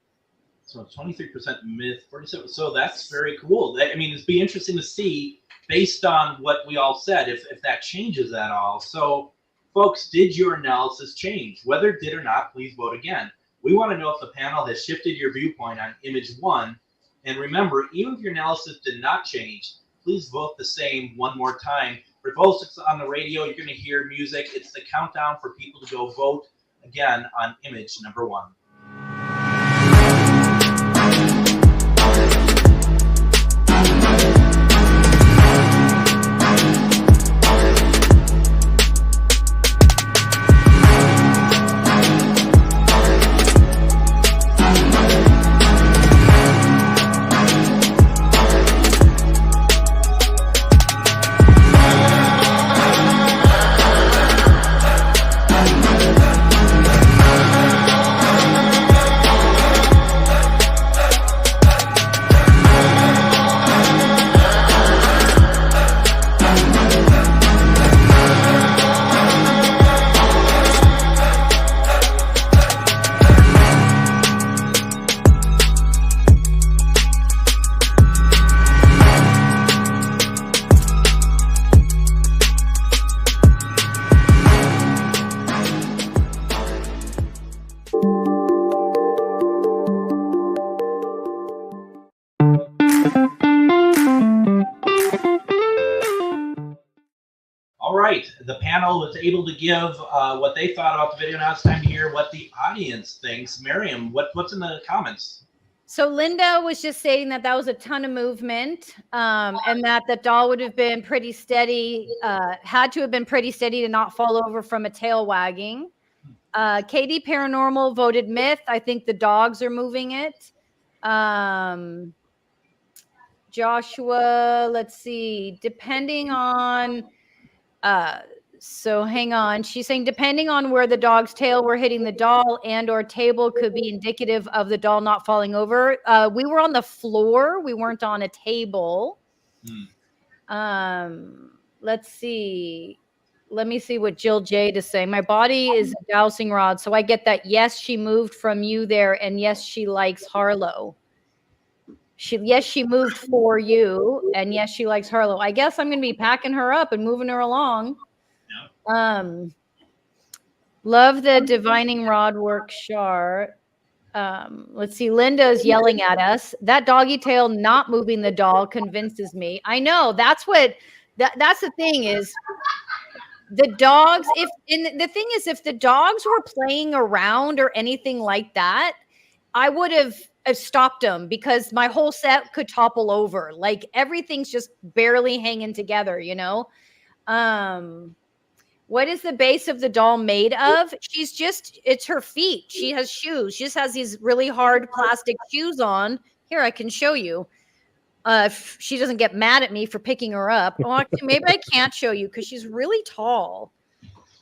23% myth, 47%. So that's very cool. It'd be interesting to see based on what we all said if that changes at all. So, folks, did your analysis change? Whether it did or not, please vote again. We want to know if the panel has shifted your viewpoint on image 1. And remember, even if your analysis did not change, please vote the same one more time. For folks on the radio, you're going to hear music. It's the countdown for people to go vote again on image number 1. The panel was able to give what they thought about the video. Now it's time to hear what the audience thinks. Miriam, what's in the comments? So Linda was just stating that was a ton of movement, and that the doll would have been pretty steady, had to have been pretty steady to not fall over from a tail wagging. Katie Paranormal voted myth. I think the dogs are moving it. Joshua, let's see, depending on... so hang on. She's saying depending on where the dog's tail were hitting the doll and or table could be indicative of the doll not falling over. We were on the floor. We weren't on a table. Let's see. Let me see what Jill Jade is saying. My body is a dowsing rod. So I get that. Yes, she moved from you there. And yes, she likes Harlow. Yes, she moved for you, and yes, she likes Harlow. I guess I'm going to be packing her up and moving her along. Love the divining rod work, Shar. Let's see. Linda's yelling at us. That doggy tail not moving the doll convinces me. I know. That's what. That's the thing is. The dogs. The thing is, if the dogs were playing around or anything like that, I would have stopped them because my whole set could topple over. Like everything's just barely hanging together. What is the base of the doll made of? It's her feet. She has shoes. She just has these really hard plastic shoes on. Here, I can show you. If she doesn't get mad at me for picking her up. Oh, actually, maybe I can't show you because she's really tall.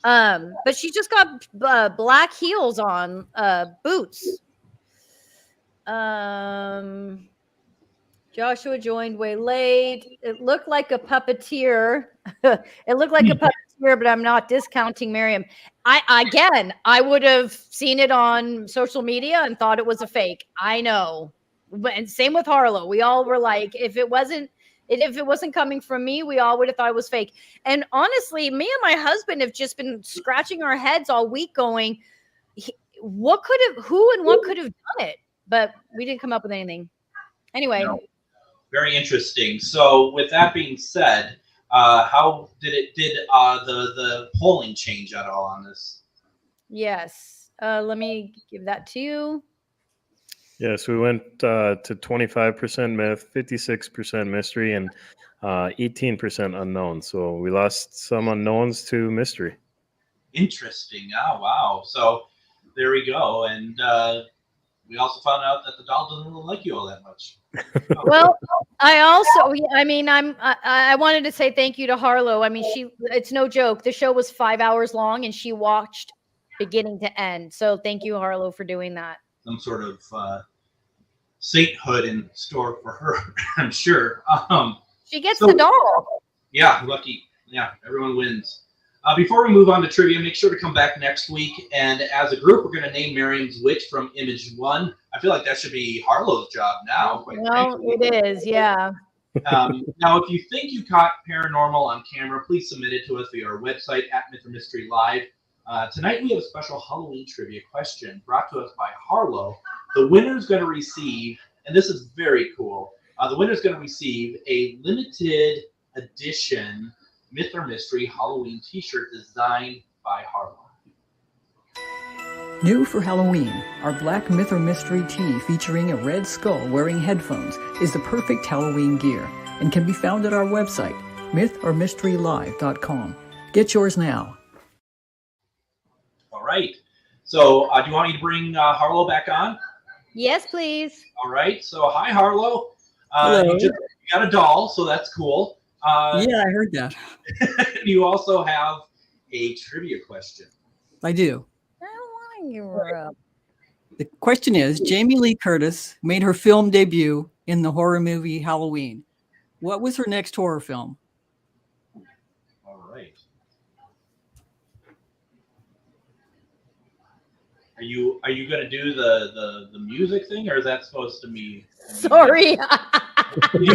But she just got black heels on, boots. Joshua joined way late. It looked like a puppeteer. But I'm not discounting Miriam. I would have seen it on social media and thought it was a fake. I know. And same with Harlow. We all were like, if it wasn't coming from me, we all would have thought it was fake. And honestly, me and my husband have just been scratching our heads all week going, who and what could have done it? But we didn't come up with anything. Anyway. No. Very interesting. So with that being said, how did the polling change at all on this? Yes. Let me give that to you. Yes, we went to 25% myth, 56% mystery, and 18% unknown. So we lost some unknowns to mystery. Interesting. Oh, wow. So there we go. And we also found out that the doll doesn't really like you all that much. Well, I wanted to say thank you to Harlow. I mean, it's no joke. The show was 5 hours long and she watched beginning to end. So thank you, Harlow, for doing that. Some sort of sainthood in store for her, I'm sure. She gets the doll. Yeah, lucky. Yeah, everyone wins. Before we move on to trivia, make sure to come back next week. And as a group, we're going to name Miriam's witch from Image 1. I feel like that should be Harlow's job now. Well, it is, yeah. Now, if you think you caught paranormal on camera, please submit it to us via our website at Myth or Mystery Live. Tonight, we have a special Halloween trivia question brought to us by Harlow. The winner's going to receive, and this is very cool, the winner's going to receive a limited edition Myth or Mystery Halloween t-shirt designed by Harlow. New for Halloween, our black Myth or Mystery tee featuring a red skull wearing headphones is the perfect Halloween gear and can be found at our website, mythormysterylive.com. Get yours now. All right. So do you want me to bring Harlow back on? Yes, please. All right. So hi, Harlow. Hello. You got a doll, so that's cool. Yeah, I heard that. You also have a trivia question. I do. I don't want to give her up. The question is, Jamie Lee Curtis made her film debut in the horror movie Halloween. What was her next horror film? All right. Are you going to do the music thing, or is that supposed to be? Sorry. Do you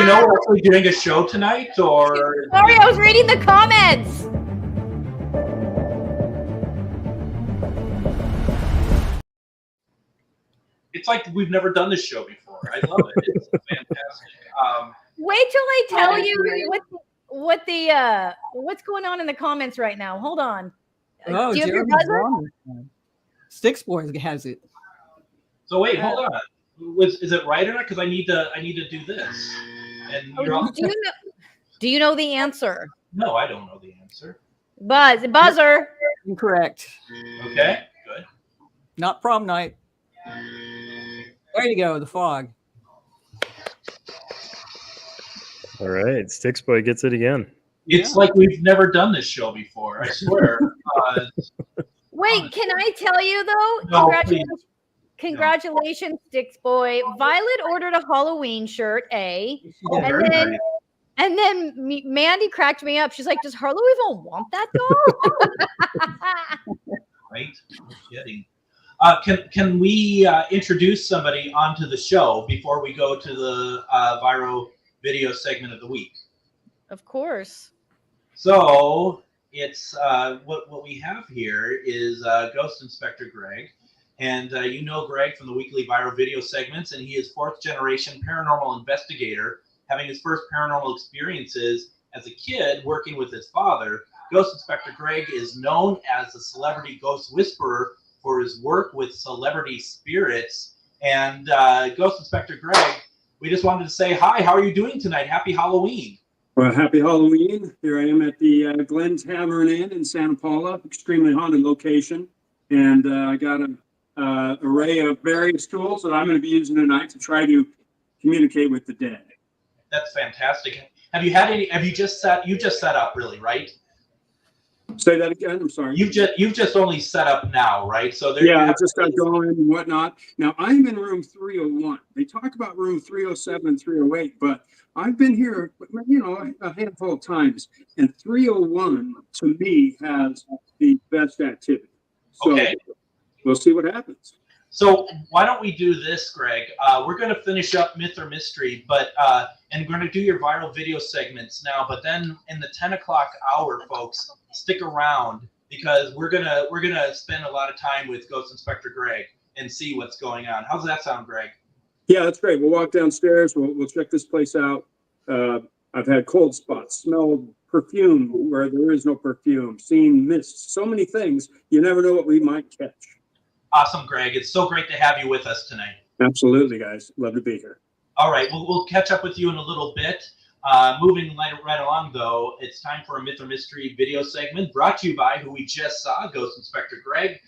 know we're actually doing a show tonight, or? Sorry, I was reading the comments. It's like we've never done this show before. I love it. It's fantastic. Wait till I tell you what's going on in the comments right now. Hold on. Oh, do you have your Jeremy buzzer? Six Boys has it. So wait, hold on. Is it right or not? Because I need to do this. And you're do you know the answer? No, I don't know the answer. Buzzer. Incorrect. Okay, good. Not prom night. Way to go, The Fog. All right, Sticks Boy gets it again. It's like we've never done this show before. I swear. Wait, can I tell you though? No, Congratulations, Sticks Boy. Violet ordered a Halloween shirt, and then Mandy cracked me up. She's like, "Does Harlow even want that doll?" Right? No kidding. Can we introduce somebody onto the show before we go to the viral video segment of the week? Of course. So it's what we have here is Ghost Inspector Greg. And you know Greg from the weekly viral video segments, and he is fourth-generation paranormal investigator, having his first paranormal experiences as a kid working with his father. Ghost Inspector Greg is known as the celebrity ghost whisperer for his work with celebrity spirits. And Ghost Inspector Greg, we just wanted to say hi. How are you doing tonight? Happy Halloween. Well, happy Halloween. Here I am at the Glen Tavern Inn in Santa Paula, extremely haunted location. And I got an array of various tools that I'm going to be using tonight to try to communicate with the dead. That's fantastic. Have you had any? Have you just set up, really, right? Say that again. I'm sorry. You've just only set up now, right? So I just got going and whatnot. Now I'm in room 301. They talk about room 307 and 308, but I've been here, a handful of times, and 301 to me has the best activity. So okay. We'll see what happens. So why don't we do this, Greg? We're going to finish up Myth or Mystery, and we're going to do your viral video segments now. But then in the 10 o'clock hour, folks, stick around because we're gonna spend a lot of time with Ghost Inspector Greg and see what's going on. How's that sound, Greg? Yeah, that's great. We'll walk downstairs. We'll check this place out. I've had cold spots, smelled perfume where there is no perfume, seen mist, so many things. You never know what we might catch. Awesome, Greg. It's so great to have you with us tonight. Absolutely, guys. Love to be here. All right. We'll catch up with you in a little bit. Moving right along, though, it's time for a Myth or Mystery video segment brought to you by who we just saw, Ghost Inspector Greg.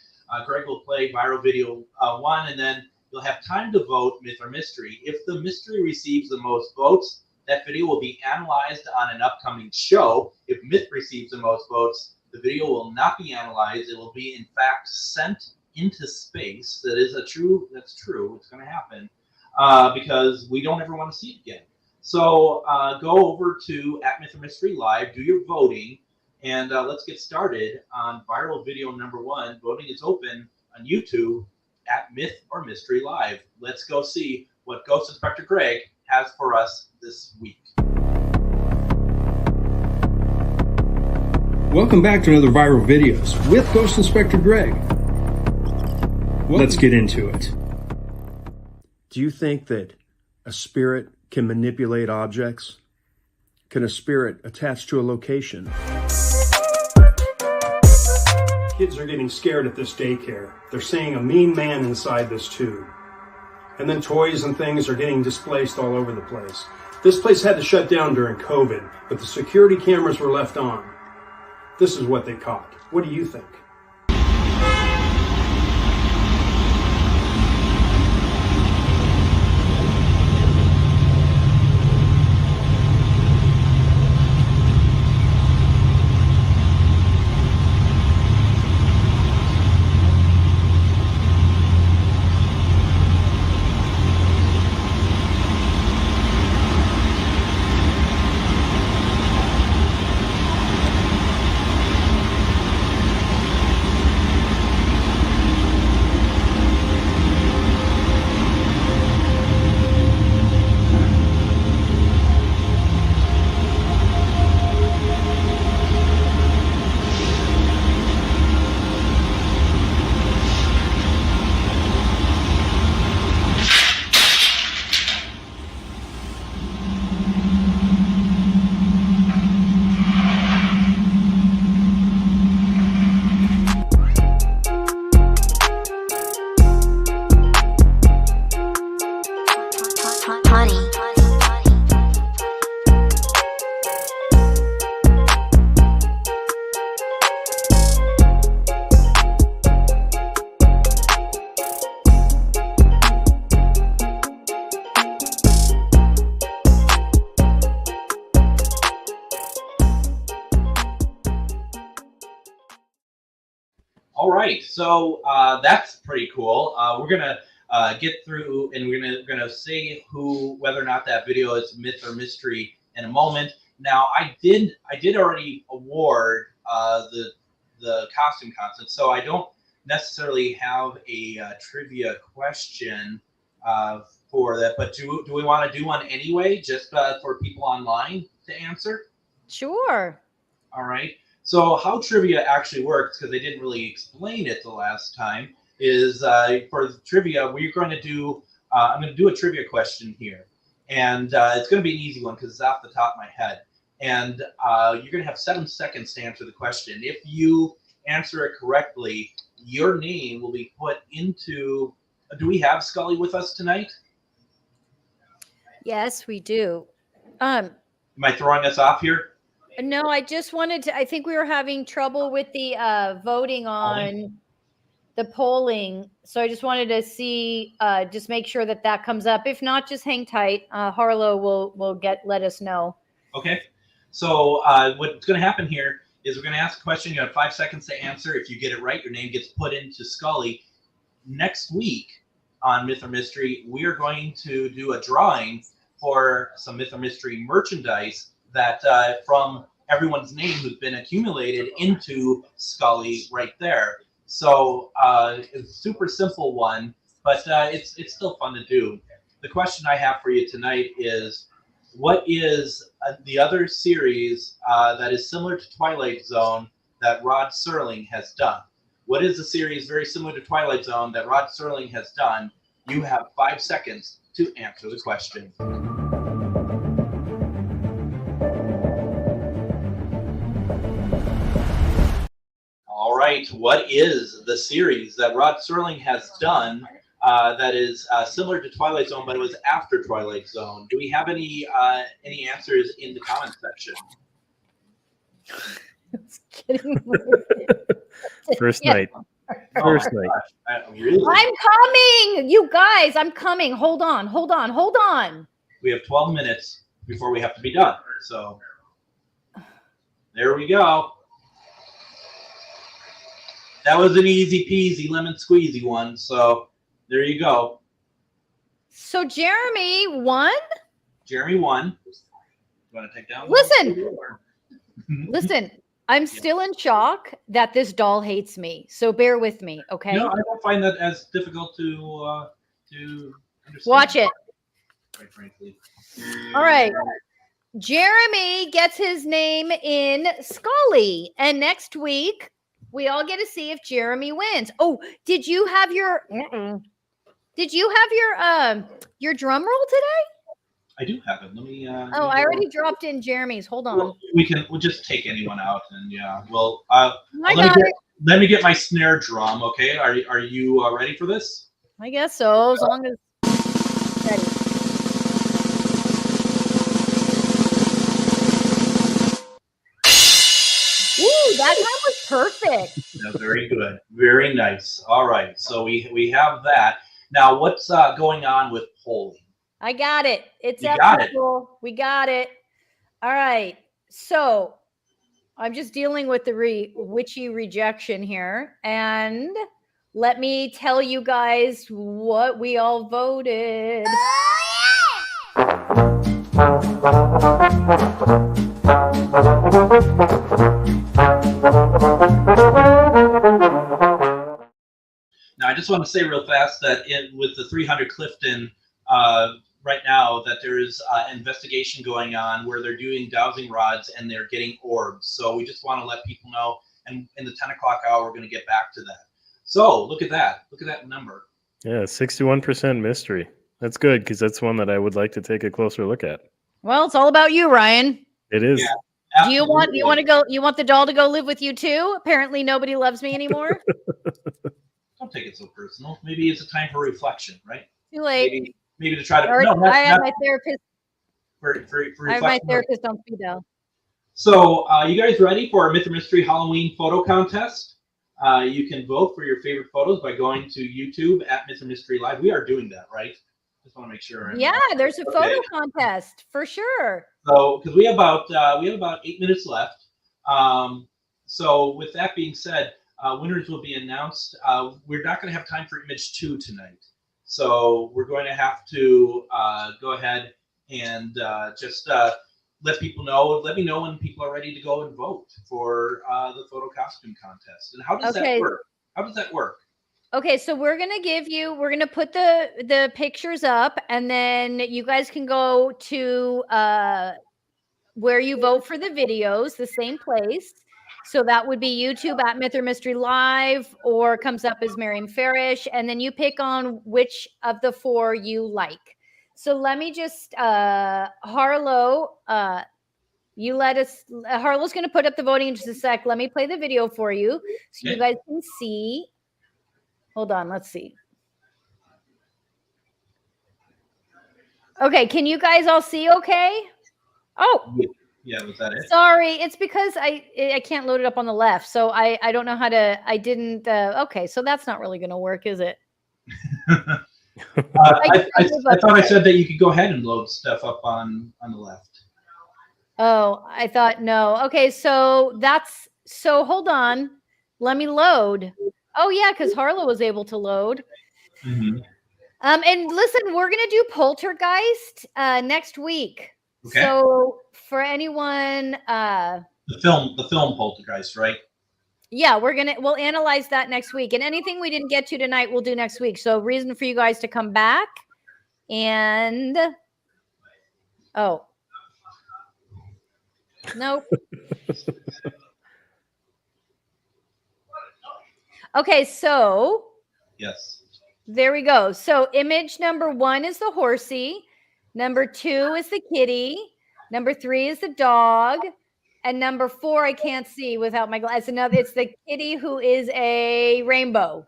Greg will play viral video 1, and then you'll have time to vote Myth or Mystery. If the mystery receives the most votes, that video will be analyzed on an upcoming show. If Myth receives the most votes, the video will not be analyzed. It will be, in fact, sent into space. That's true. It's going to happen because we don't ever want to see it again. So go over to @Myth or Mystery Live, do your voting, and let's get started on viral video number 1. Voting is open on YouTube @Myth or Mystery Live. Let's go see what Ghost Inspector Greg has for us this week. Welcome back to another Viral Videos with Ghost Inspector Greg. Let's get into it. Do you think that a spirit can manipulate objects? Can a spirit attach to a location? Kids are getting scared at this daycare. They're seeing a mean man inside this tube. And then toys and things are getting displaced all over the place. This place had to shut down during COVID, but the security cameras were left on. This is what they caught. What do you think? All right, so that's pretty cool. We're gonna get through, and we're gonna see whether or not that video is myth or mystery in a moment. Now, I did already award the costume contest, so I don't necessarily have a trivia question for that. But do we want to do one anyway, just for people online to answer? Sure. All right. So how trivia actually works, because they didn't really explain it the last time, is for the trivia, we're going to do, I'm going to do a trivia question here. And it's going to be an easy one because it's off the top of my head. And you're going to have 7 seconds to answer the question. If you answer it correctly, your name will be put into, do we have Scully with us tonight? Yes, we do. Am I throwing us off here? No, I just wanted to, I think we were having trouble with the voting on the polling. So I just wanted to see, just make sure that that comes up. If not, just hang tight. Harlow will let us know. Okay. So what's going to happen here is we're going to ask a question. You have 5 seconds to answer. If you get it right, your name gets put into Scully. Next week on Myth or Mystery, we are going to do a drawing for some Myth or Mystery merchandise that from everyone's name who's been accumulated into Scully right there. So it's a super simple one, but it's still fun to do. The question I have for you tonight is, what is the other series that is similar to Twilight Zone that Rod Serling has done? What is the series very similar to Twilight Zone that Rod Serling has done? You have 5 seconds to answer the question. All right, what is the series that Rod Serling has done that is similar to Twilight Zone, but it was after Twilight Zone? Do we have any answers in the comment section? First night. First night. Really? I'm coming, you guys. I'm coming. Hold on. We have 12 minutes before we have to be done. So there we go. That was an easy peasy lemon squeezy one. So there you go. So Jeremy won? Jeremy won. You want to take down? Listen, I'm still in shock that this doll hates me. So bear with me, okay? No, I don't find that as difficult to understand. Watch it. Quite frankly. All right. Jeremy gets his name in Scully. And next week, we all get to see if Jeremy wins. Oh, did you have your your drum roll today? I do have it. Let me. I already dropped in Jeremy's. Hold on. We'll just take anyone out, and yeah. Well, let me get my snare drum. Okay, are you ready for this? I guess so, as long as ready. Ooh, that time was perfect. Yeah, very good. Very nice. All right. So we have that. Now, what's going on with polling? I got it. It's You up, got it. people. We got it. All right. So I'm just dealing with the witchy rejection here. And let me tell you guys what we all voted. Now, I just want to say real fast that with the 300 Clifton right now, that there is an investigation going on where they're doing dowsing rods and they're getting orbs. So we just want to let people know. And in the 10 o'clock hour, we're going to get back to that. So look at that. Look at that number. Yeah, 61% mystery. That's good because that's one that I would like to take a closer look at. Well, it's all about you, Ryan. It is. Yeah, Do you want to go? You want the doll to go live with you too? Apparently, nobody loves me anymore. Don't take it so personal. Maybe it's a time for reflection, right? Too late. Maybe to try to. I have my therapist. For I have my reflection. therapist on speed dial. So, you guys ready for our Myth or Mystery Halloween photo contest? You can vote for your favorite photos by going to YouTube at Myth or Mystery Live. We are doing that, right? Just want to make sure. Yeah, there's a photo contest for sure. So, because we have about 8 minutes left. So, with that being said, winners will be announced. We're not going to have time for image 2 tonight, so we're going to have to go ahead and just let people know. Let me know when people are ready to go and vote for the photo costume contest. And how does that work? How does that work? Okay, so we're gonna put the pictures up, and then you guys can go to where you vote for the videos, the same place. So that would be YouTube at Myth or Mystery Live, or comes up as Miriam Farish. And then you pick on which of the 4 you like. So let me just, Harlow, you let us, Harlow's going to put up the voting in just a sec. Let me play the video for you so you guys can see. Hold on, let's see. Okay, can you guys all see okay? Oh. Yeah, was that it? Sorry, it's because I can't load it up on the left. So I don't know how to, I didn't, okay, so that's not really going to work, is it? I thought I said that you could go ahead and load stuff up on the left. Oh, I thought no. Okay, so hold on. Let me load. Oh yeah, because Harlow was able to load. Mm-hmm. And listen, we're gonna do Poltergeist next week. Okay. So for anyone, the film Poltergeist, right? Yeah, we'll analyze that next week. And anything we didn't get to tonight, we'll do next week. So reason for you guys to come back. And nope. Okay, so yes, there we go. So image number 1 is the horsey, number 2 is the kitty, number 3 is the dog, and number 4 I can't see without my glasses. It's the kitty who is a rainbow.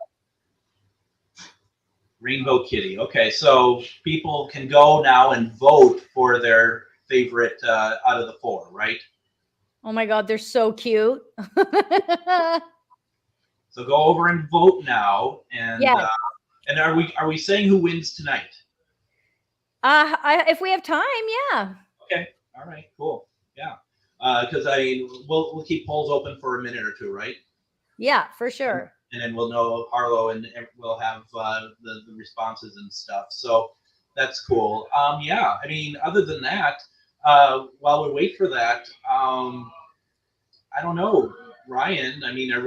Rainbow kitty. Okay, so people can go now and vote for their favorite out of the 4, right? Oh my God, they're so cute. So go over and vote now, and yeah. And are we saying who wins tonight? If we have time, yeah. Okay. All right. Cool. Yeah. Because we'll keep polls open for a minute or 2, right? Yeah, for sure. And then we'll know Harlow, and we'll have the responses and stuff. So that's cool. Yeah. I mean, other than that, while we wait for that, I don't know, Ryan. I mean, are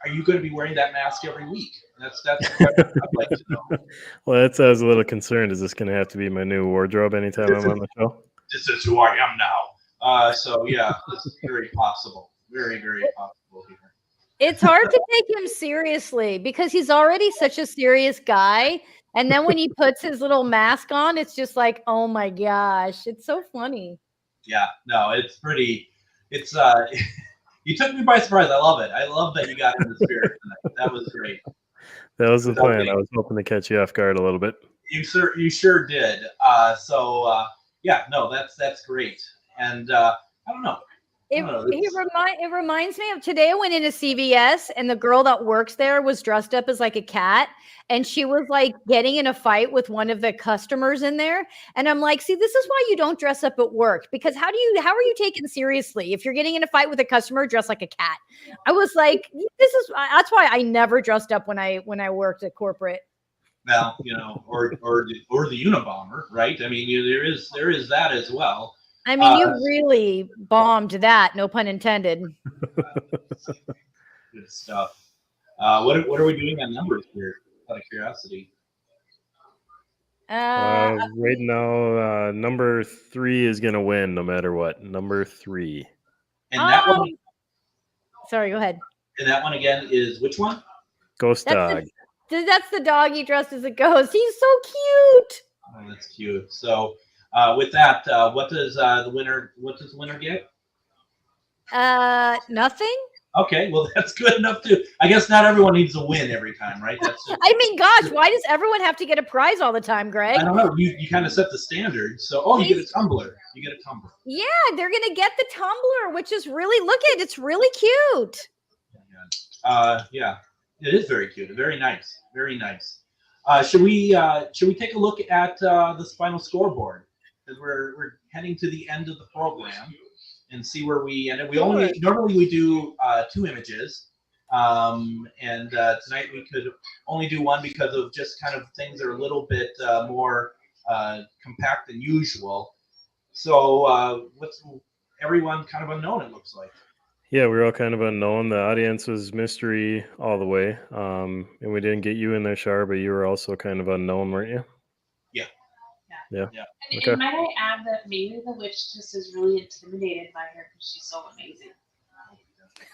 you going to be wearing that mask every week? That's what I'd like to know. Well, that's I was a little concerned. Is this going to have to be my new wardrobe anytime I'm on the show? This is who I am now. So yeah, this is very possible. Very, very possible here. It's hard to take him seriously because he's already such a serious guy. And then when he puts his little mask on, it's just like, oh my gosh, it's so funny. Yeah, no, it's pretty. It's you took me by surprise. I love it. I love that you got in the spirit tonight. That was great. That was the plan. I was hoping to catch you off guard a little bit. You sure did. Yeah, no, that's great. And I don't know. It reminds me of today. I went into CVS and the girl that works there was dressed up as like a cat, and she was like getting in a fight with one of the customers in there. And I'm like, see, this is why you don't dress up at work, because how are you taken seriously if you're getting in a fight with a customer dressed like a cat? I was like, that's why I never dressed up when I worked at corporate. Well, or the Unabomber, right? I mean, there is that as well. I mean, you really bombed that, no pun intended. Good stuff. What are we doing on numbers here, out of curiosity? Right now, number 3 is going to win no matter what. Number 3. And that one. Sorry, go ahead. And that one again is which one? Ghost dog. That's the dog he dressed as a ghost. He's so cute. Oh, that's cute. So. With that, what does the winner get? Nothing. Okay, well that's good enough to. I guess not everyone needs to win every time, right? I mean, gosh, why does everyone have to get a prize all the time, Greg? I don't know. You kind of set the standard. So, you get a tumbler. You get a tumbler. Yeah, they're gonna get the tumbler, which is really it's really cute. Yeah, it is very cute. Very nice. Very nice. Should we take a look at the final scoreboard? Because we're heading to the end of the program and see where we ended. Normally we do 2 images, and tonight we could only do 1 because of just kind of things that are a little bit more compact than usual. So what's everyone kind of unknown? It looks like. Yeah, we're all kind of unknown. The audience was mystery all the way, and we didn't get you in there, Shar, but you were also kind of unknown, weren't you? Yeah. Yeah. And might I add that maybe the witch just is really intimidated by her because she's so amazing.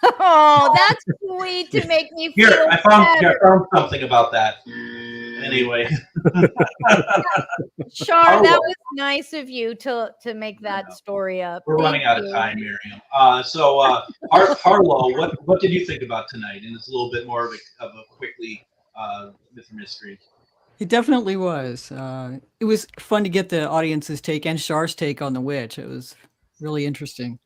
Oh, that's sweet to make me feel Here, I found better. something about that. Anyway. Char, that was nice of you to make that story up. We're Thank running out of you. time, Miriam. Harlow, what did you think about tonight? And it's a little bit more of a quickly myth or mystery. It definitely was. It was fun to get the audience's take and Char's take on the witch. It was really interesting.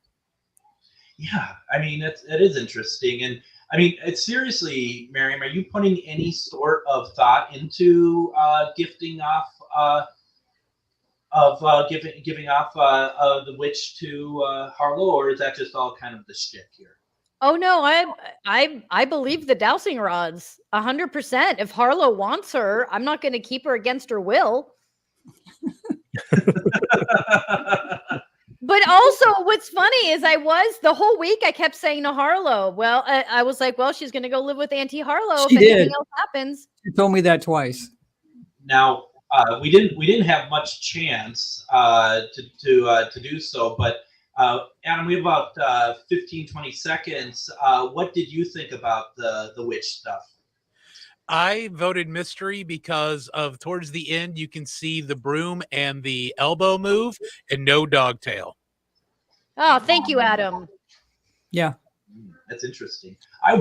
Yeah, I mean, it is interesting. And I mean, it's seriously, Miriam, are you putting any sort of thought into giving off the witch to Harlow, or is that just all kind of the shtick here? Oh no, I believe the dowsing rods 100%. If Harlow wants her, I'm not going to keep her against her will. But also, what's funny is the whole week I kept saying to Harlow, well, I was like, well, she's going to go live with Auntie Harlow if anything else happens. She told me that twice. Now, we didn't have much chance to do so, but Adam, we have about 15-20 seconds. What did you think about the witch stuff? I voted mystery because of towards the end, you can see the broom and the elbow move and no dog tail. Oh, thank you, Adam. Yeah. That's interesting. I'd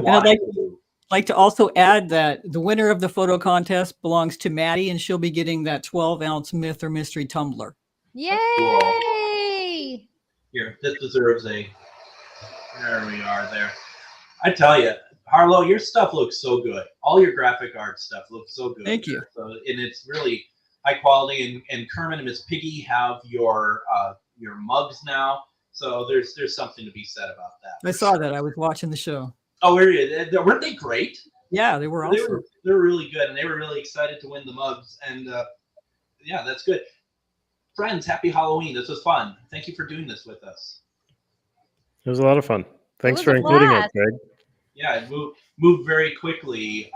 like to also add that the winner of the photo contest belongs to Maddie, and she'll be getting that 12-ounce myth or mystery tumbler. Yay! Here, this deserves a. There we are. There. I tell you, Harlow, your stuff looks so good. All your graphic art stuff looks so good. Thank you. So, and it's really high quality. And Kermit and Miss Piggy have your mugs now. So there's something to be said about that. I saw that. I was watching the show. Oh, weren't they great? Yeah, they were awesome. They were really good, and they were really excited to win the mugs. And yeah, that's good. Friends, happy Halloween. This was fun. Thank you for doing this with us. It was a lot of fun. Thanks for including us, Greg. Yeah, it moved very quickly.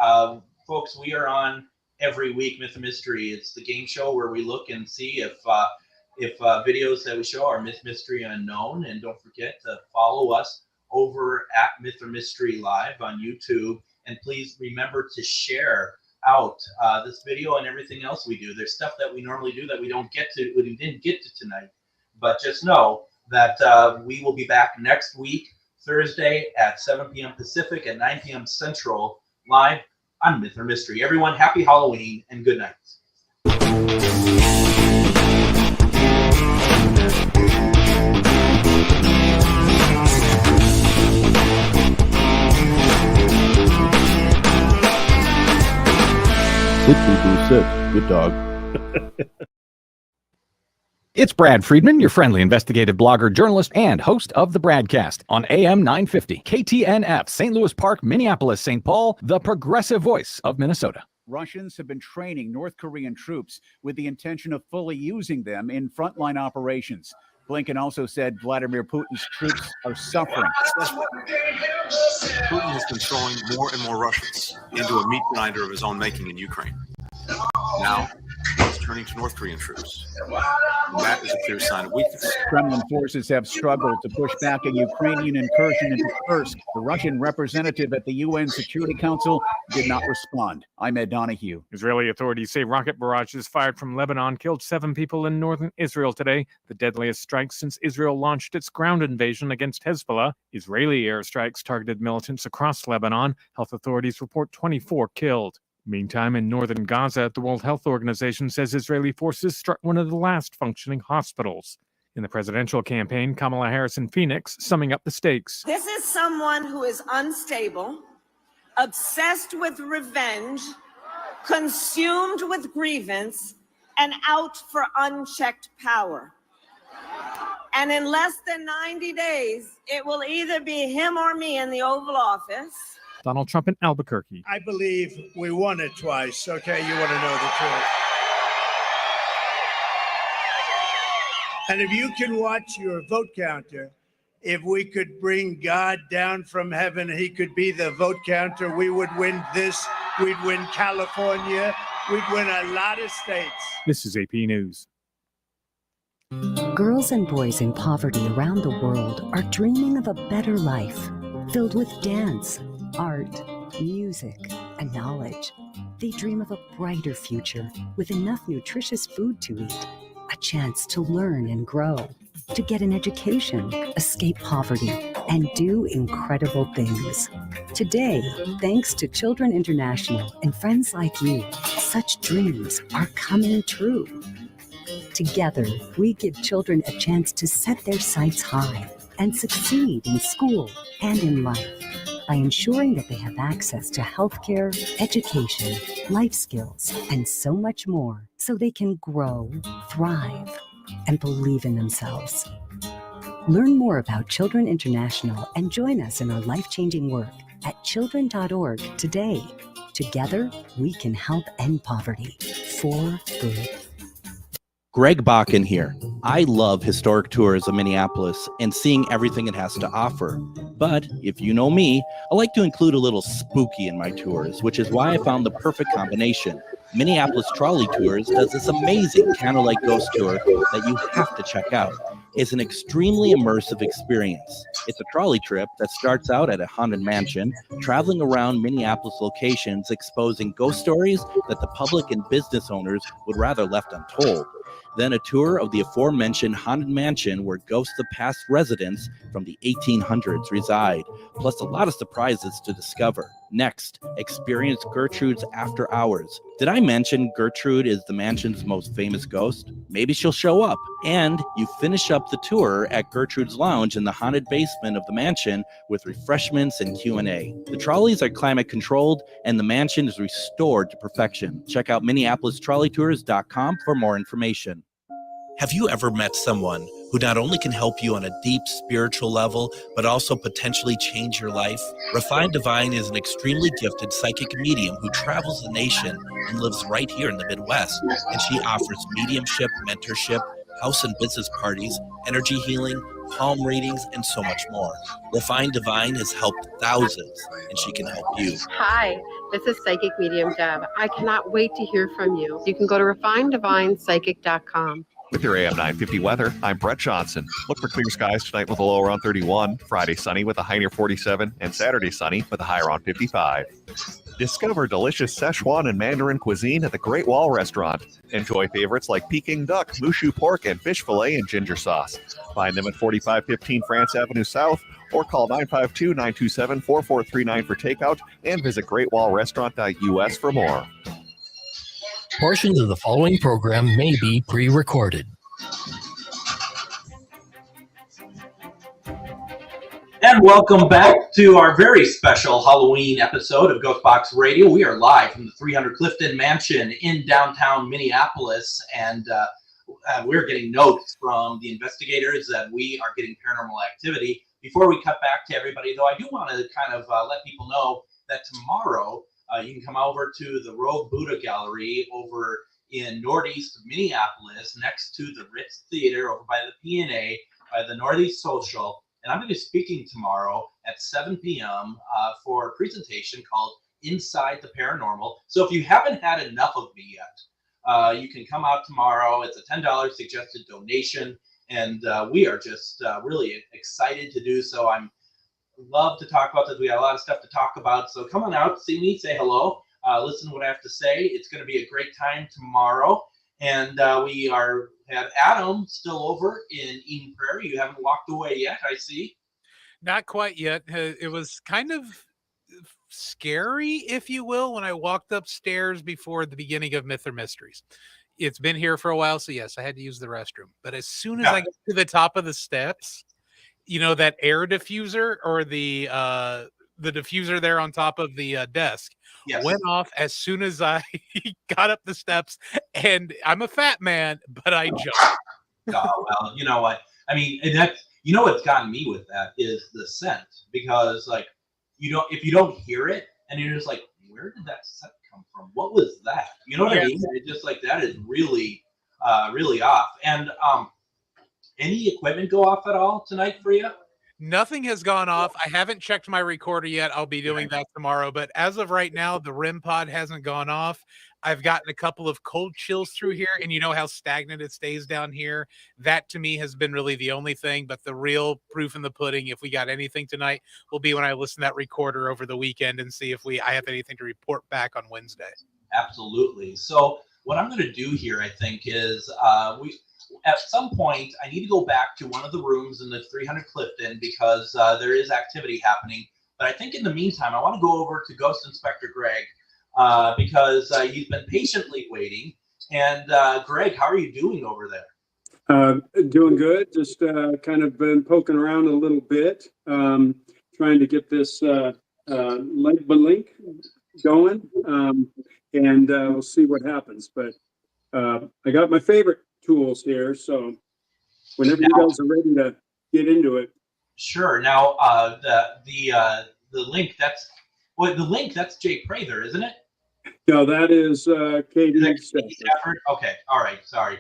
Folks, we are on every week, Myth or Mystery. It's the game show where we look and see if videos that we show are myth, mystery, unknown. And don't forget to follow us over at Myth or Mystery Live on YouTube. And please remember to share out this video and everything else we do. There's stuff that we normally do that we didn't get to tonight. But just know that we will be back next week, Thursday at 7 p.m. Pacific and 9 p.m. Central, live on Myth or Mystery. Everyone, happy Halloween and good night. Good dog. It's Brad Friedman, your friendly investigative blogger, journalist, and host of the Bradcast on AM 950, KTNF, St. Louis Park, Minneapolis, St. Paul, the progressive voice of Minnesota. Russians have been training North Korean troops with the intention of fully using them in frontline operations. Blinken also said Vladimir Putin's troops are suffering. Putin has been throwing more and more Russians into a meat grinder of his own making in Ukraine. Now, he's turning to North Korean troops. And that is a clear sign of weakness. Kremlin forces have struggled to push back a Ukrainian incursion into Kursk. The Russian representative at the UN Security Council did not respond. I'm Ed Donahue. Israeli authorities say rocket barrages fired from Lebanon killed 7 people in northern Israel today, the deadliest strike since Israel launched its ground invasion against Hezbollah. Israeli airstrikes targeted militants across Lebanon. Health authorities report 24 killed. Meantime, in northern Gaza, the World Health Organization says Israeli forces struck one of the last functioning hospitals. In the presidential campaign, Kamala Harris in Phoenix summing up the stakes. This is someone who is unstable, obsessed with revenge, consumed with grievance, and out for unchecked power. And in less than 90 days, it will either be him or me in the Oval Office. Donald Trump in Albuquerque. I believe we won it twice. Okay, you want to know the truth. And if you can watch your vote counter, if we could bring God down from heaven, he could be the vote counter, we would win this. We'd win California. We'd win a lot of states. This is AP News. Girls and boys in poverty around the world are dreaming of a better life, filled with dance, art, music, and knowledge. They dream of a brighter future with enough nutritious food to eat, a chance to learn and grow, to get an education, escape poverty, and do incredible things. Today, thanks to Children International and friends like you, such dreams are coming true. Together, we give children a chance to set their sights high and succeed in school and in life by ensuring that they have access to healthcare, education, life skills, and so much more so they can grow, thrive, and believe in themselves. Learn more about Children International and join us in our life-changing work at children.org today. Together, we can help end poverty for good. Greg Bakun here. I love historic tours of Minneapolis and seeing everything it has to offer. But if you know me, I like to include a little spooky in my tours, which is why I found the perfect combination. Minneapolis Trolley Tours does this amazing candlelight ghost tour that you have to check out. It's an extremely immersive experience. It's a trolley trip that starts out at a haunted mansion, traveling around Minneapolis locations, exposing ghost stories that the public and business owners would rather left untold. Then a tour of the aforementioned haunted mansion where ghosts of past residents from the 1800s reside, plus a lot of surprises to discover. Next, experience Gertrude's After Hours. Did I mention Gertrude is the mansion's most famous ghost? Maybe she'll show up. And you finish up the tour at Gertrude's Lounge in the haunted basement of the mansion with refreshments and Q&A. The trolleys are climate controlled and the mansion is restored to perfection. Check out MinneapolisTrolleyTours.com for more information. Have you ever met someone who not only can help you on a deep spiritual level, but also potentially change your life? Refined Divine is an extremely gifted psychic medium who travels the nation and lives right here in the Midwest. And she offers mediumship, mentorship, house and business parties, energy healing, palm readings, and so much more. Refined Divine has helped thousands, and she can help you. Hi, this is Psychic Medium Deb. I cannot wait to hear from you. You can go to refineddivinepsychic.com. With your AM 950 weather, I'm Brett Johnson. Look for clear skies tonight with a low around 31, Friday sunny with a high near 47, and Saturday sunny with a high around 55. Discover delicious Szechuan and Mandarin cuisine at the Great Wall Restaurant. Enjoy favorites like Peking duck, mushu pork, and fish fillet and ginger sauce. Find them at 4515 France Avenue South or call 952-927-4439 for takeout and visit greatwallrestaurant.us for more. Portions of the following program may be pre-recorded. And welcome back to our very special Halloween episode of GhostBox Radio. We are live from the 300 Clifton Mansion in downtown Minneapolis, and we're getting notes from the investigators that we are getting paranormal activity. Before we cut back to everybody, though, I do want to kind of let people know that tomorrow you can come over to the Rogue Buddha Gallery over in northeast Minneapolis, next to the Ritz Theater over by the P&A, by the Northeast Social. And I'm going to be speaking tomorrow at 7 p.m. For a presentation called Inside the Paranormal. So if you haven't had enough of me yet, you can come out tomorrow. It's a $10 suggested donation. And we are just really excited to do so. I'm love to talk about this. We got a lot of stuff to talk about. So come on out, see me, say hello, listen to what I have to say. It's going to be a great time tomorrow. And we have Adam still over in Eden Prairie. You haven't walked away yet, I see. Not quite yet. It was kind of scary, if you will, when I walked upstairs before the beginning of Myth or Mysteries. It's been here for a while, so yes, I had to use the restroom. But as soon as I got to the top of the steps, you know, that air diffuser or the diffuser there on top of the desk went off as soon as I got up the steps. And I'm a fat man, but I jumped. Oh, well, you know what? I mean, and that's, you know, what's gotten me with that is the scent, because like, if you don't hear it and you're just like, where did that scent come from? What was that? You know what I mean? It's just like, that is really, really off. And, any equipment go off at all tonight for you? Nothing has gone off. I haven't checked my recorder yet. I'll be doing that tomorrow. But as of right now, the REM pod hasn't gone off. I've gotten a couple of cold chills through here, and you know how stagnant it stays down here. That to me has been really the only thing. But the real proof in the pudding, if we got anything tonight, will be when I listen to that recorder over the weekend and see if I have anything to report back on Wednesday. Absolutely. So what I'm going to do here, I think, is at some point, I need to go back to one of the rooms in the 300 Clifton because there is activity happening. But I think in the meantime, I want to go over to Ghost Inspector Greg because he's been patiently waiting. And Greg, how are you doing over there? Doing good. Just kind of been poking around a little bit, trying to get this link going, and we'll see what happens. But I got my favorite tools here, so whenever you guys are ready to get into it. Sure. Now the link that's Jake Prather, isn't it? No, that is Katie. Okay. All right. Sorry.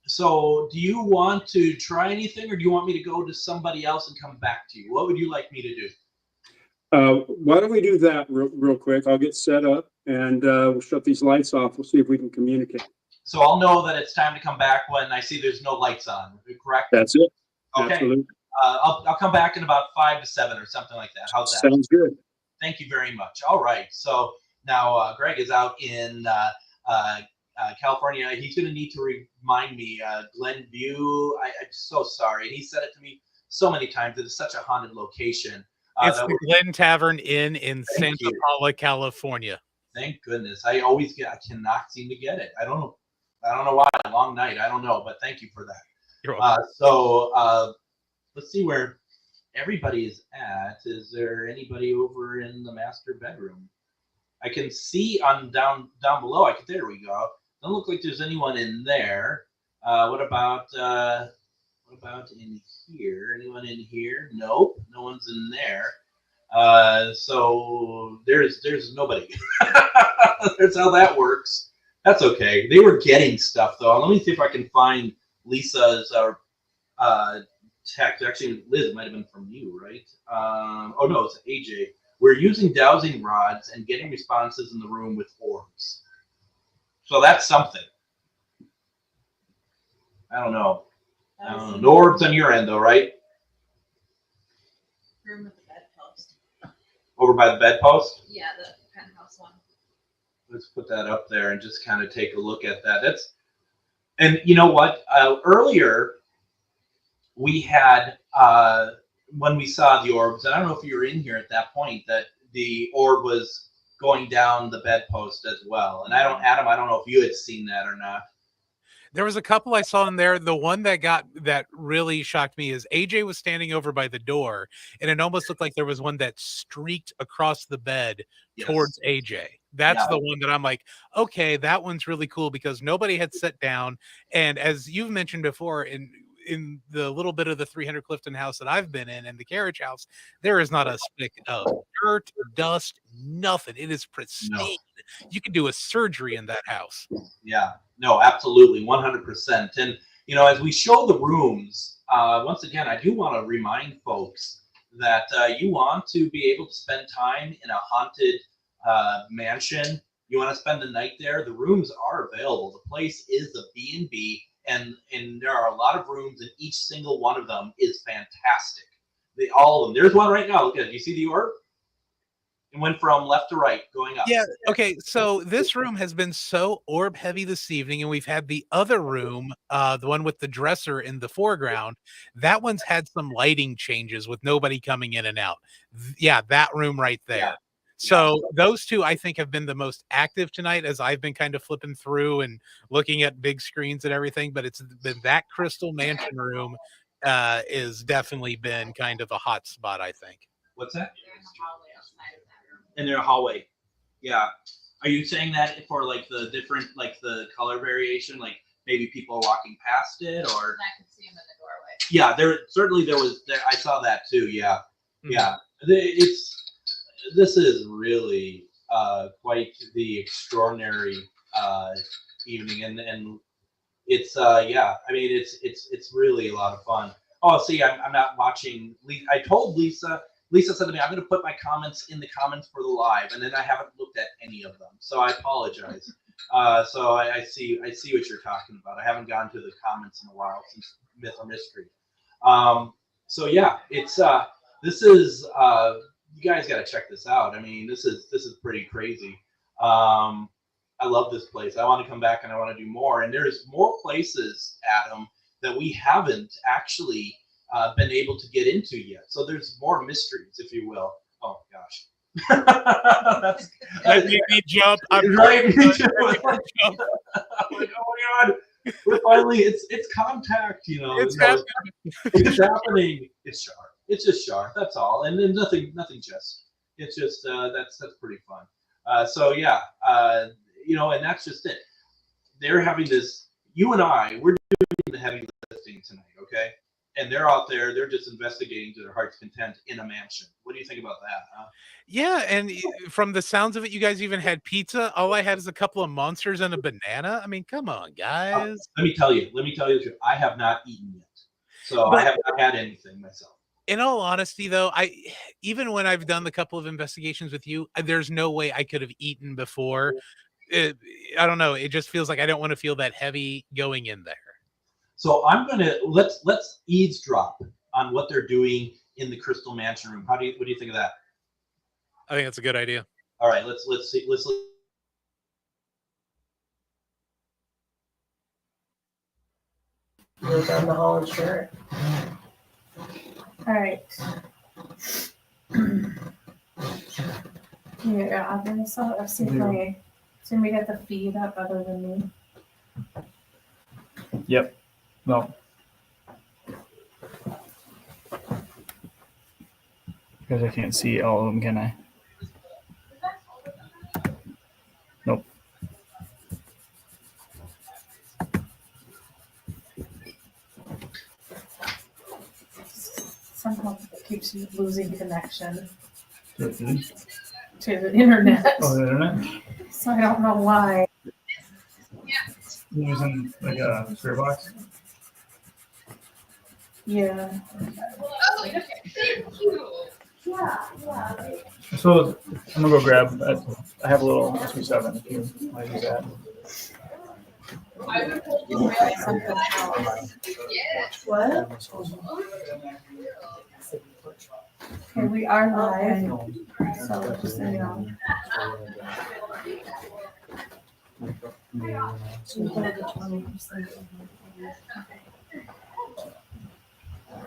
So do you want to try anything, or do you want me to go to somebody else and come back to you? What would you like me to do? Why don't we do that real quick? I'll get set up and we'll shut these lights off. We'll see if we can communicate. So I'll know that it's time to come back when I see there's no lights on, correct? That's it. Okay. Absolutely. I'll come back in about 5 to 7 or something like that. How's that? Sounds good. Thank you very much. All right. So now Greg is out in California. He's going to need to remind me, Glenview. I'm so sorry. And he said it to me so many times. It is such a haunted location. It's the Glen Tavern Inn in Santa Paula, California. Thank goodness. I cannot seem to get it. I don't know why. Long night. I don't know, but thank you for that. You're welcome. So let's see where everybody is at. Is there anybody over in the master bedroom? I can see on down below. There we go. Doesn't look like there's anyone in there. What about in here? Anyone in here? Nope, no one's in there. So there's nobody. That's how that works. That's okay. They were getting stuff though. Let me see if I can find Lisa's text. Actually, Liz, it might have been from you, right? Oh no, it's AJ. We're using dowsing rods and getting responses in the room with orbs. So that's something. I don't know. No orbs on your end though, right? Room with the bedpost. Over by the bedpost? Yeah, the penthouse one. Let's put that up there and just kind of take a look at that. And you know what? Earlier we had when we saw the orbs, and I don't know if you were in here at that point, that the orb was going down the bedpost as well. And Adam, I don't know if you had seen that or not. There was a couple I saw in there. The one that really shocked me is AJ was standing over by the door, and it almost looked like there was one that streaked across the bed towards AJ. That's the one that I'm like, okay, that one's really cool because nobody had sat down. And as you've mentioned before, in the little bit of the 300 Clifton house that I've been in and the carriage house, there is not a speck of dirt or dust, nothing. It is pristine. No. You can do a surgery in that house. Yeah, no, absolutely. 100%. And, as we show the rooms, once again, I do want to remind folks that you want to be able to spend time in a haunted mansion. You want to spend the night there. The rooms are available. The place is the B&B. And there are a lot of rooms, and each single one of them is fantastic. All of them. There's one right now. Look at it. You see the orb? It went from left to right, going up. Yeah. Okay. So this room has been so orb heavy this evening, and we've had the other room, the one with the dresser in the foreground. That one's had some lighting changes with nobody coming in and out. Yeah, that room right there. Yeah. So those two, I think, have been the most active tonight as I've been kind of flipping through and looking at big screens and everything. But it's been that Crystal Mansion room is definitely been kind of a hot spot, I think. What's that? In their hallway. Yeah. Are you saying that for like the different, like the color variation, like maybe people are walking past it, or? I could see them in the doorway. Yeah, there was. I saw that too. Yeah. Mm-hmm. Yeah. This is really quite the extraordinary evening, and it's I mean it's really a lot of fun. Oh, see, I'm not watching. I told Lisa. Lisa said to me, "I'm going to put my comments in the comments for the live," and then I haven't looked at any of them, so I apologize. So I see what you're talking about. I haven't gone to the comments in a while since Myth or Mystery. So yeah, it's this is you guys got to check this out. I mean, this is pretty crazy. I love this place. I want to come back and I want to do more. And there's more places, Adam, that we haven't actually been able to get into yet. So there's more mysteries, if you will. Oh gosh. That made me jump. I'm right. Jump. Oh my God. We're finally it's contact, you know. It's happening. It's happening. It's Char. It's just Char. That's all. And then nothing just. It's just that's pretty fun. So yeah, you know, and that's just it. They're having this, you and I, we're doing the heavy lifting tonight, okay? And they're out there, they're just investigating to their heart's content in a mansion. What do you think about that, huh? Yeah, and from the sounds of it, you guys even had pizza. All I had is a couple of monsters and a banana. I mean, come on, guys. Let me tell you the truth. I have not eaten yet. So I have not had anything myself. In all honesty, though, even when I've done the couple of investigations with you, there's no way I could have eaten before. I don't know. It just feels like I don't want to feel that heavy going in there. So I'm gonna let's eavesdrop on what they're doing in the Crystal Mansion room. What do you think of that? I think that's a good idea. All right, let's see. Go down the hall and share it. All right. Yeah, I'm gonna see if we get the feed up other than me. Yep. No. Because I can't see all of them, can I? Nope. Somehow it keeps losing connection To the feed? to the internet. Oh, the internet? So I don't know why. You're using like a spirit box? Yeah. So I'm gonna go grab. I have a little S7 if you want to use that. What? Okay, we are live. So just so you know.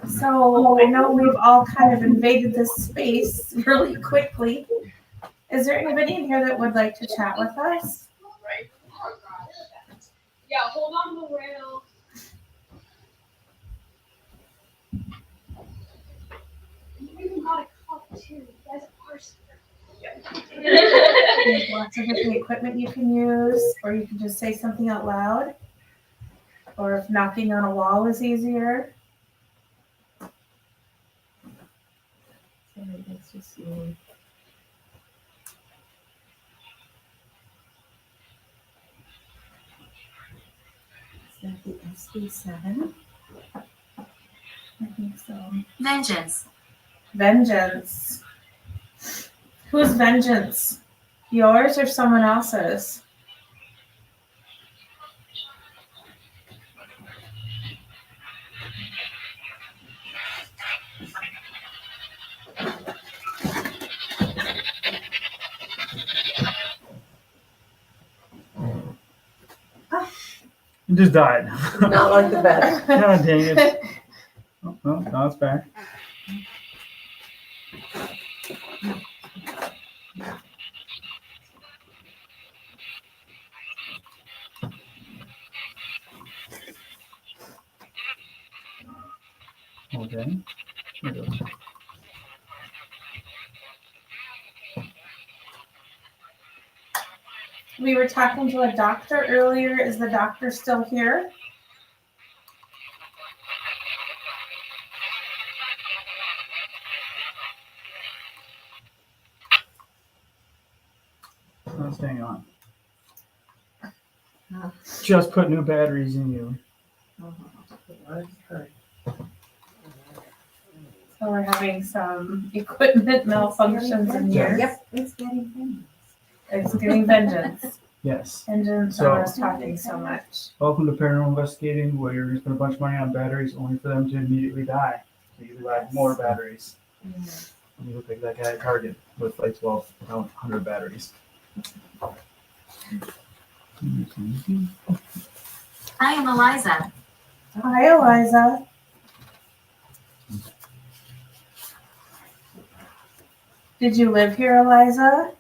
So I know we've all kind of invaded this space really quickly. Is there anybody in here that would like to chat with us? Yeah, hold on the rail. You even got a cup too. That's a person. There's lots of different equipment you can use, or you can just say something out loud. Or if knocking on a wall is easier. Let's just see. Is that the SB7? I think so. Vengeance. Vengeance. Whose vengeance? Yours or someone else's? It just died. Not like the bed. God dang it. Oh, no, now it's back. Okay. Here it goes. We were talking to a doctor earlier. Is the doctor still here? Not staying on. Just put new batteries in you. So we're having some equipment malfunctions in here. Yep. It's getting vengeance. It's getting vengeance. Yes. Vengeance on us talking so much. Welcome to Paranormal Investigating, where you're going to spend a bunch of money on batteries only for them to immediately die. So you buy more batteries. You look like that guy at Target with like 1,200 batteries. I am Eliza. Hi, Eliza. Did you live here, Eliza?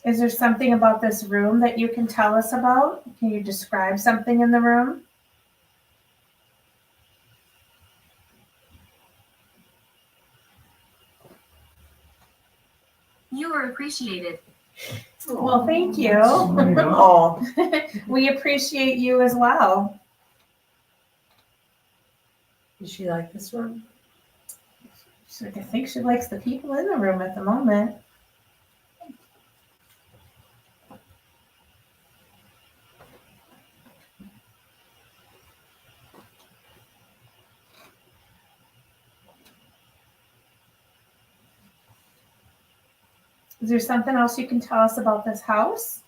Is there something about this room that you can tell us about? Can you describe something in the room? You are appreciated. Well, thank you. Aw. We appreciate you as well. Does she like this room? I think she likes the people in the room at the moment. Is there something else you can tell us about this house?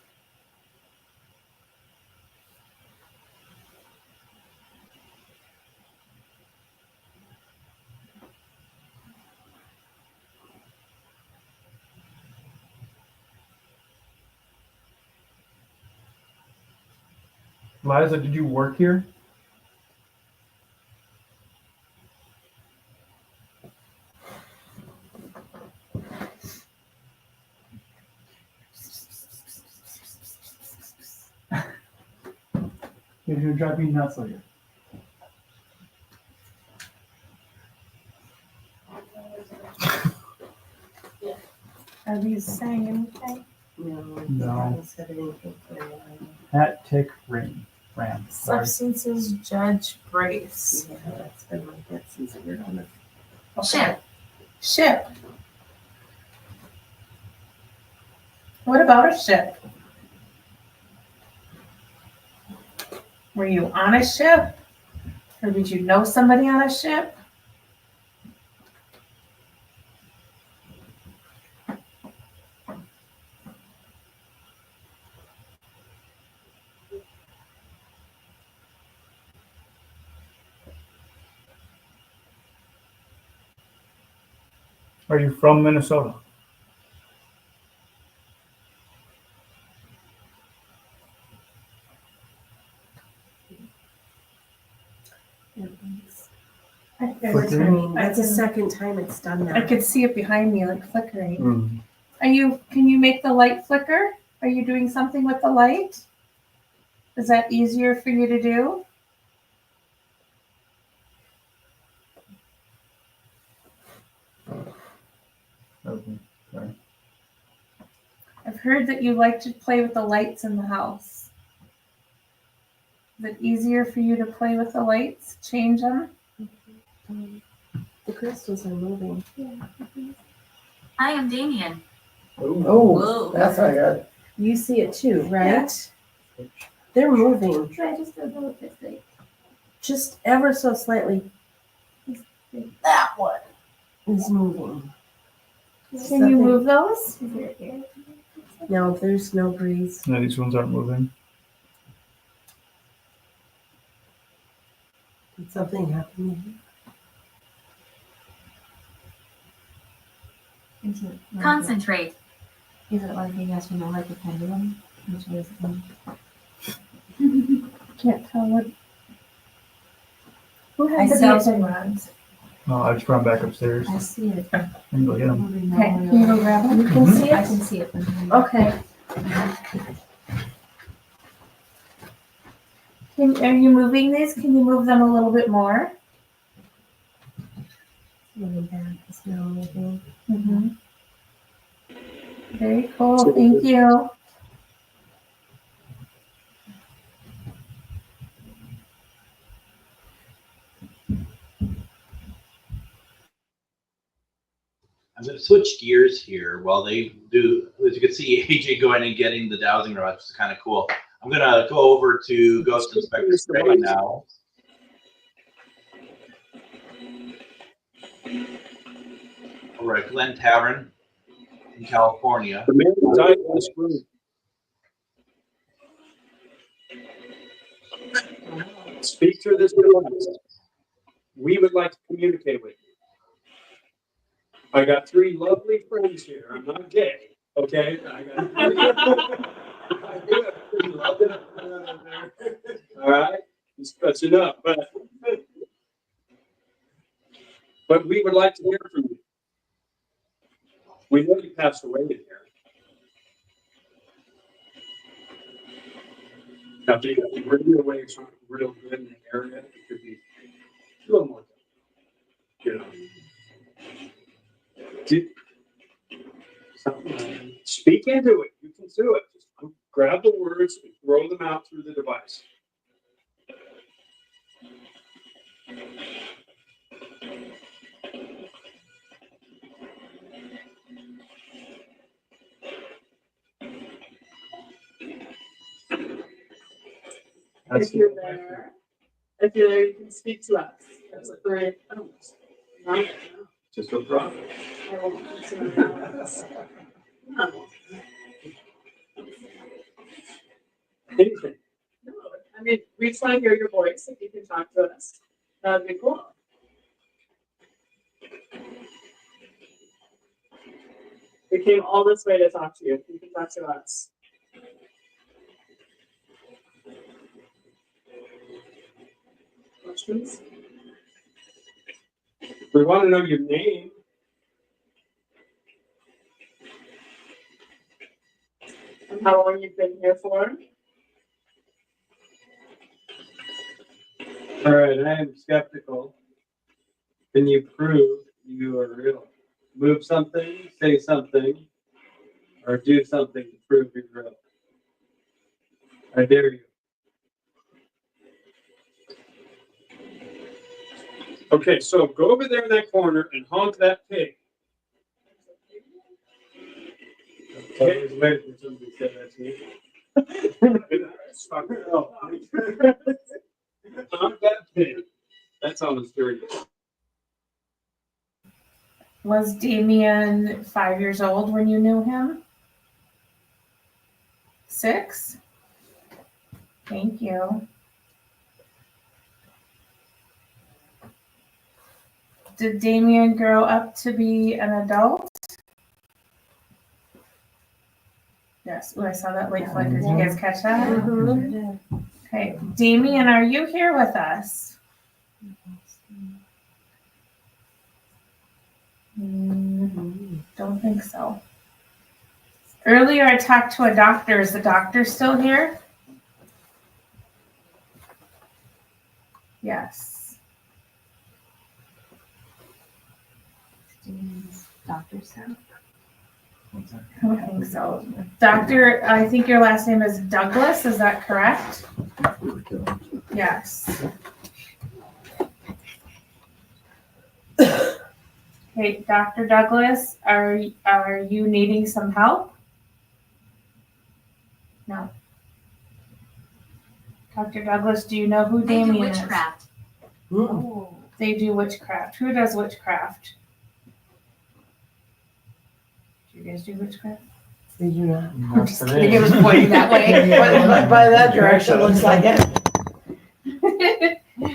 Liza, did you work here? You're going to drive me nuts later. Are these saying anything? No. haven't said anything for a while. Hat, tick, ring. Ram. Sorry. Substances Judge Brace. Yeah, that's been like that since we were on it. Okay. Ship. What about a ship? Were you on a ship? Or did you know somebody on a ship? Are you from Minnesota? Flickering. That's the second time it's done that. I could see it behind me, like flickering. Can you make the light flicker? Are you doing something with the light? Is that easier for you to do? Okay. Sorry. I've heard that you like to play with the lights in the house. Is it easier for you to play with the lights? Change them? The crystals are moving. I am Damien. Oh, that's not good. You see it too, right? They're moving. Try just a little bit. Like, Just ever so slightly. That one is moving. can you move those? No, there's no breeze. No, these ones aren't moving. Did something happen? Concentrate. Is it like you guys know, like a pendulum? Which way is it going? Can't tell what. Who I has the see it. dowsing rods? No, I just run back upstairs. I see it. And go get them. Okay, can you go grab them? You can see it? I can see it. Okay. Are you moving these? Can you move them a little bit more? Moving back. It's now moving. Mm-hmm. Very cool. Thank you. I'm going to switch gears here while they do as you can see, AJ going and getting the dowsing rod, which is kind of cool. I'm gonna go over to Ghost Inspector Greg now. Over at Glen Tavern in California. The man who died in this room. Speak through this device. We would like to communicate with you. I got 3 lovely friends here. I'm not gay, okay? I got I do have 3 lovely friends there. All right, that's enough. But we would like to hear from you. We know you passed away in here. Now, the radio waves aren't real good in the area. It could be a little more, you know. Speak into it. You can do it. Just grab the words and throw them out through the device. If you're there, you can speak to us. That's a great. No. Just no problem. I won't consider that. No. Anything. No. I mean, we just want to hear your voice. If you can talk to us, that'd be cool. We came all this way to talk to you. You can talk to us. Questions? We want to know your name. And how long you've been here for? All right, I am skeptical. Can you prove you are real? Move something, say something, or do something to prove you're real. I dare you. Okay, so go over there in that corner and honk that pig. I was waiting for somebody to say that to me. Honk that pig. That's almost dirty. Was Damien 5 years old when you knew him? 6? Thank you. Did Damien grow up to be an adult? Yes. Oh, I saw that light flicker. Did you guys catch that? Mhm. Okay. Damien, are you here with us? Don't think so. Earlier, I talked to a doctor. Is the doctor still here? Yes. Doctor Sam. I don't think so. Doctor, I think your last name is Douglas. Is that correct? Yes. Okay, Dr. Douglas, are you needing some help? No. Dr. Douglas, do you know who They do Damien is? witchcraft. Oh, they do witchcraft. Who does witchcraft? Do you guys do witchcraft? They do not. I'm just kidding. It was pointing that way. By that direction, looks like it.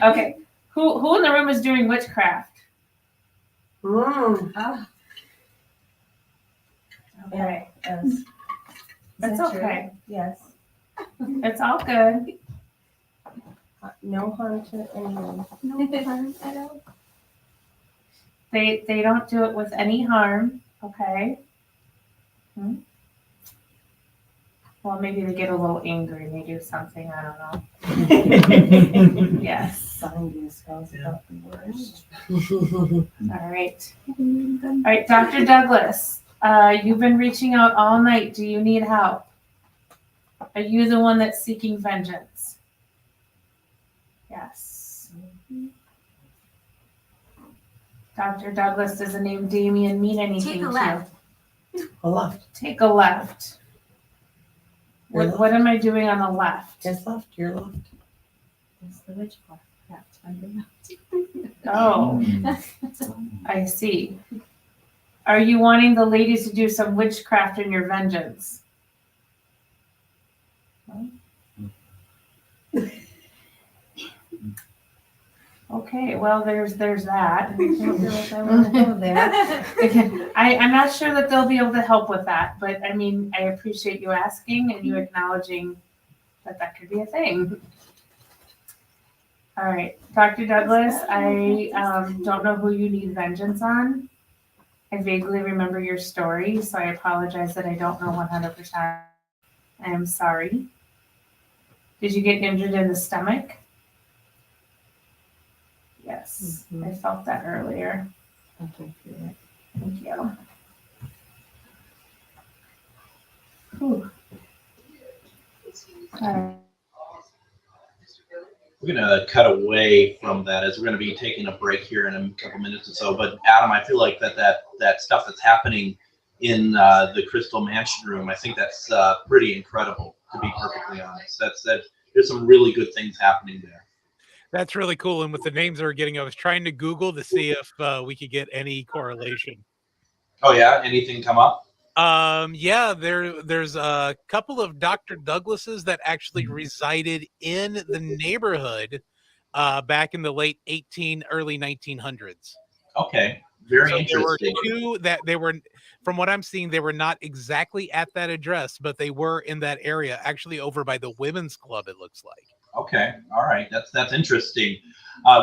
Okay. Who in the room is doing witchcraft? Okay. Yes. That's okay. Yes. It's all good. No harm to anyone. No harm at all. They don't do it with any harm. Okay. Well, maybe they get a little angry and they do something. I don't know. Yes. Finding spells about the worst. All right. All right, Dr. Douglas, you've been reaching out all night. Do you need help? Are you the one that's seeking vengeance? Yes. Dr. Douglas, does the name Damien mean anything Take a to left. you? A left. Take a left. Your What am I doing on the left? His left, your left. It's the witchcraft. Oh, I see. Are you wanting the ladies to do some witchcraft in your vengeance? Okay, well, there's that. I don't feel like I want to go there. Again, I'm not sure that they'll be able to help with that, but I mean, I appreciate you asking and you acknowledging that could be a thing. All right, Dr. Douglas, I don't know who you need vengeance on. I vaguely remember your story, so I apologize that I don't know 100%. I am sorry. Did you get injured in the stomach? Yes, I felt that earlier. Okay, Thank you. Whew. All right. We're going to cut away from that as we're going to be taking a break here in a couple minutes or so. But Adam, I feel like that stuff that's happening in the Crystal Mansion room, I think that's pretty incredible, to be perfectly honest. There's some really good things happening there. That's really cool. And with the names that we're getting, I was trying to Google to see if we could get any correlation. Oh yeah, anything come up? Yeah, there's a couple of Dr. Douglases that actually resided in the neighborhood back in the late early 1900s. Okay, very interesting. There were two that they were, from what I'm seeing, they were not exactly at that address, but they were in that area, actually over by the women's club, it looks like. Okay, all right, that's interesting.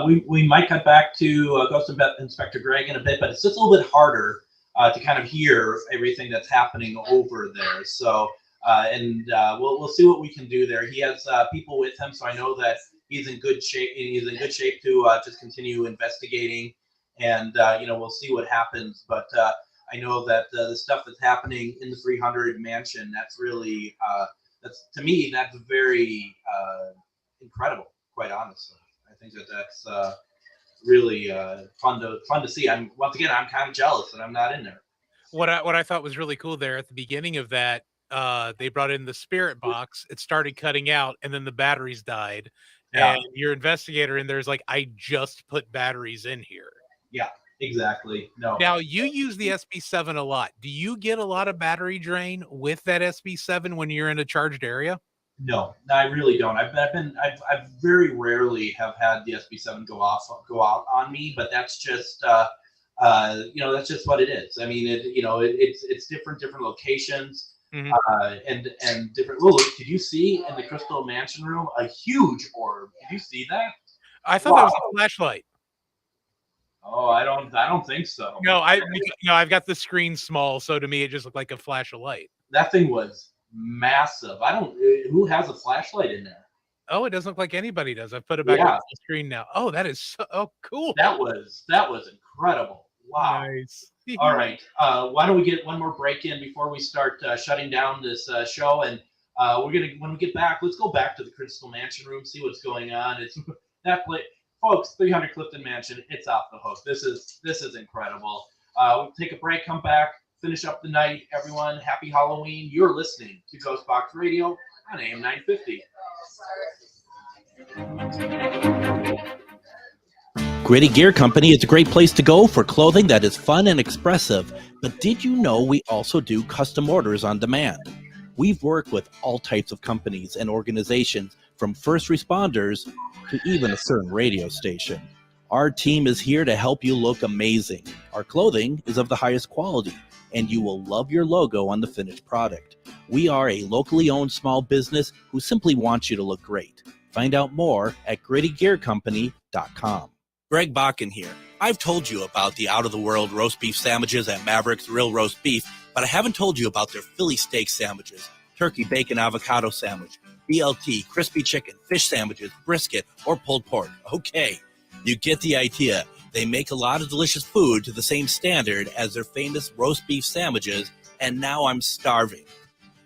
We might cut back to Ghost Inspector Greg in a bit, but it's just a little bit harder to kind of hear everything that's happening over there. So, we'll see what we can do there. He has people with him, so I know that he's in good shape. He's in good shape to just continue investigating, and we'll see what happens. But I know that the stuff that's happening in the 300 mansion, that's really that's very incredible. Quite honestly, I think that's really fun to see. I'm kind of jealous that I'm not in there. What I thought was really cool there at the beginning of that, they brought in the spirit box. It started cutting out, and then the batteries died. Yeah. And your investigator in there is like, I just put batteries in here. Yeah, exactly. No. Now you use the SB7 a lot. Do you get a lot of battery drain with that SB7 when you're in a charged area? No, I really don't. I've very rarely have had the SB7 go out on me, but that's just that's just what it is. I mean, it's different locations. And different. Well, did you see in the Crystal Mansion room a huge orb? Did you see that? I thought that was a flashlight. Oh, I don't think so. No, I've got the screen small, so to me it just looked like a flash of light. That thing was massive. Who has a flashlight in there? Oh, it doesn't look like anybody does. I've put it back on the screen now. Oh, that is cool. That was incredible. Wow. Nice. All right. Why don't we get one more break in before we start shutting down this show? And when we get back, let's go back to the Crystal Mansion room, see what's going on. It's that place, folks. 300 Clifton Mansion. It's off the hook. This is incredible. We'll take a break. Come back. Finish up the night, everyone. Happy Halloween. You're listening to GhostBox Radio on AM 950. Gritty Gear Company is a great place to go for clothing that is fun and expressive. But did you know we also do custom orders on demand? We've worked with all types of companies and organizations, from first responders to even a certain radio station. Our team is here to help you look amazing. Our clothing is of the highest quality, and you will love your logo on the finished product. We are a locally owned small business who simply wants you to look great. Find out more at grittygearcompany.com. Greg Bakun here. I've told you about the out-of-the-world roast beef sandwiches at Maverick's Real Roast Beef, but I haven't told you about their Philly steak sandwiches, turkey bacon avocado sandwich, BLT, crispy chicken, fish sandwiches, brisket, or pulled pork. Okay, you get the idea. They make a lot of delicious food to the same standard as their famous roast beef sandwiches, and now I'm starving.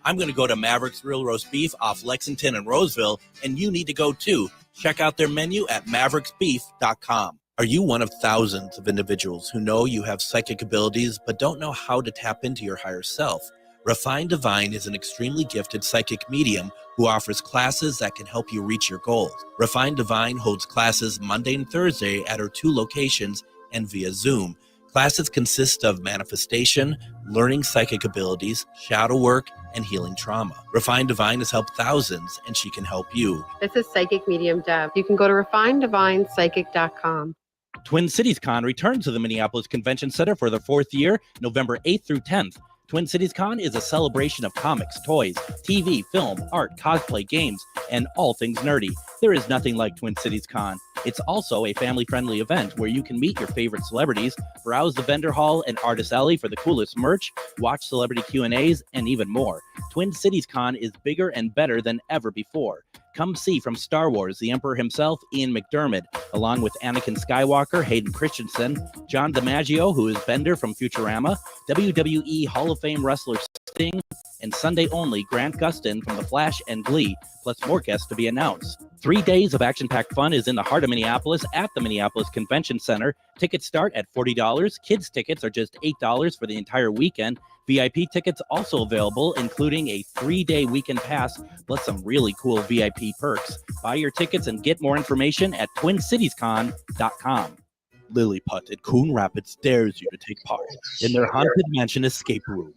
I'm going to go to Maverick's Real Roast Beef off Lexington and Roseville, and you need to go too. Check out their menu at mavericksbeef.com. Are you one of thousands of individuals who know you have psychic abilities but don't know how to tap into your higher self? Refined Divine is an extremely gifted psychic medium who offers classes that can help you reach your goals. Refined Divine holds classes Monday and Thursday at her 2 locations and via Zoom. Classes consist of manifestation, learning psychic abilities, shadow work, and healing trauma. Refined Divine has helped thousands, and she can help you. This is Psychic Medium Deb. You can go to refinedivinepsychic.com. Twin Cities Con returns to the Minneapolis Convention Center for their 4th year, November 8th through 10th. Twin Cities Con is a celebration of comics, toys, TV, film, art, cosplay, games, and all things nerdy. There is nothing like Twin Cities Con. It's also a family-friendly event where you can meet your favorite celebrities, browse the vendor hall and artist alley for the coolest merch, watch celebrity Q&As, and even more. Twin Cities Con is bigger and better than ever before. Come see from Star Wars the Emperor himself, Ian McDiarmid, along with Anakin Skywalker, Hayden Christensen, John DiMaggio, who is Bender from Futurama, WWE Hall of Fame wrestler Sting, and Sunday only Grant Gustin from The Flash and Glee, plus more guests to be announced. 3 days of action-packed fun is in the heart of Minneapolis at the Minneapolis Convention Center. Tickets start at $40. Kids tickets are just $8 for the entire weekend. VIP tickets also available, including a 3-day weekend pass, plus some really cool VIP perks. Buy your tickets and get more information at TwinCitiesCon.com. Lilliput at Coon Rapids dares you to take part in their Haunted Mansion escape room.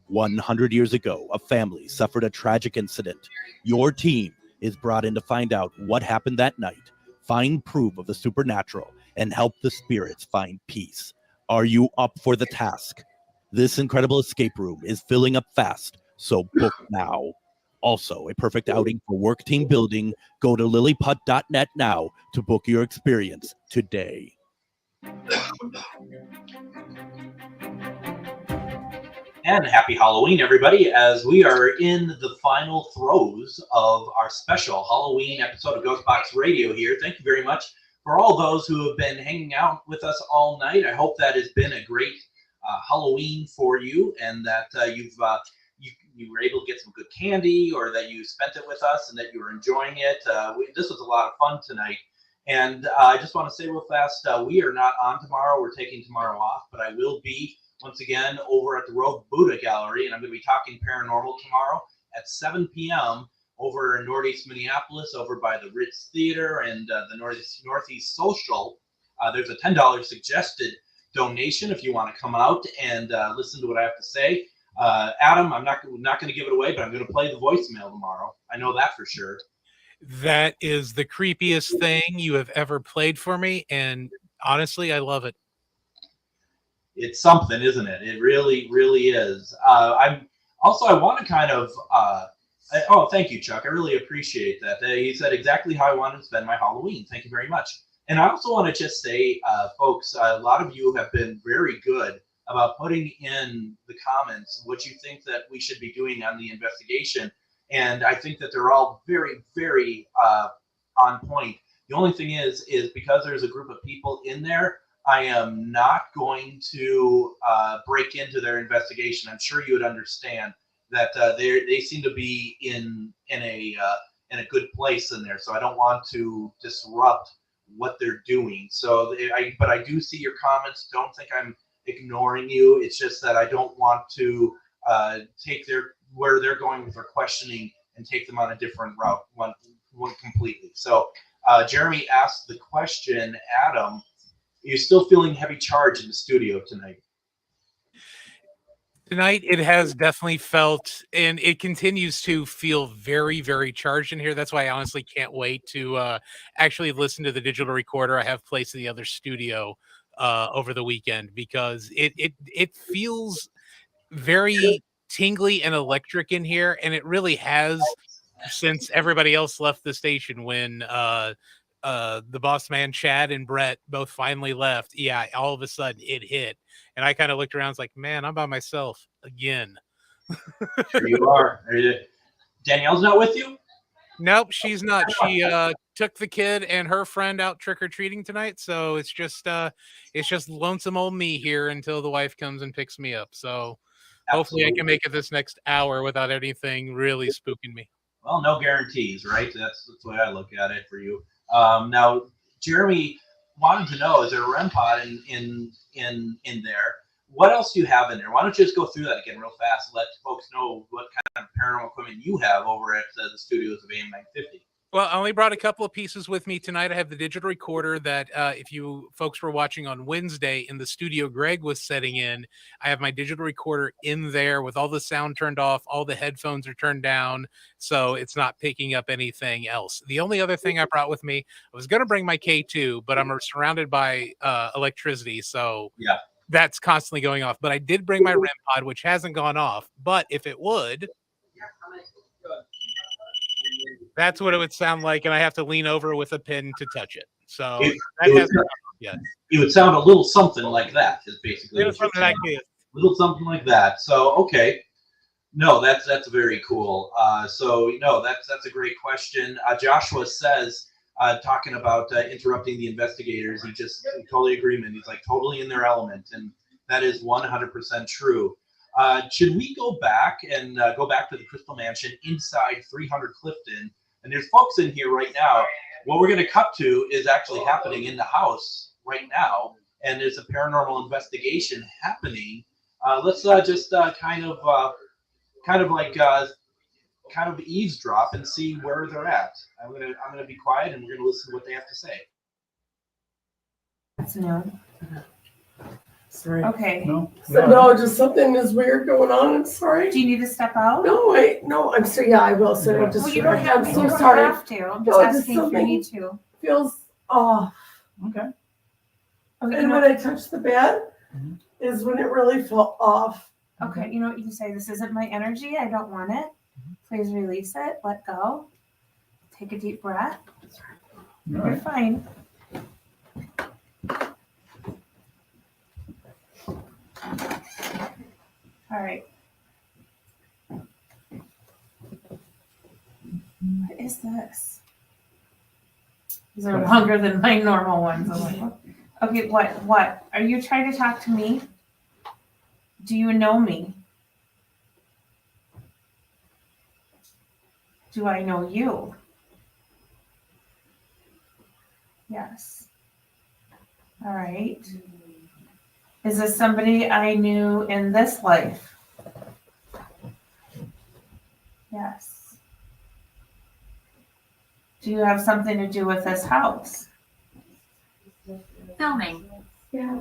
100 years ago, a family suffered a tragic incident. Your team is brought in to find out what happened that night, find proof of the supernatural, and help the spirits find peace. Are you up for the task? This incredible escape room is filling up fast, so book now. Also, a perfect outing for work team building. Go to lilliput.net now to book your experience today. And happy Halloween, everybody, as we are in the final throes of our special Halloween episode of GhostBox Radio here. Thank you very much for all those who have been hanging out with us all night. I hope that has been a great Halloween for you, and that you were able to get some good candy, or that you spent it with us and that you were enjoying it. This was a lot of fun tonight. And I just want to say real fast, we are not on tomorrow. We're taking tomorrow off, but I will be once again over at the Rogue Buddha Gallery, and I'm going to be talking paranormal tomorrow at 7 p.m. over in Northeast Minneapolis, over by the Ritz Theater and the Northeast Social. There's a $10 suggested donation if you want to come out and listen to what I have to say. Adam, I'm not going to give it away, but I'm going to play the voicemail tomorrow. I know that for sure. That is the creepiest thing you have ever played for me, and honestly, I love it. It's something, isn't it? It really, really is. I want to kind of thank you, Chuck. I really appreciate that. He said exactly how I wanted to spend my Halloween. Thank you very much. And I also want to just say, folks, a lot of you have been very good about putting in the comments what you think that we should be doing on the investigation. And I think that they're all very, very on point. The only thing is because there's a group of people in there, I am not going to break into their investigation. I'm sure you would understand that they seem to be in a good place in there. So I don't want to disrupt what they're doing. So but I do see your comments. Don't think I'm ignoring you. It's just that I don't want to take where they're going with their questioning and take them on a different route, one completely. So Jeremy asked the question, Adam, you're still feeling heavy charge in the studio tonight? Tonight, it has definitely felt, and it continues to feel very, very charged in here. That's why I honestly can't wait to actually listen to the digital recorder I have placed in the other studio over the weekend, because it feels very tingly and electric in here, and it really has since everybody else left the station when the boss man Chad and Brett both finally left. Yeah, all of a sudden it hit, and I kind of looked around, was like, man, I'm by myself again. Here you are. Danielle's not with you? Nope, she's not. She took the kid and her friend out trick-or-treating tonight, so it's just lonesome old me here until the wife comes and picks me up. So hopefully I can make it this next hour without anything really spooking me. Well, no guarantees, right? That's the way I look at it for you. Now, Jeremy wanted to know, is there a REM pod in there? What else do you have in there? Why don't you just go through that again real fast and let folks know what kind of paranormal equipment you have over at the studios of AM 950? Well, I only brought a couple of pieces with me tonight. I have the digital recorder that if you folks were watching on Wednesday in the studio Greg was setting in, I have my digital recorder in there with all the sound turned off. All the headphones are turned down, so it's not picking up anything else. The only other thing I brought with me, I was going to bring my K2, but I'm surrounded by electricity, so yeah, that's constantly going off. But I did bring my REM pod, which hasn't gone off, but if it would... That's what it would sound like, and I have to lean over with a pin to touch it. So it would sound a little something like that. Is basically little something like this. Little something like that. So okay, no, that's very cool. So that's a great question. Joshua says, talking about interrupting the investigators, he totally agreement. He's like totally in their element, and that is 100% true. Should we go back and go back to the Clifton Mansion inside 300 Clifton? And there's folks in here right now. What we're going to cut to is actually happening in the house right now, and there's a paranormal investigation happening. Let's just kind of eavesdrop and see where they're at. I'm gonna be quiet, and we're gonna listen to what they have to say. That's no. Sorry. Okay. No, just something is weird going on. I'm sorry. Do you need to step out? No, I'm sorry. Yeah, I will. So I'll just. Well, you don't have, I'm so you don't sorry. have to. I'm No, just asking if you need to. Feels off. Okay. And when I touch the bed, is when it really felt off. Okay, you know what you can say? This isn't my energy. I don't want it. Please release it. Let go. Take a deep breath. You're fine. All right. What is this? These are longer than my normal ones. I'm like, okay, what? Are you trying to talk to me? Do you know me? Do I know you? Yes. All right. Is this somebody I knew in this life? Yes. Do you have something to do with this house? Filming. Yeah.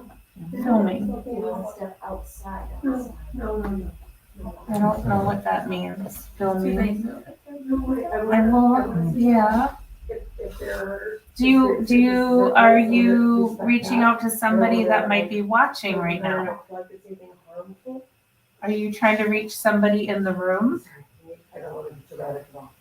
Filming. Step outside. No. I don't know what that means. Filming. I Yeah. Are you reaching out to somebody that might be watching right now? Are you trying to reach somebody in the room? I don't want to be dramatic at all.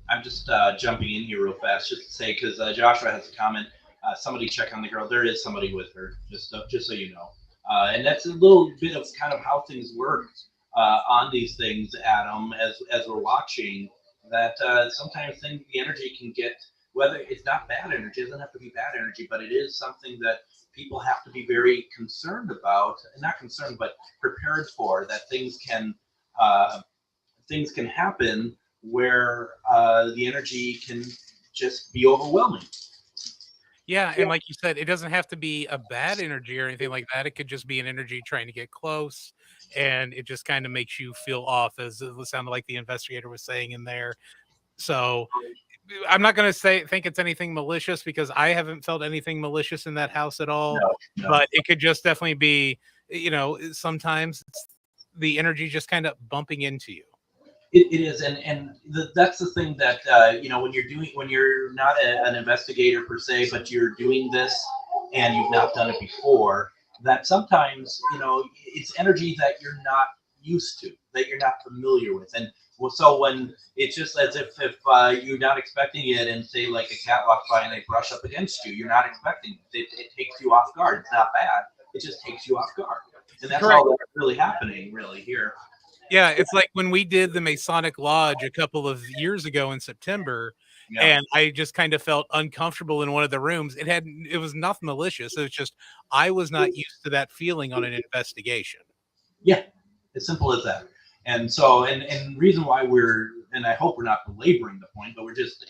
I'm just jumping in here real fast just to say, because Joshua has a comment. Somebody check on the girl. There is somebody with her, just so you know. And that's a little bit of kind of how things work on these things, Adam, as we're watching. That sometimes the energy can get, whether it's not bad energy, it doesn't have to be bad energy, but it is something that people have to be very concerned about, not concerned, but prepared for, that things can happen where the energy can just be overwhelming. Yeah, and like you said, it doesn't have to be a bad energy or anything like that. It could just be an energy trying to get close, and it just kind of makes you feel off, as it sounded like the investigator was saying in there. So I'm not going to think it's anything malicious, because I haven't felt anything malicious in that house at all. No. But it could just definitely be, sometimes it's the energy just kind of bumping into you. It is, and that's the thing that when you're not an investigator per se, but you're doing this and you've not done it before, that sometimes it's energy that you're not used to, that you're not familiar with, and so when it's just as if you're not expecting it, and say like a cat walks by and they brush up against you, you're not expecting it. It takes you off guard. It's not bad. It just takes you off guard, and that's Correct. all that's really happening really here. Yeah, it's like when we did the Masonic Lodge a couple of years ago in September, and I just kind of felt uncomfortable in one of the rooms. It was nothing malicious. It was just I was not used to that feeling on an investigation. Yeah, as simple as that. And so, and reason why we're and I hope we're not belaboring the point, but we're just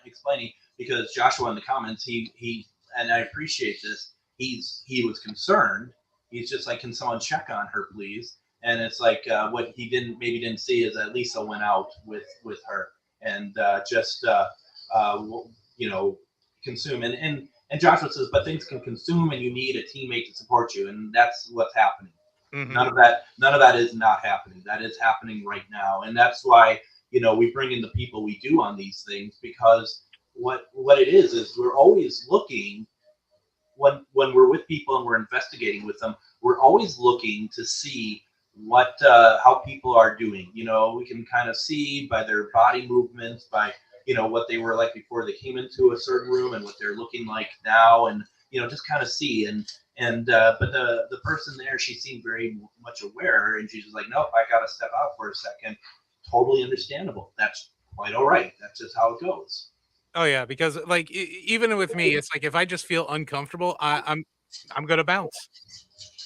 explaining, because Joshua in the comments, he and I appreciate this. He was concerned. He's just like, can someone check on her, please? And it's like what he didn't see is that Lisa went out with her and consume. And Joshua says, but things can consume, and you need a teammate to support you, and that's what's happening. Mm-hmm. None of that is not happening. That is happening right now, and that's why we bring in the people we do on these things, because what it is we're always looking when we're with people and we're investigating with them. We're always looking to see how people are doing. We can kind of see by their body movements, by what they were like before they came into a certain room and what they're looking like now, and just kind of see. But the person there, she seemed very much aware, and she's just like, nope, I gotta step out for a second. Totally understandable. That's quite all right. That's just how it goes. Oh yeah, because like even with me, it's like if I just feel uncomfortable, I'm gonna bounce.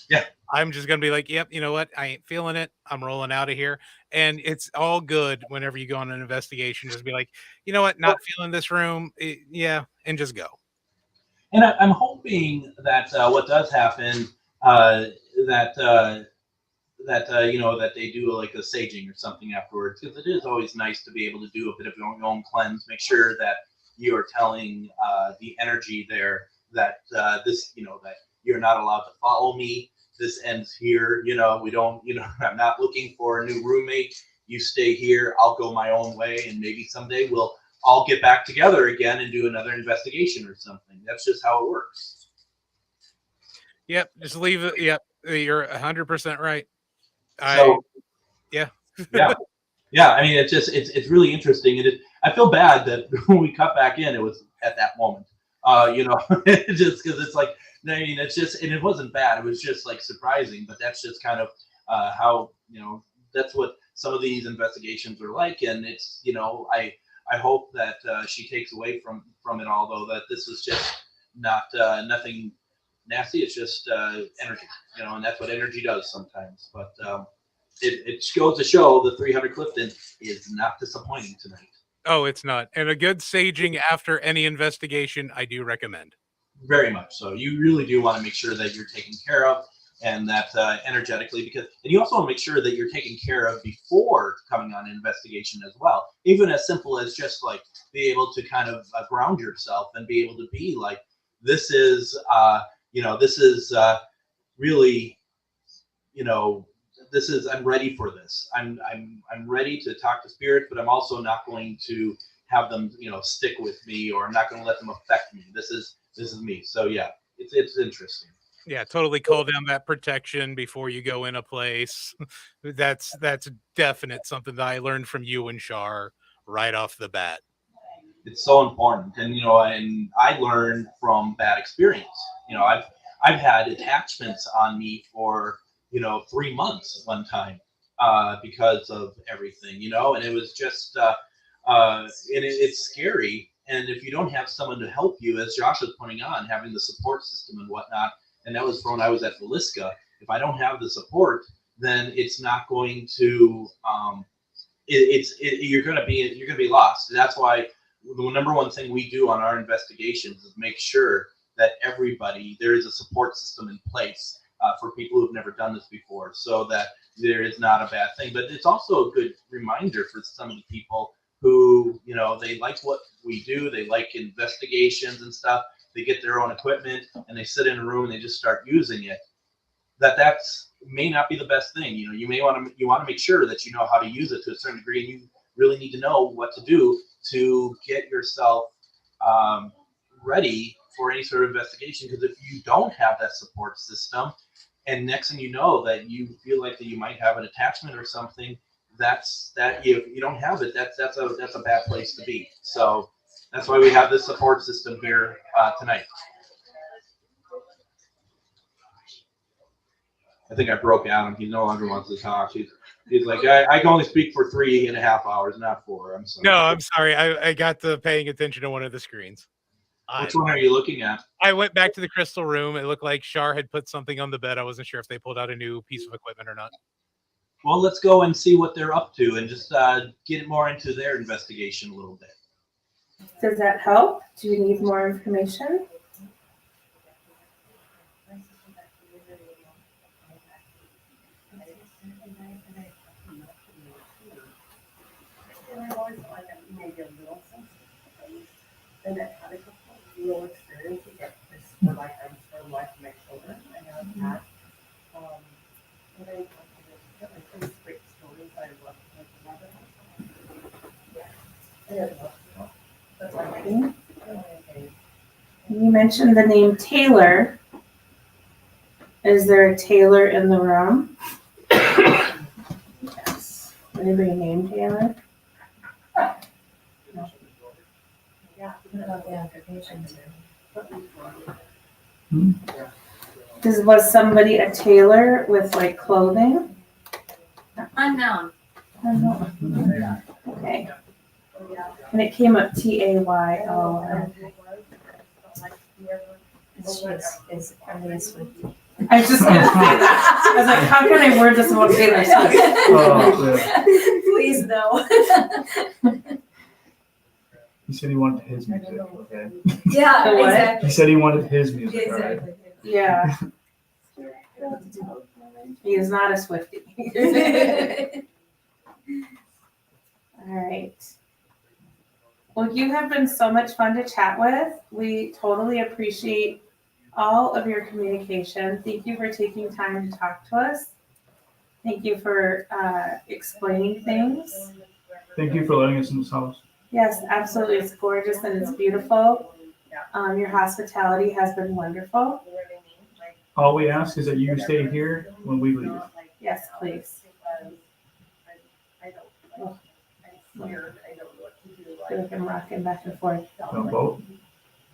Yeah, I'm just gonna be like, yep, you know what? I ain't feeling it. I'm rolling out of here. And it's all good whenever you go on an investigation. Just be like, you know what? Not feeling this room. Yeah, and just go. And I'm hoping that what does happen, that they do like a saging or something afterwards, because it is always nice to be able to do a bit of your own cleanse. Make sure that you are telling the energy there that that you're not allowed to follow me. This ends here. We don't. I'm not looking for a new roommate. You stay here. I'll go my own way, and maybe someday we'll all get back together again and do another investigation or something. That's just how it works. Yep, just leave it. Yep, you're 100% right. Yeah. I mean, it's really interesting. I feel bad that when we cut back in, it was at that moment. Just because it's like, I mean, it's just, and it wasn't bad. It was just like surprising, but that's just kind of how that's what some of these investigations are like, and it's I hope that she takes away from it all, though, that this was just not nothing nasty. It's just energy, and that's what energy does sometimes. But it goes to show the 300 Clifton is not disappointing tonight. Oh, it's not. And a good saging after any investigation, I do recommend. Very much so. You really do want to make sure that you're taken care of, and that energetically, and you also want to make sure that you're taken care of before coming on an investigation as well. Even as simple as just like be able to kind of ground yourself and be able to be like, this is really, this is, I'm ready for this. I'm ready to talk to spirits, but I'm also not going to have them, stick with me, or I'm not going to let them affect me. This is me. So yeah, it's interesting. Yeah, totally call down that protection before you go in a place. That's definite something that I learned from you and Shar right off the bat. It's so important, and and I learned from bad experience. I've had attachments on me for 3 months one time because of everything, and it was just and it's scary. And if you don't have someone to help you, as Josh was pointing on, having the support system and whatnot, and that was when I was at Velisca. If I don't have the support, then it's not going to. You're going to be lost. That's why the number one thing we do on our investigations is make sure that there is a support system in place for people who've never done this before, so that there is not a bad thing. But it's also a good reminder for some of the people who, they like what we do. They like investigations and stuff. They get their own equipment and they sit in a room and they just start using it. That's may not be the best thing. You want to make sure that you know how to use it to a certain degree, and you really need to know what to do to get yourself ready for any sort of investigation. Because if you don't have that support system, and next thing you know that you feel like that you might have an attachment or something, if you don't have it, that's a bad place to be. So that's why we have this support system here tonight. I think I broke Adam. He no longer wants to talk. He's like, I can only speak for 3.5 hours, not 4. I'm sorry. No, I'm sorry. I got to paying attention to one of the screens. Which one are you looking at? I went back to the crystal room. It looked like Shar had put something on the bed. I wasn't sure if they pulled out a new piece of equipment or not. Well, let's go and see what they're up to and just get more into their investigation a little bit. Does that help? Do you need more information? And I've had a couple of real experiences that this for my friends, for my children. I have had, but I like these great stories. I love that's why You mentioned the name Taylor. Is there a Taylor in the room? Yes. Anybody named Taylor? Yeah, about the application too. Was somebody a tailor with like clothing? Unknown. Okay. And it came up TAYLO. Is Arias with you? I was just gonna say that. I was like, how can I word this about Taylor Swift? Please no. He said he wanted his music, okay? Yeah, exactly. He said he wanted his music, Exactly. right? Yeah. He is not a Swiftie. All right. Well, you have been so much fun to chat with. We totally appreciate all of your communication. Thank you for taking time to talk to us. Thank you for explaining things. Thank you for letting us in this house. Yes, absolutely. It's gorgeous and it's beautiful. Your hospitality has been wonderful. All we ask is that you stay here when we leave. Yes, please. I feel like I'm rocking back and forth. On a boat?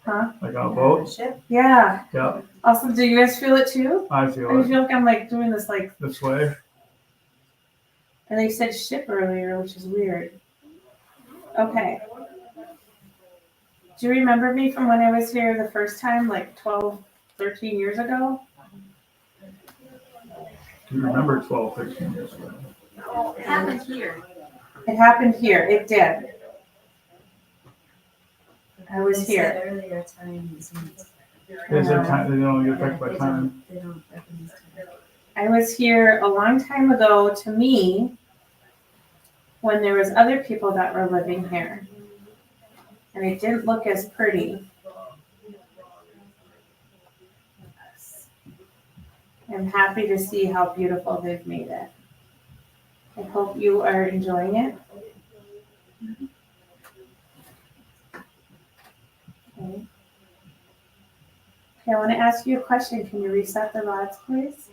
Huh? Like on a boat? Yeah. Yeah. Also, do you guys feel it too? I feel I it. feel like I'm like doing this like. This way? And they said ship earlier, which is weird. Okay. Do you remember me from when I was here the first time, like 12, 13 years ago? Do you remember 12, 13 years ago? It happened here. It happened here. It did. I was here. Earlier times. Is there time? They don't get affected by time. They don't recognize time. I was here a long time ago to me when there was other people that were living here. And it didn't look as pretty. I'm happy to see how beautiful they've made it. I hope you are enjoying it. Okay. I want to ask you a question. Can you reset the rods, please?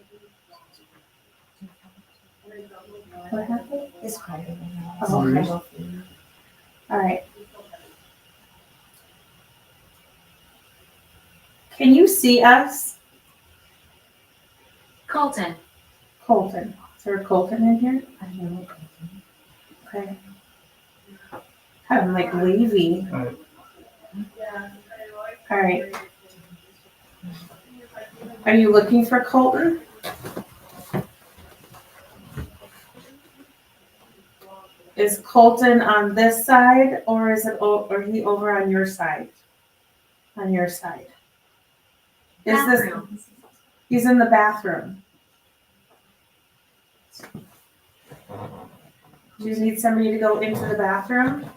What happened? It's quiet. Oh, okay. All right. Can you see us? Colton. Colton. Is there a Colton in here? I don't know. Okay. I'm like Levy. All right. Are you looking for Colton? Is Colton on this side, or is it or he over on your side? On your side. Is Bathroom. this? He's in the bathroom. Do you need somebody to go into the bathroom?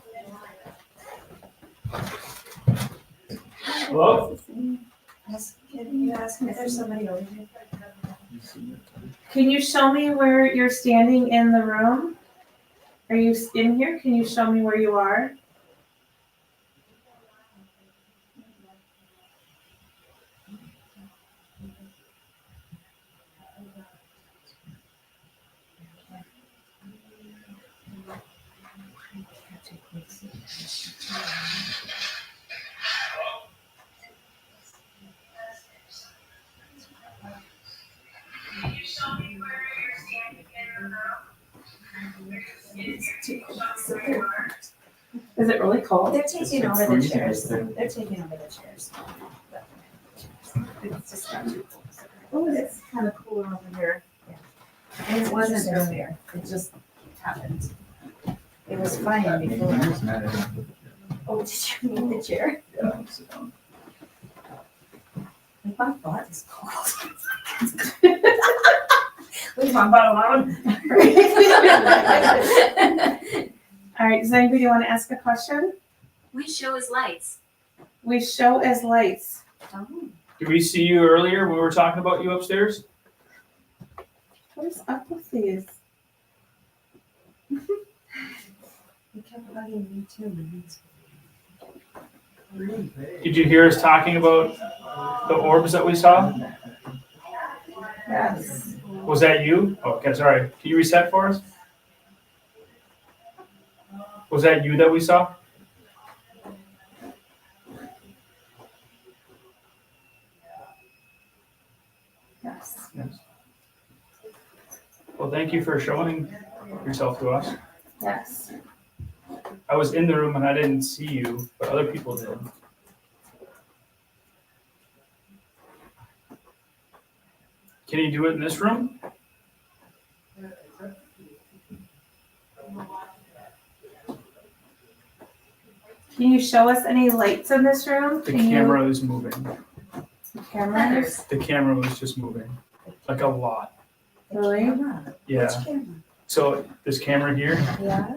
Hello? Can you ask if there's somebody over here? Can you show me where you're standing in the room? Are you in here? Can you show me where you are? Is it really cold? They're taking over the chairs. They're taking over the chairs. It's just got too cold. Oh, it's kind of cooler over here. It wasn't earlier. It just happened. It was fine before. Oh, did you need the chair? Yeah, sit down. Like my butt is cold. Leave my butt alone. All right, does anybody want to ask a question? We show as lights. We show as lights. Did we see you earlier when we were talking about you upstairs? What is up with these? You kept hugging me too. Did you hear us talking about the orbs that we saw? Yes. Was that you? Oh, okay, sorry. Can you reset for us? Was that you that we saw? Yes. Yes. Well, thank you for showing yourself to us. Yes. I was in the room and I didn't see you, but other people did. Can you do it in this room? Can you show us any lights in this room? The Can camera is moving. The camera is? The camera was just moving, like a lot. Really? Yeah. Which camera? So this camera here. Yeah.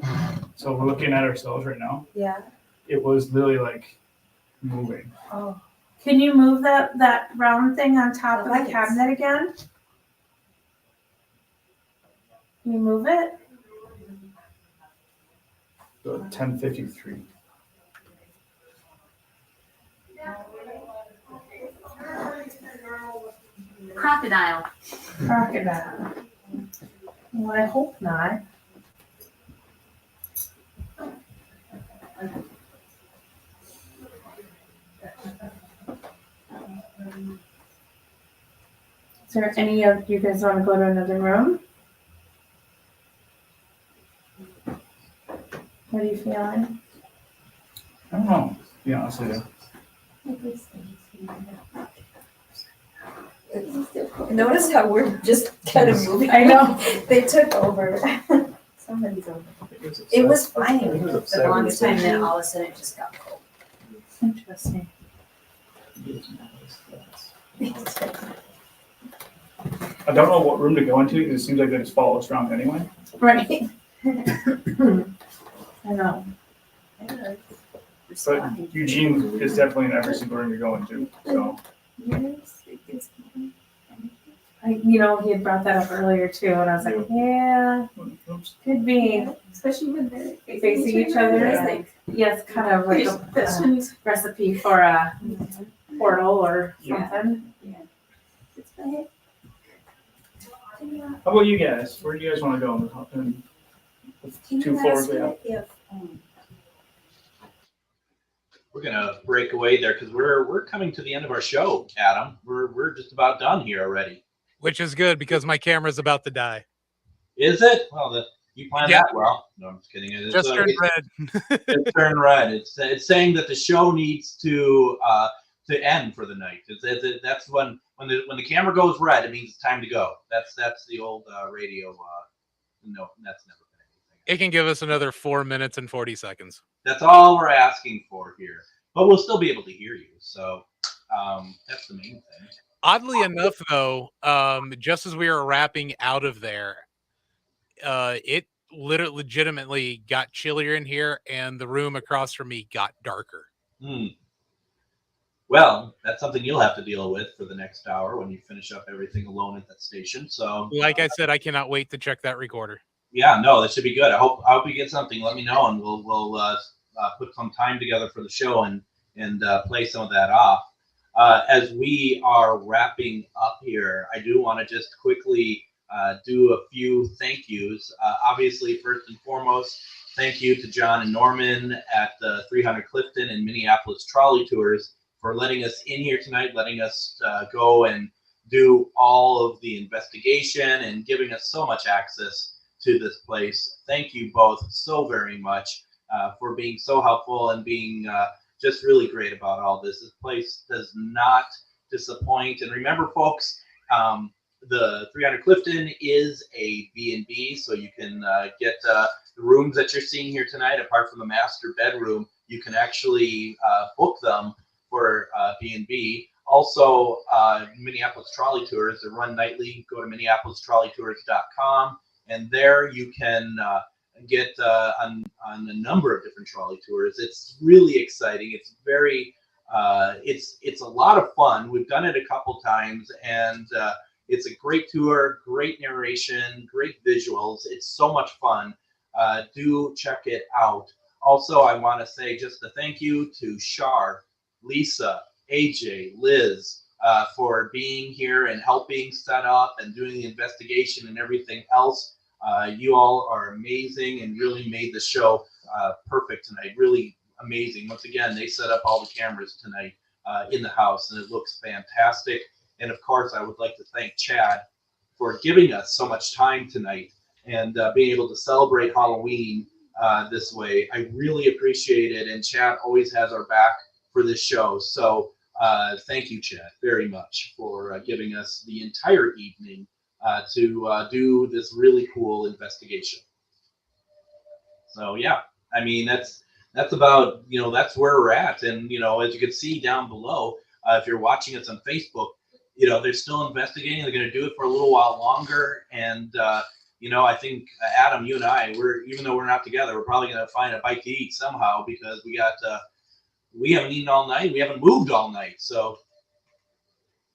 So we're looking at ourselves right now. Yeah. It was literally like moving. Oh. Can you move that round thing on top of the lights. cabinet again? Can you move it? So 10:53. Crocodile. Crocodile. Well, I hope not. Is there any of you guys want to go to another room? What are you feeling? I don't know, to be honest with you. Notice how we're just kind of moving. I know. They took over. Somebody's over. It was fine the longest time, then all of a sudden it just got cold. Interesting. I don't know what room to go into because it seems like they just follow us around anyway. Right. I know. But Eugene is definitely in every single room you're going to. So He had brought that up earlier too, and I was like, yeah, could be. Especially when they're Facing each other. Yeah. Yes, kind of like a recipe for a portal or something. how about you guys? Where do you guys want to go in the 2 floors we have? We're gonna break away there because we're coming to the end of our show, Adam. We're just about done here already. Which is good because my camera's about to die. Is it? Well, you planned Yeah. that well. No, I'm just kidding. It's, Just turned red. It's turned red. It's saying that the show needs to end for the night. That's when the camera goes red, it means it's time to go. That's the old radio. No, that's never been anything. It can give us another 4 minutes and 40 seconds. That's all we're asking for here. But we'll still be able to hear you. So that's the main thing. Oddly enough, though, just as we were wrapping out of there, it legitimately got chillier in here, and the room across from me got darker. Well, that's something you'll have to deal with for the next hour when you finish up everything alone at that station. So, like I said, I cannot wait to check that recorder. Yeah, no, that should be good. I hope you get something. Let me know, and we'll put some time together for the show and play some of that off. As we are wrapping up here, I do want to just quickly do a few thank yous. Obviously, first and foremost, thank you to John and Norman at the 300 Clifton and Minneapolis Trolley Tours for letting us in here tonight, letting us go and do all of the investigation and giving us so much access to this place. Thank you both so very much for being so helpful and being just really great about all this. This place does not disappoint. And remember, folks, the 300 Clifton is a B&B, so you can get the rooms that you're seeing here tonight. Apart from the master bedroom, you can actually book them for B&B. Also, Minneapolis Trolley Tours, they run nightly. Go to minneapolistrolleytours.com, and there you can get on a number of different trolley tours. It's really exciting. It's very, it's a lot of fun. We've done it a couple times, and it's a great tour, great narration, great visuals. It's so much fun. Do check it out. Also, I want to say just a thank you to Shar, Lisa, AJ, Liz, for being here and helping set up and doing the investigation and everything else. You all are amazing and really made the show perfect tonight. Really amazing. Once again, they set up all the cameras tonight in the house, and it looks fantastic. And of course, I would like to thank Chad for giving us so much time tonight and being able to celebrate Halloween this way. I really appreciate it, and Chad always has our back for this show. So thank you, Chad, very much for giving us the entire evening to do this really cool investigation. So yeah, I mean, that's about, that's where we're at. And, as you can see down below, if you're watching us on Facebook, they're still investigating. They're going to do it for a little while longer. And, I think, Adam, you and I, even though we're not together, we're probably going to find a bite to eat somehow, because we haven't eaten all night. We haven't moved all night. So.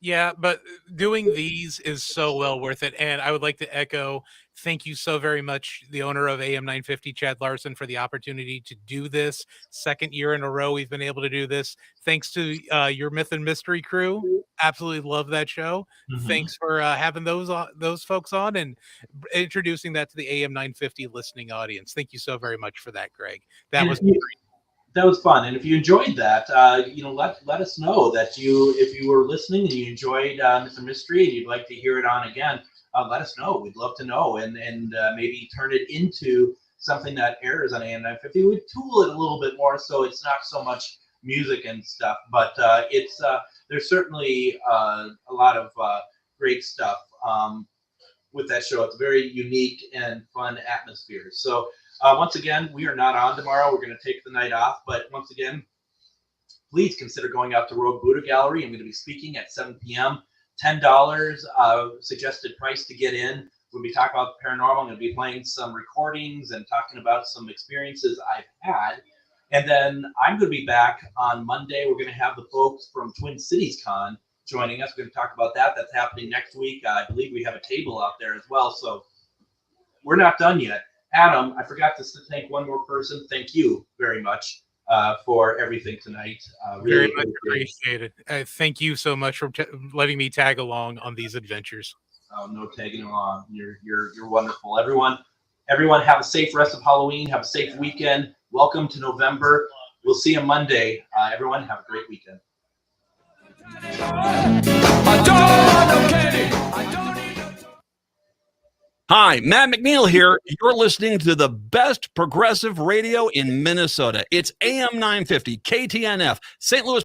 Yeah, but doing these is so well worth it. And I would like to echo, thank you so very much, the owner of AM 950, Chad Larson, for the opportunity to do this. Second year in a row we've been able to do this. Thanks to your Myth and Mystery crew. Absolutely love that show. Mm-hmm. Thanks for having those folks on and introducing that to the AM 950 listening audience. Thank you so very much for that, Greg. That was great. That was fun, and if you enjoyed that, let us know that if you were listening and you enjoyed Mr. Mystery and you'd like to hear it on again. Let us know. We'd love to know, and maybe turn it into something that airs on AM 950. We'd tool it a little bit more so it's not so much music and stuff, but there's certainly a lot of great stuff with that show. It's a very unique and fun atmosphere. So. Once again, we are not on tomorrow. We're going to take the night off. But once again, please consider going out to Rogue Buddha Gallery. I'm going to be speaking at 7 p.m. $10 suggested price to get in. We'll be talking about the paranormal. I'm going to be playing some recordings and talking about some experiences I've had. And then I'm going to be back on Monday. We're going to have the folks from Twin Cities Con joining us. We're going to talk about that. That's happening next week. I believe we have a table out there as well. So we're not done yet. Adam, I forgot to thank one more person. Thank you very much for everything tonight. Really very much appreciated. Thank you so much for letting me tag along on these adventures. Oh, no tagging along. You're wonderful. Everyone have a safe rest of Halloween. Have a safe weekend. Welcome to November. We'll see you Monday. Everyone have a great weekend. Hi, Matt McNeil here. You're listening to the best progressive radio in Minnesota. It's AM 950, KTNF, St. Louis